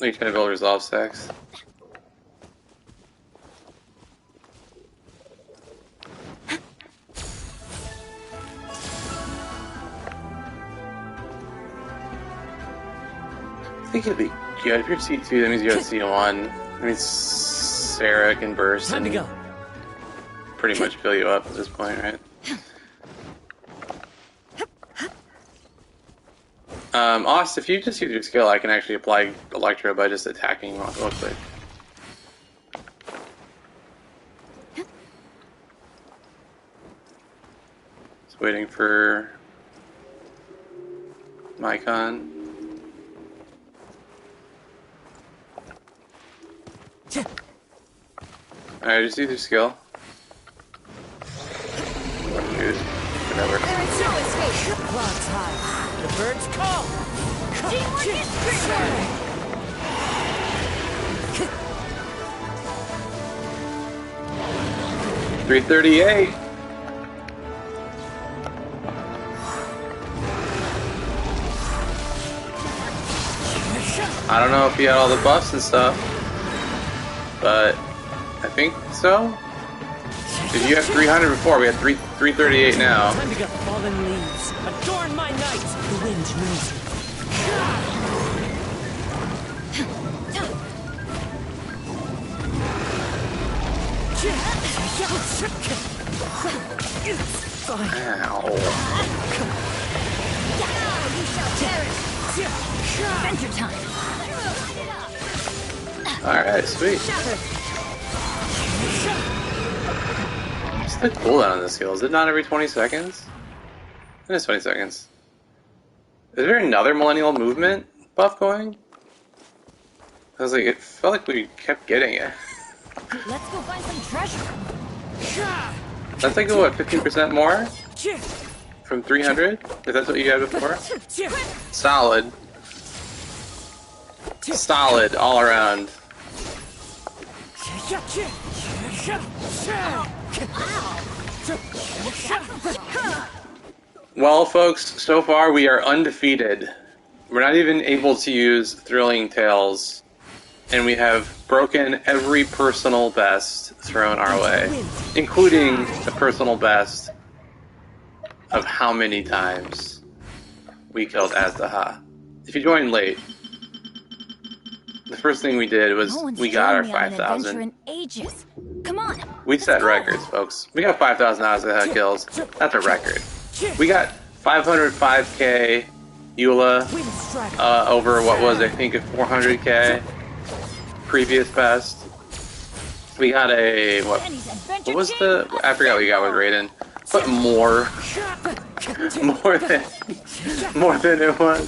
you trying to build resolve stacks? I think it'd be good if you're C2. That means you got C1. That means Sarah can burst Time to and go. pretty much fill you up at this point, right? Austin, if you just use your skill, I can actually apply Electro by just attacking real quick. Just waiting for Mycon. Alright, just use your skill. Shoot. Whatever. There is no escape. Cloud's high. The birds call. Teamwork is great. 338. I don't know if he had all the buffs and stuff, but I think so. If you had 300 before, we had 338 now. Time to get fallen leaves. Adorn my night. The wind moves. Ow. You shall perish. Adventure time. Alright, sweet. What's the cooldown on this skill? Is it not every 20 seconds? It is 20 seconds. Is there another millennial movement buff going? I was like, it felt like we kept getting it. Let's go find some treasure. That's like, what, 15% more? From 300? If that's what you had before? Solid. Solid, all around. Well, folks, so far we are undefeated. We're not even able to use Thrilling Tales, and we have broken every personal best thrown our way, including the personal best of how many times we killed Azhdaha. If you joined late, the first thing we did was we got our 5,000. Come on. We set records, folks. We got 5,000 Azhdaha kills. That's a record. We got 505k Eula over what was, I think, a 400k previous best. We got a what was the? I forgot what we got with Raiden, but more than it was.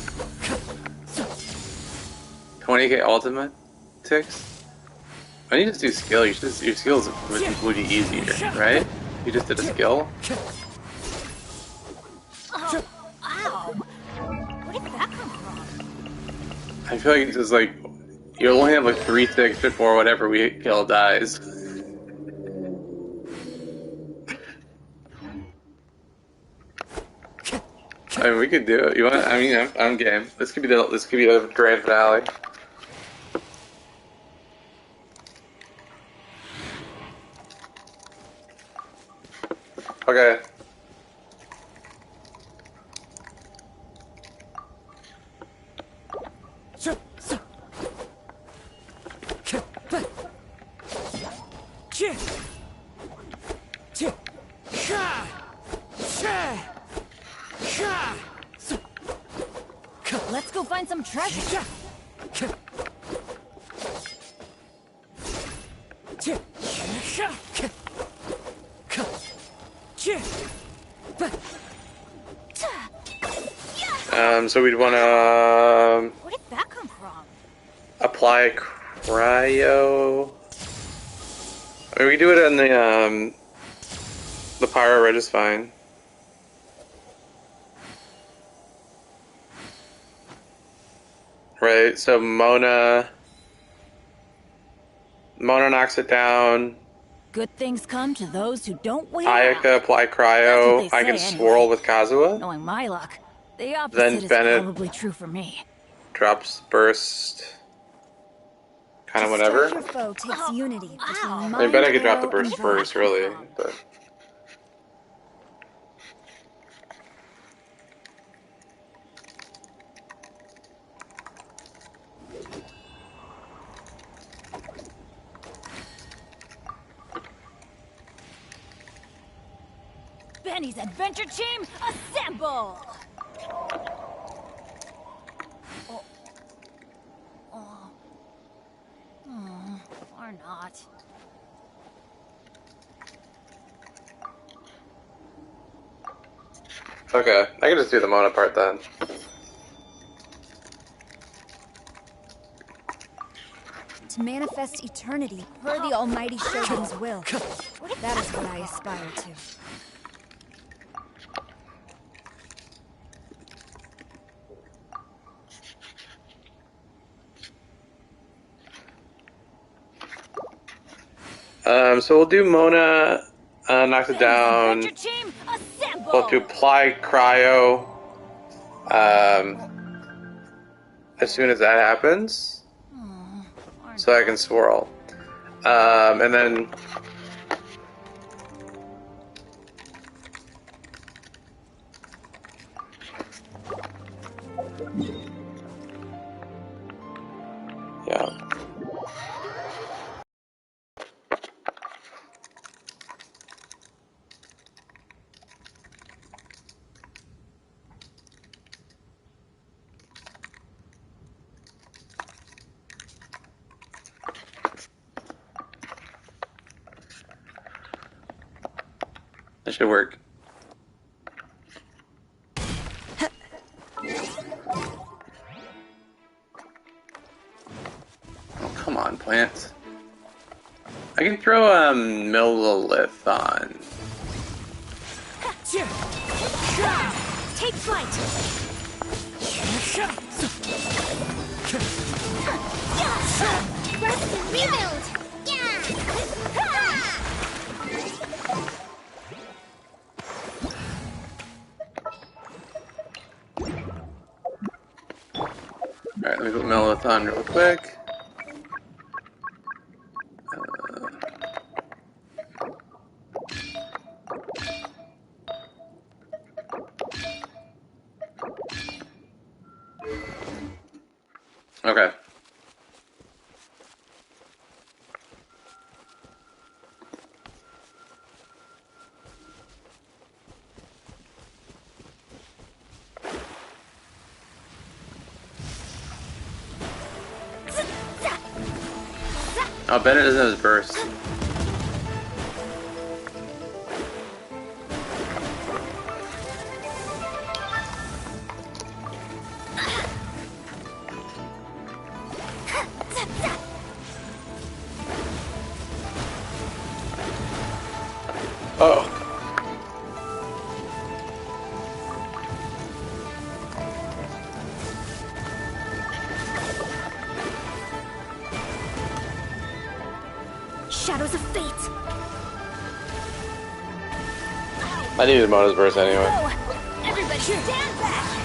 20k ultimate ticks. When you just do skill, your skills would be easier, right? You just did a skill. Oh, ow. Where did that come from? I feel like it's just like you only have like 3 ticks before whatever we kill dies. I mean, we could do it. You want? I mean, I'm game. This could be the grand finale. Okay. go find some treasure. So we'd want to Where did that come from? apply cryo. I mean, we do it in the pyro red is fine. Right, so Mona knocks it down. Good things come to those who don't wait. Ayaka apply cryo. I can swirl with Kazuha. Knowing my luck, the opposite Then is Bennett probably true for me. drops burst. Kind of whatever. Your foe takes unity between I mind, bet I could drop the arrow, burst and first, really, but. Benny's adventure team, assemble! Or not. Okay, I can just do the Mona part then. To manifest eternity per the almighty Shogun's will. That is what I aspire to. So we'll do Mona, knocks it down. We'll do apply cryo, as soon as that happens. So I can swirl. And then... Yeah. That should work. Oh, come on, plants. I can throw a Millilith on. Take flight! Rest and rebuild! Alright, let me put Millilith on real quick. Okay. Oh, Bennett doesn't have his burst. Oh. Shadows of fate! I needed Mona's burst anyway. Oh, everybody stand back!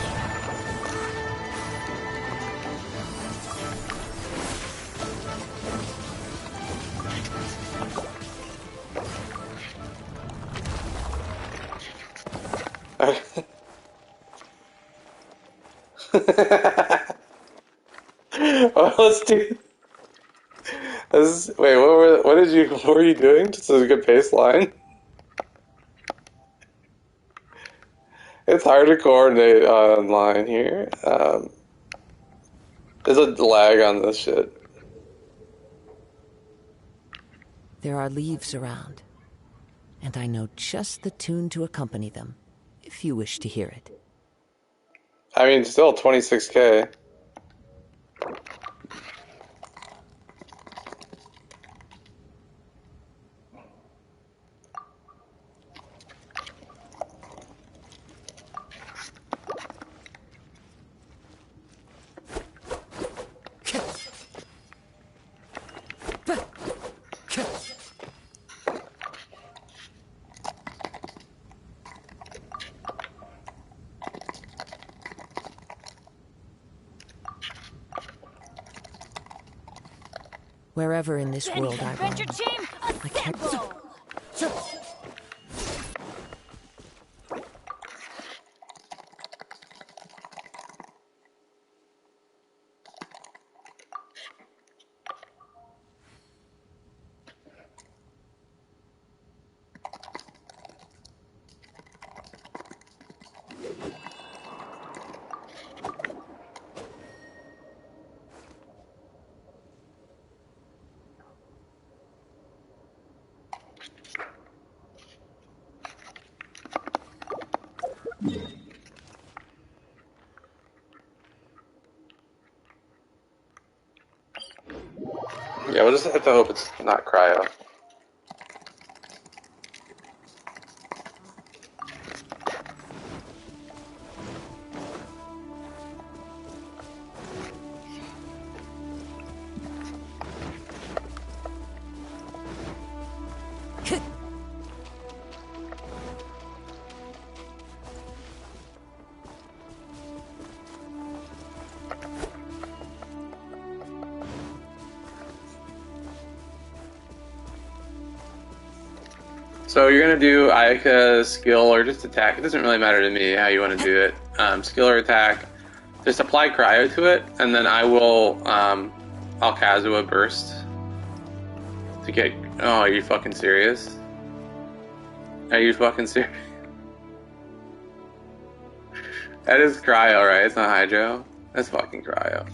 Oh, let's do. Wait, what were you doing? Just a good baseline. It's hard to coordinate online here. There's a lag on this shit. There are leaves around, and I know just the tune to accompany them, if you wish to hear it. I mean, still 26K. Wherever in this world I roam, I can't... Yeah, we'll just have to hope it's not cryo. So you're gonna do Ayaka's skill or just attack. It doesn't really matter to me how you want to do it. Skill or attack. Just apply cryo to it, and then I will Alkazuha burst to get. Oh, are you fucking serious? Are you fucking serious? That is cryo, right? It's not hydro. That's fucking cryo.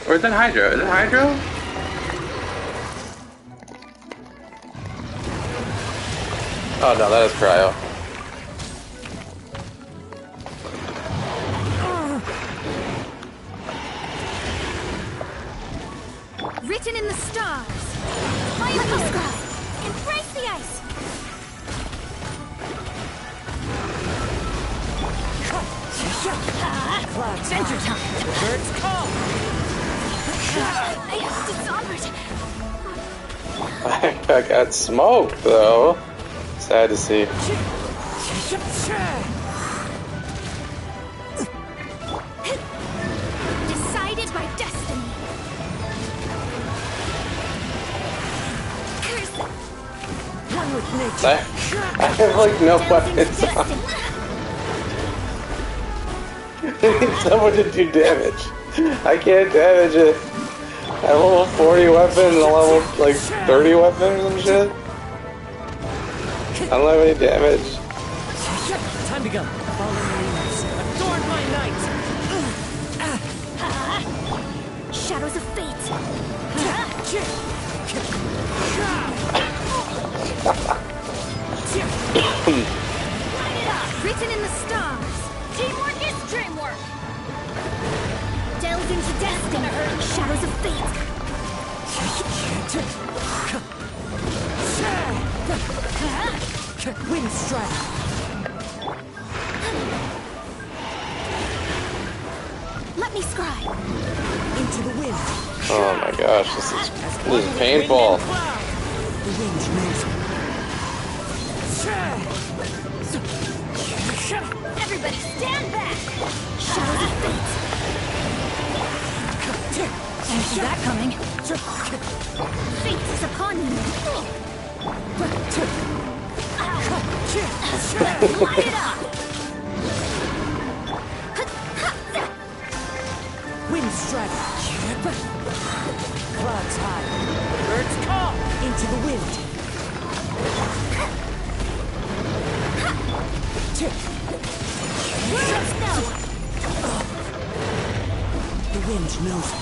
Or is that hydro? Is it hydro? Oh no, that is cryo. Written in the stars. I am the sky. Embrace the ice. Adventure time. The birds call. I got smoked though. Sad to see. Decided by destiny. One with nature. I have like no weapons on. I need someone to do damage. I can't damage it. I have a level 40 weapon and a level like 30 weapons and shit. I don't have any damage. Time to go. Fallen leaves. Adorn my night. Shadows of fate. Written in the stars. Teamwork is dreamwork. Delved into destiny. Shadows of fate. Wind strike. Let me scribe. Into the wind. Oh my gosh, this is painful. The wind moves. Everybody stand back. Shadows of fate. Can't see that coming. Fate is upon you. Light it up! Wind strike. Clouds high. Birds call. Into the wind. The wind knows me.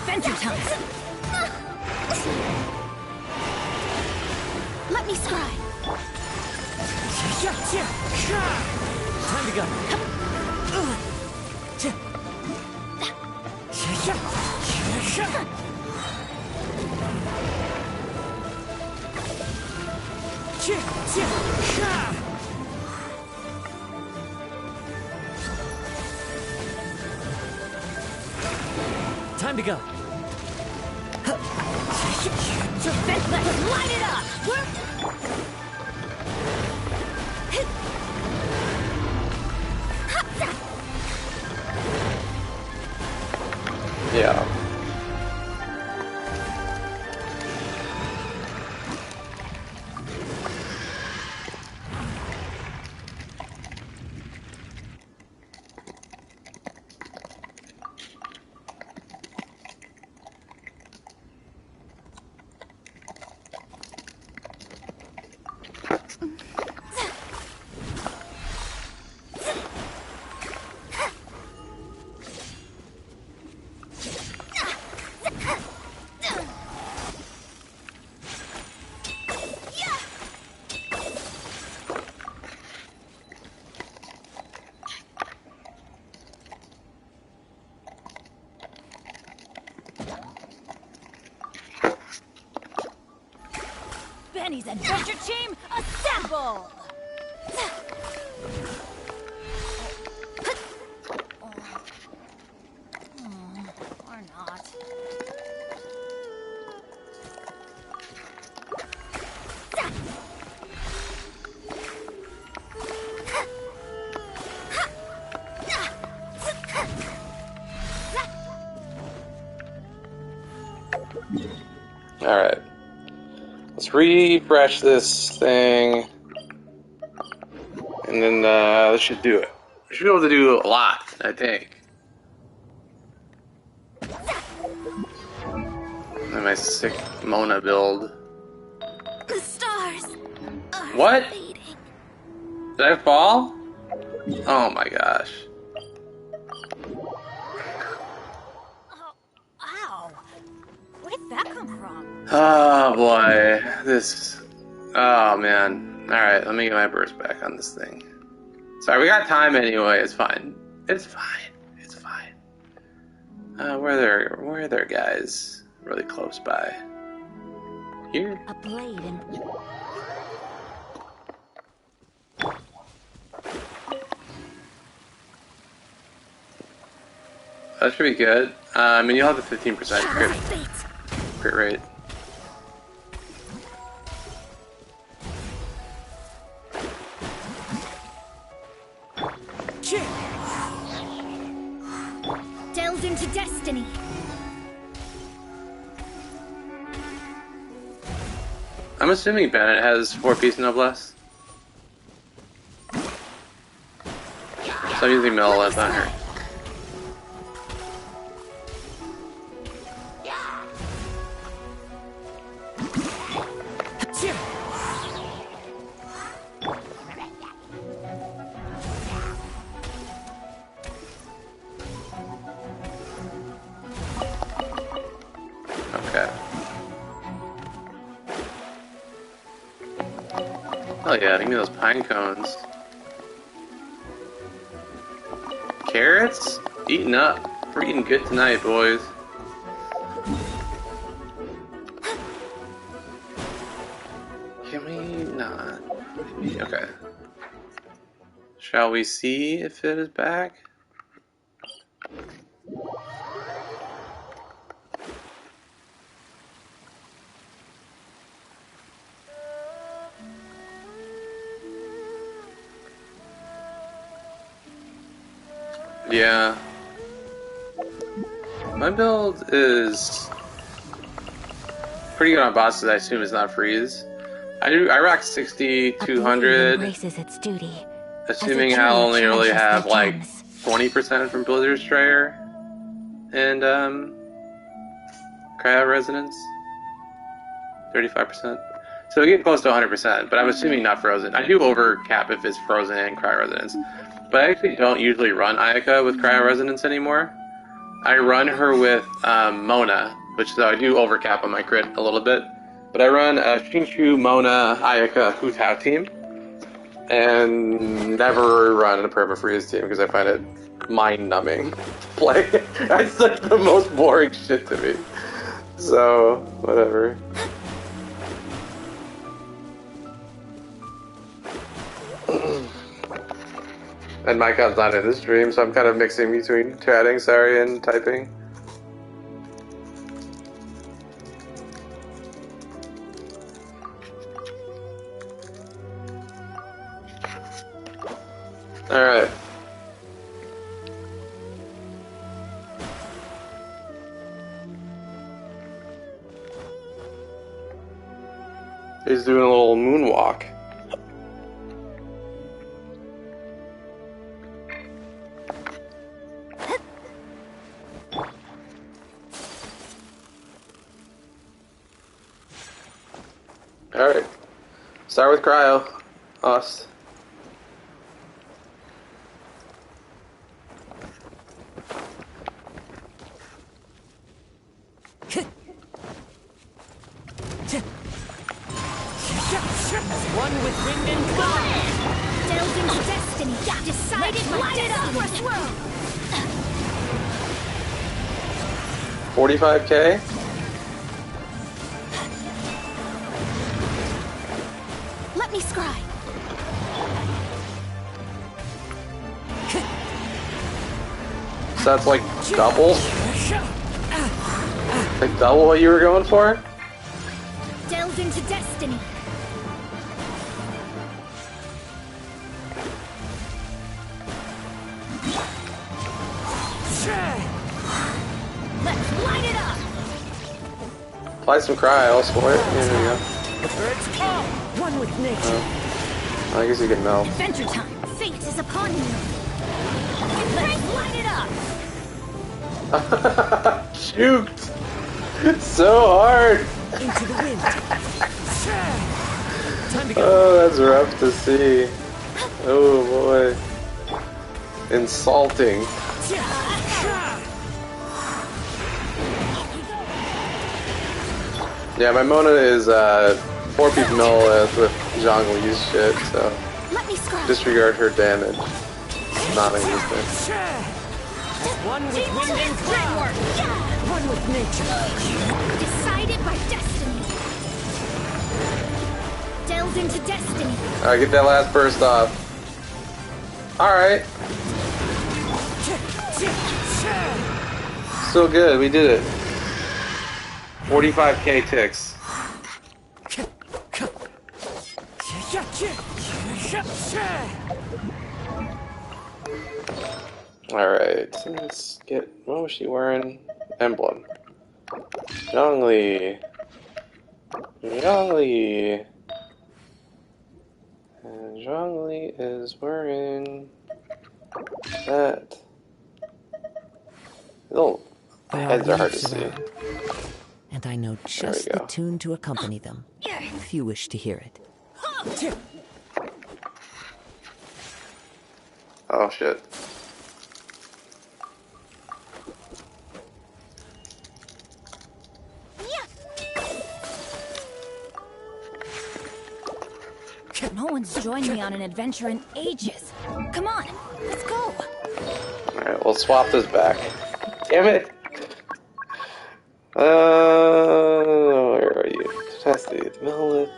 Venture tongues! Let me scry. Time to go. Time to go. Let's light it up! Yeah. Benny's adventure team, assemble! Or not. All right. Let's refresh this thing, and then this should do it. We should be able to do a lot, I think. And my sick Mona build. The stars are What? fading. Did I fall? Oh my gosh. Ow! Where did that come from? Oh boy. This. Oh man. Alright, let me get my burst back on this thing. Sorry, we got time anyway. It's fine. It's fine. It's fine. Where are there guys really close by? Here? A blade and... That should be good. I mean, you'll have the 15% crit rate. Delved into destiny. I'm assuming Bennett has 4-piece noblesse. So I'm using Melolith on her. Okay. Hell yeah, give me those pine cones. Carrots? Eating up. We're eating good tonight, boys. Can we not? Maybe. Okay. Shall we see if it is back? Yeah. My build is pretty good on bosses, I assume it's not freeze. I rock 60, 200. Embraces its duty. Assuming I'll only really have like 20% from Blizzard Strayer and Cryo Resonance. 35%. So we get close to 100%, but I'm assuming not frozen. I do overcap if it's frozen and Cryo Resonance. But I actually don't usually run Ayaka with Cryo Resonance anymore. I run her with Mona, which so I do overcap on my crit a little bit. But I run a Shinshu, Mona, Ayaka, Hu Tao team. And never run a Permafreeze team because I find it mind-numbing to play. It's like the most boring shit to me. So, whatever. And my account's not in this stream, so I'm kind of mixing between chatting, sorry, and typing. Alright. He's doing a little moonwalk. Alright. Start with Cryo. Us. One with wind and fire. Delved into destiny. Decided by destiny. World. 45k? Let me scry. So that's like double? Like double what you were going for? Delved into destiny. Let's light it up. Apply some cryos for it. Here we go. The birds call. One with nature. I guess you can melt. Adventure time. Fate is upon you. Let's light it up. Shoot! It's so hard! Into the wind. Time to go. Oh, that's rough to see. Oh boy. Insulting. Yeah, my Mona is 4-piece Nolith with Zhongli's shit, so disregard her damage. Non-existent. One with wind and fire. One with nature. Decided by destiny. Delved into destiny. Alright, get that last burst off. Alright. So good, we did it. 45k ticks. Alright, so let's get... What was she wearing? Emblem. Zhongli. Zhongli. And Zhongli is wearing... that. Oh, heads are hard to see. And I know just the tune to accompany them, if you wish to hear it. Oh shit. No one's joined me on an adventure in ages. Come on, let's go. Alright, we'll swap this back. Damn it! Where are you? Testy, Melith.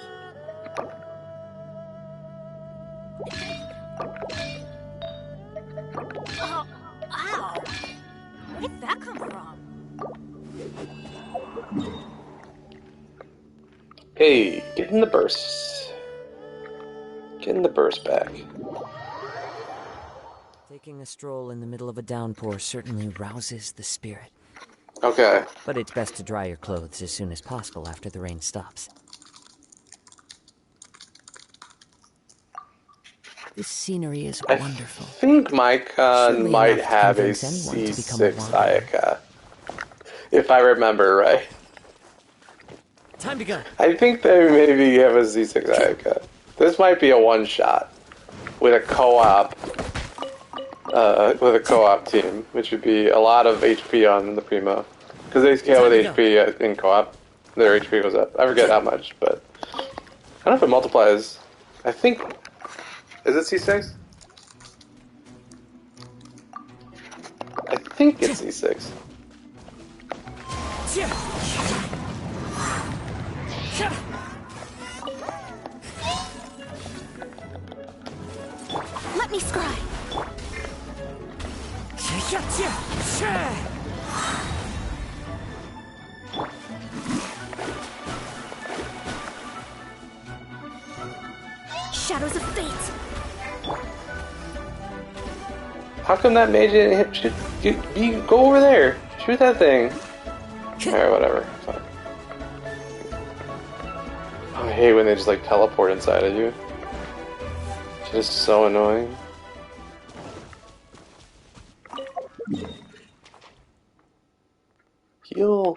Oh, ow! Where did that come from? Hey, get in the burst. Get in the burst back. Taking a stroll in the middle of a downpour certainly rouses the spirit. Okay. But it's best to dry your clothes as soon as possible after the rain stops. This scenery is I wonderful. think Mycon Surely might enough to have a convince anyone to become a C6 wanderer. Ayaka, if I remember right. Time to go. I think they maybe have a C6 Ayaka. This might be a one-shot with a co-op, team, which would be a lot of HP on the Primo, because they scale with HP in co-op. Their HP goes up. I forget how much, but I don't know if it multiplies. I think, is it C6? I think it's C6. Let me scry. Shadows of fate. How come that mage didn't hit? You go over there. Shoot that thing. Alright, whatever. Fuck. Oh, I hate when they just like teleport inside of you. It's just so annoying. Heal.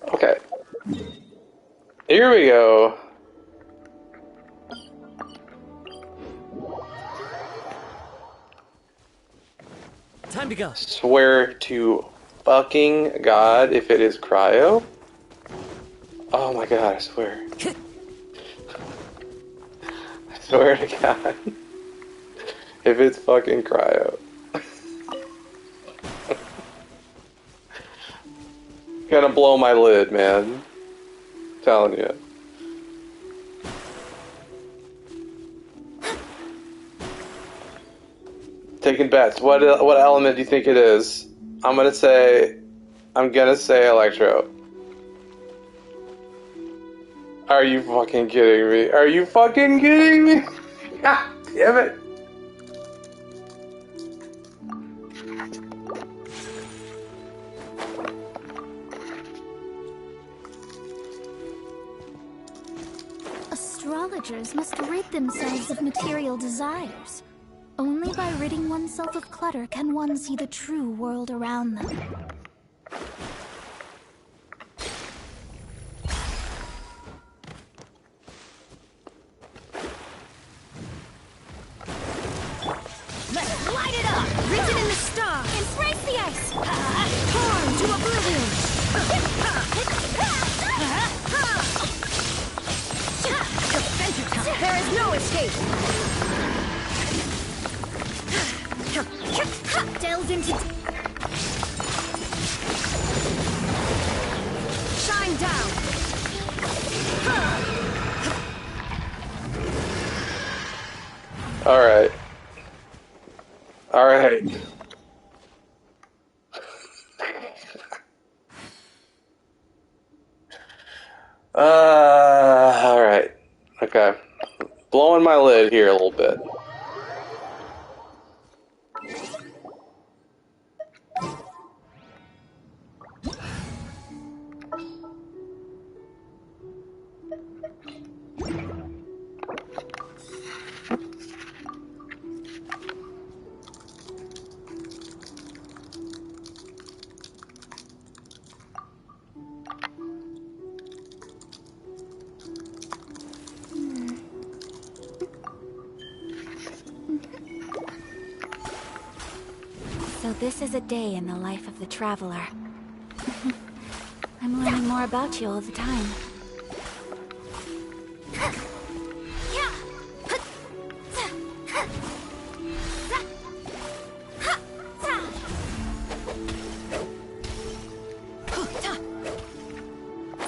Okay. Here we go. Time to go. Swear to fucking God if it is cryo. Oh my God, I swear. I swear to God. If it's fucking cryo. Gonna blow my lid, man. I'm telling you. Taking bets. What element do you think it is? I'm gonna say Electro. Are you fucking kidding me? Are you fucking kidding me? God damn it. Astrologers must rid themselves of material desires. Only by ridding oneself of clutter can one see the true world around them. Let's light it up! Written in the stars! Embrace the ice! Torn to oblivion! Defend yourself! There is no escape! Delve into... Shine down! Alright. Alright. Alright. Okay. Blowing my lid here a little bit. So this is a day in the life of the traveler. I'm learning more about you all the time.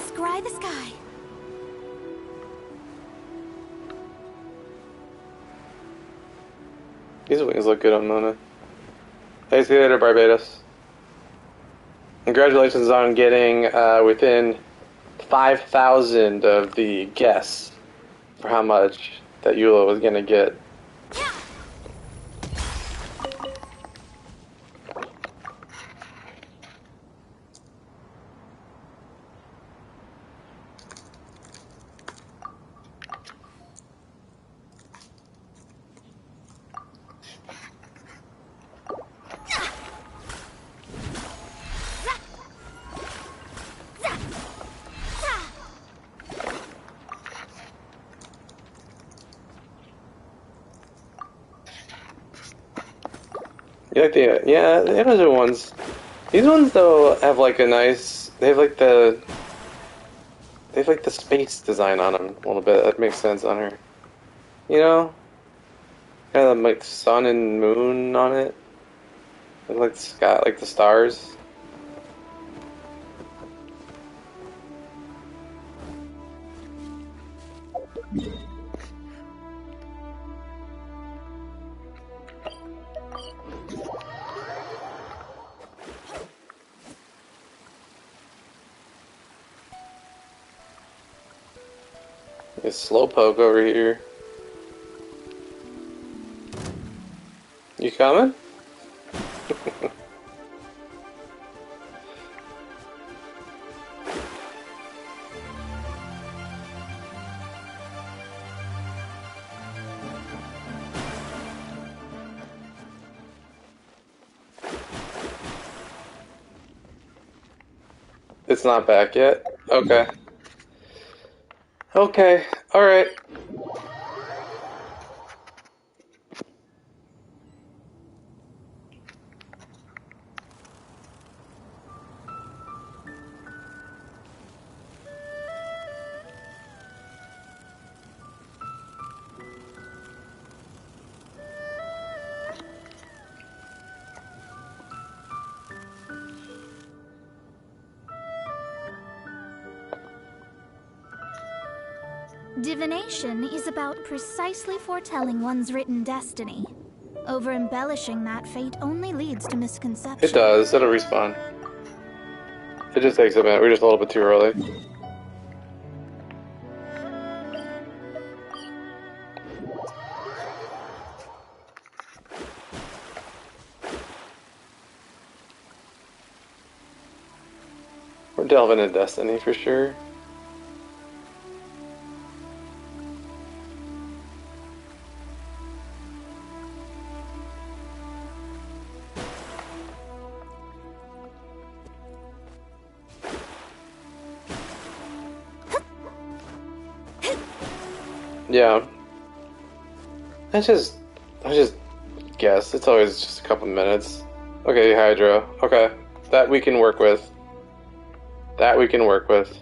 Scry the sky. These wings look good on Mona. Hey, see you later, Barbados. Congratulations on getting within 5,000 of the guess for how much that Eula was gonna get. You like the yeah, the other ones. These ones though have like a nice. They have like the space design on them a little bit. That makes sense on her. You know, kind of like sun and moon on it. Like the sky, like the stars. It's Slowpoke over here. You coming? It's not back yet? Okay. Okay, alright. Divination is about precisely foretelling one's written destiny. Over-embellishing that fate only leads to misconception. It does, it'll respawn. It just takes a minute, we're just a little bit too early. We're delving into Destiny for sure. Yeah. I just guess. It's always just a couple minutes. Okay, Hydro. Okay. That we can work with. That we can work with.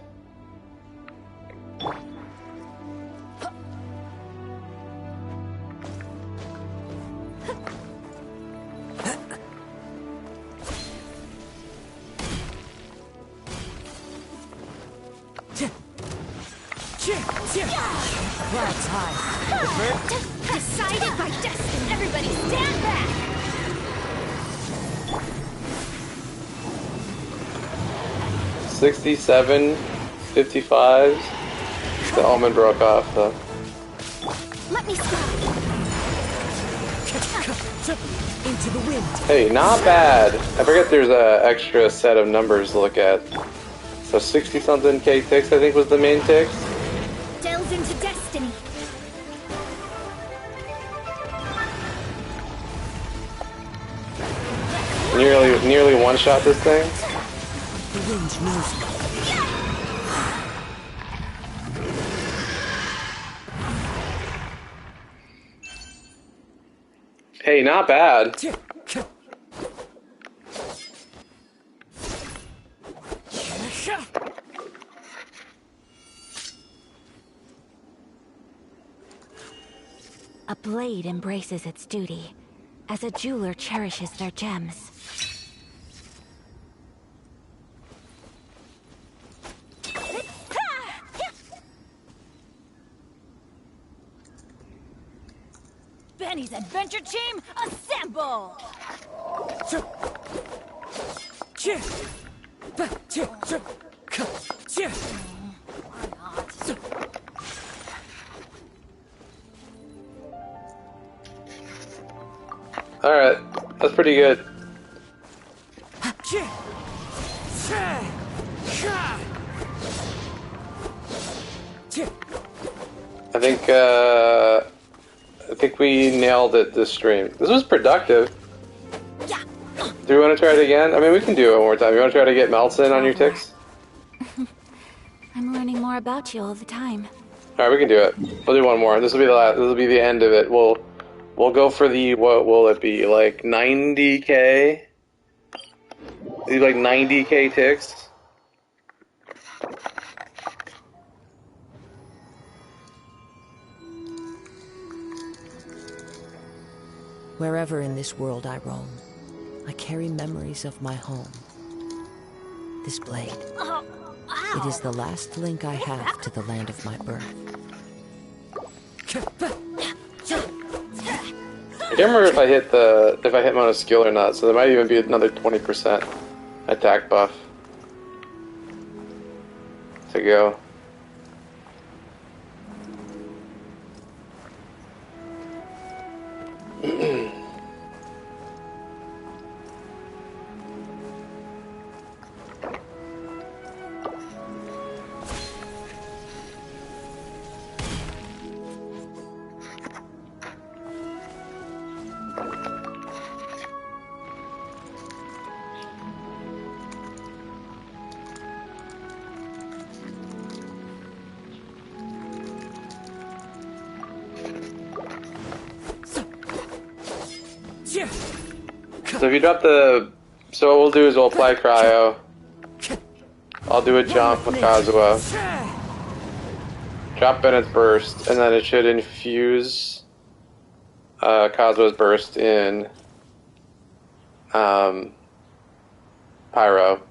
Clouds high. Decided by destiny. Everybody stand back. 67, 55. The almond broke off though. Let me stop. Into the wind. Hey, not bad. I forget there's a extra set of numbers to look at. So 60 something K ticks I think was the main ticks. Delves into destiny. Nearly one shot this thing. The wind knows me. Hey, not bad. A blade embraces its duty, as a jeweler cherishes their gems. Benny's adventure team, assemble! Alright, that's pretty good. I think we nailed it this stream. This was productive. Do we want to try it again? I mean, we can do it one more time. You want to try to get melts in on your ticks? I'm learning more about you all the time. Alright, we can do it. We'll do one more. This will be the last. This will be the end of it. We'll We'll go for the, what will it be, like 90k? These like 90k ticks? Wherever in this world I roam, I carry memories of my home. This blade. It is the last link I have to the land of my birth. I can't remember if I hit Mona's skill or not, so there might even be another 20% attack buff to go. So if you drop the... So what we'll do is we'll apply cryo. I'll do a jump with Kazuha. Drop Bennett's burst, and then it should infuse Kazuha's burst in Pyro.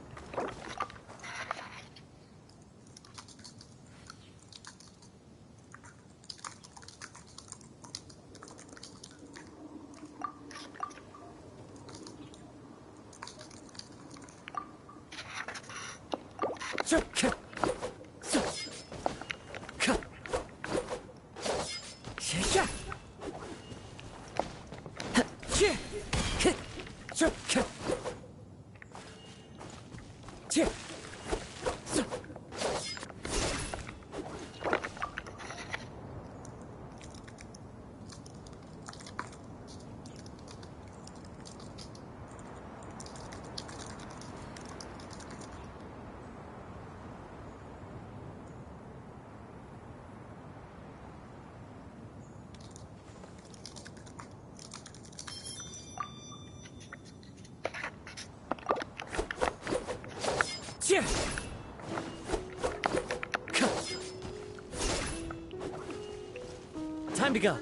Time to go.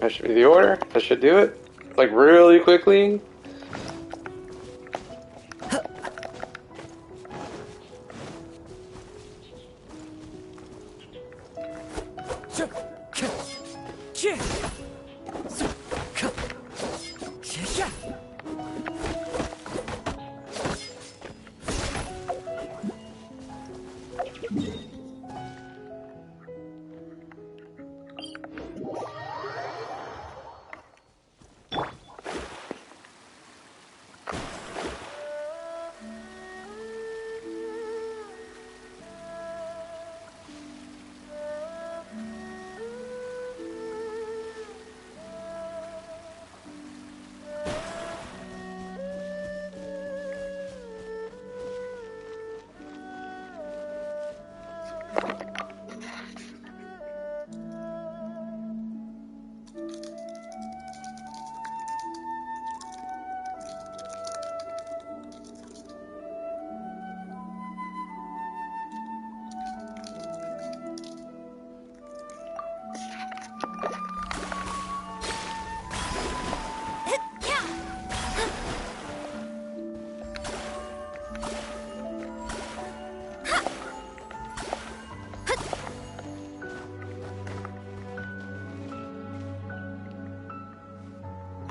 That should be the order. That should do it. Like really quickly.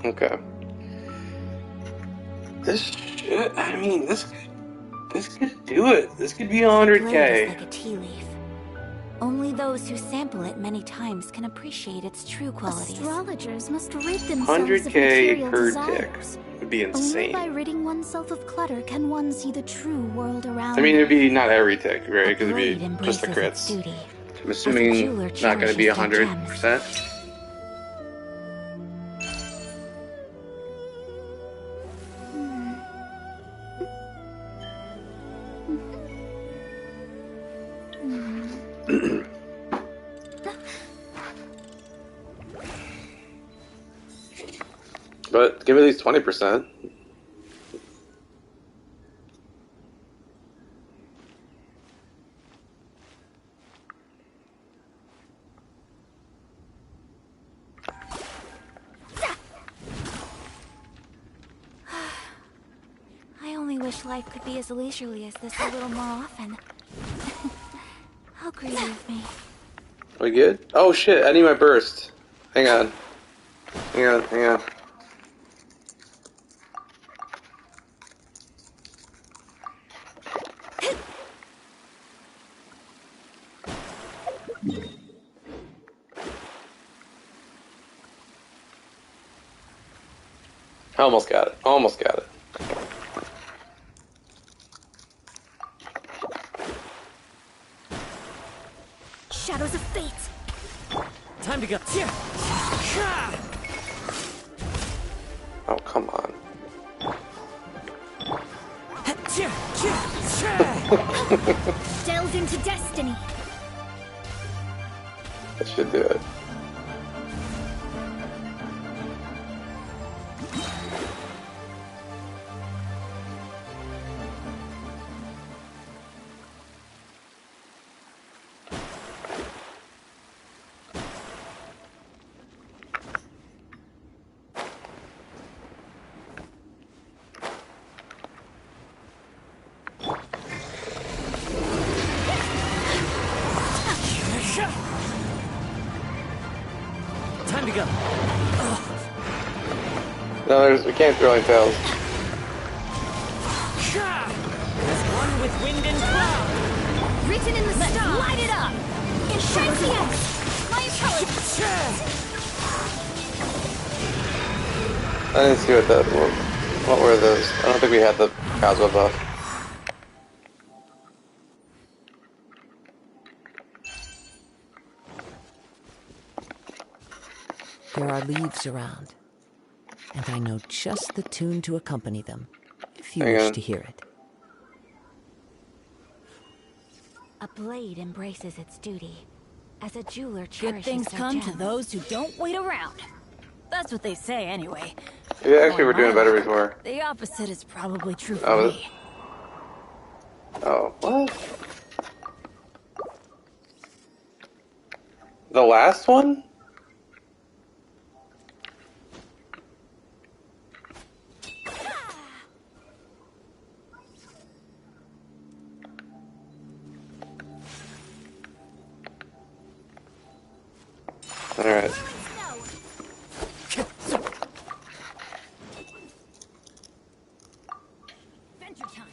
Okay. This should, I mean, this could do it. This could be Blade is 100k. like a tea leaf. Only those who sample it many times can appreciate its true qualities. Astrologers must rid themselves of 100k material per desires. tick would be Only insane. by ridding oneself of clutter can one see the true world around. I mean, it'd be not every tick, right? Because it'd Blade be just the embraces its crits. duty. I'm assuming jeweler not going to be cherishes their gems. 100%. but give it at least 20%. I only wish life could be as leisurely as this a little more often. How greedy of me. We good? Oh shit, I need my burst. Hang on. Hang on, hang on. Almost got it. Almost got it. Shadows of fate. Time to go. Oh, come on. Delve into destiny. That should do it. Time to go. No, we can't throw any tails. As one with wind and cloud. Written in the stars. Light it up. In shines the ice. My intelligence. I didn't see what were those. I don't think we had the Cosmo buff. There are leaves around, and I know just the tune to accompany them, if you wish to hear it. A blade embraces its duty, as a jeweler cherishes Good things their come gems. to those who don't wait around. That's what they say anyway. Yeah, actually, we're doing Knowing my better luck, before. The opposite is probably true for Oh, me. Oh, what? The last one? Alright. Adventure time.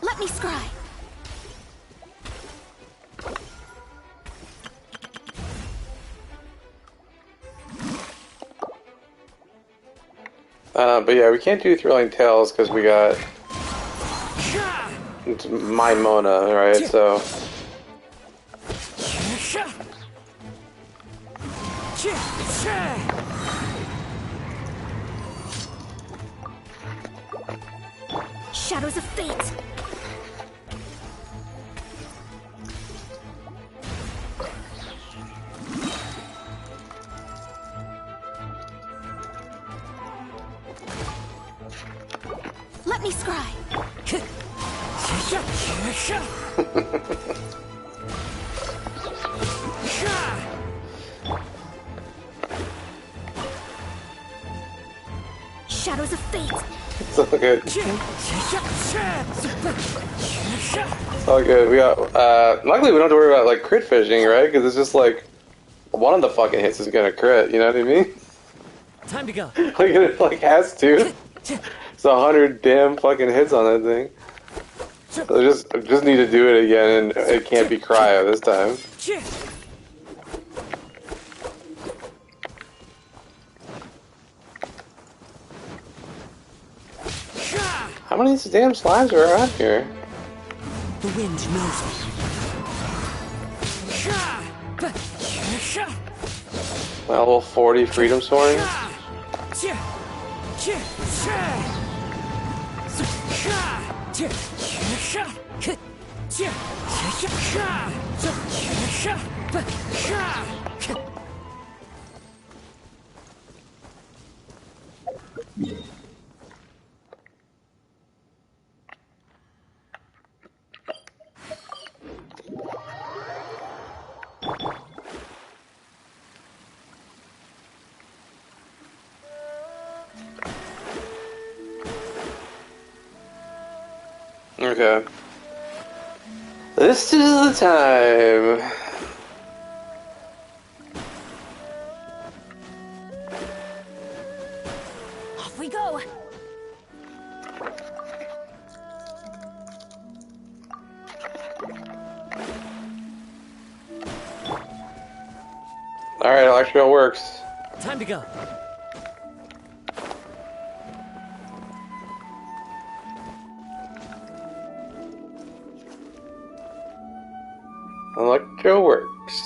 Let me scry. But yeah, we can't do Thrilling Tales because we got it's my Mona, right? So Shadows of fate. Let me scry. Shadows of fate. It's all good. It's all good. We got, luckily we don't have to worry about, like, crit fishing, right? Because it's just, like, one of the fucking hits is gonna crit, you know what I mean? Time to go. Like, it, like, has to. It's 100 damn fucking hits on that thing. So just need to do it again, and it can't be cryo this time. How many of these damn slimes are around here? The wind knows me. Level 40 freedom swords. Okay. This is the time. Off we go. Alright, electro works. Time to go. Electro works.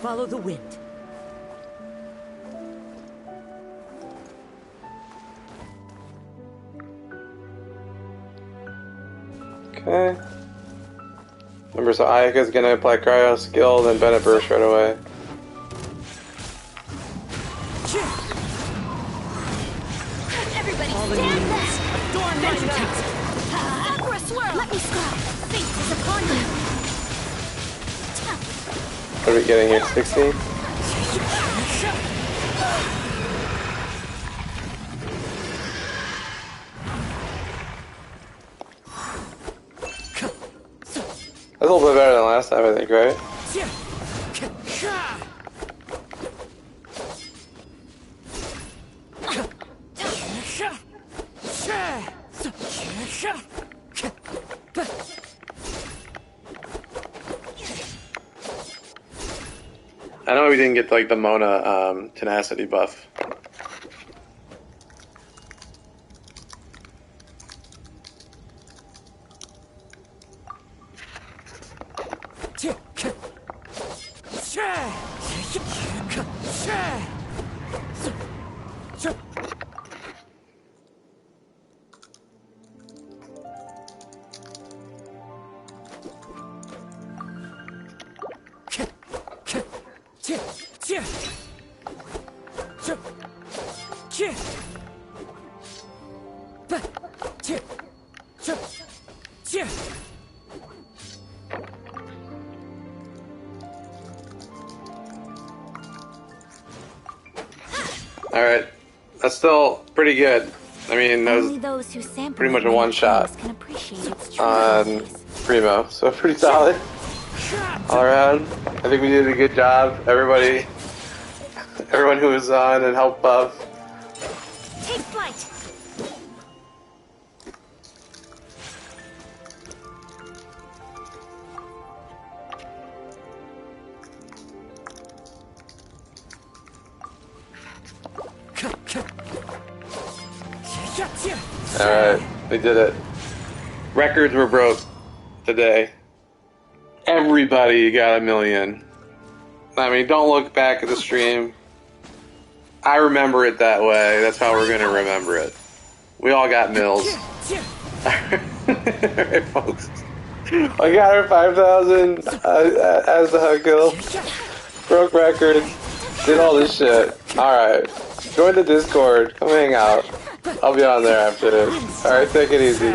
Follow the wind. Okay. Remember, so Ayaka's gonna apply cryo skill, then Bennett burst right away. Everybody stand back! Adorn my night! Aqua swirl! Let me scry! Fate is upon you! What are we getting here? 16? That's a little bit better than last time, I think, right? I know we didn't get like the Mona tenacity buff. Alright, that's still pretty good. I mean, that was pretty much a one-shot on Primo, so pretty solid all around. I think we did a good job. Everyone who was on and helped buff. Take flight! Alright, we did it. Records were broke today. Everybody got 1 million. I mean, don't look back at the stream. I remember it that way. That's how we're gonna remember it. We all got mills. Alright, folks. I got our 5,000 azhdaha kill. Broke records. Did all this shit. Alright. Join the Discord. Come hang out. I'll be on there after this. Alright, take it easy.